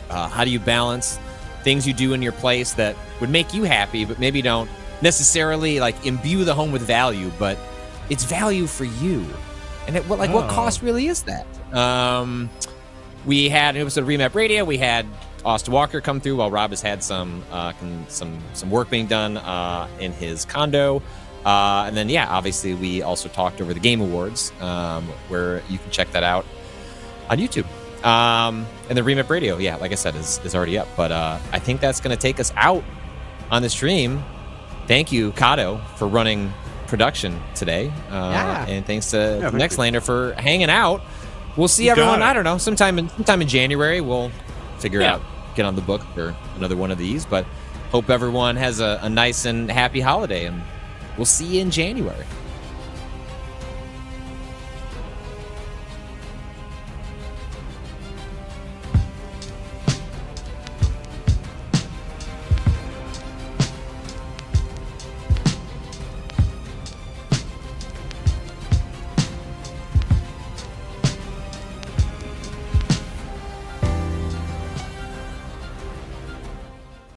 how do you balance things you do in your place that would make you happy, but maybe don't necessarily like imbue the home with value, but it's value for you. And what cost really is that? We had an episode of Remap Radio. We had Austin Walker come through while Rob has had some work being done in his condo. And then, yeah, obviously we also talked over the Game Awards, where you can check that out on YouTube. And the Remap Radio, yeah, like I said, is already up. But I think that's going to take us out on the stream. Thank you, Kato, for running production today. Yeah. And thanks to thank you. Nextlander for hanging out. We'll see You got everyone, it. I don't know, sometime in January. We'll figure Yeah. out, get on the book for another one of these. But hope everyone has a nice and happy holiday. And we'll see you in January.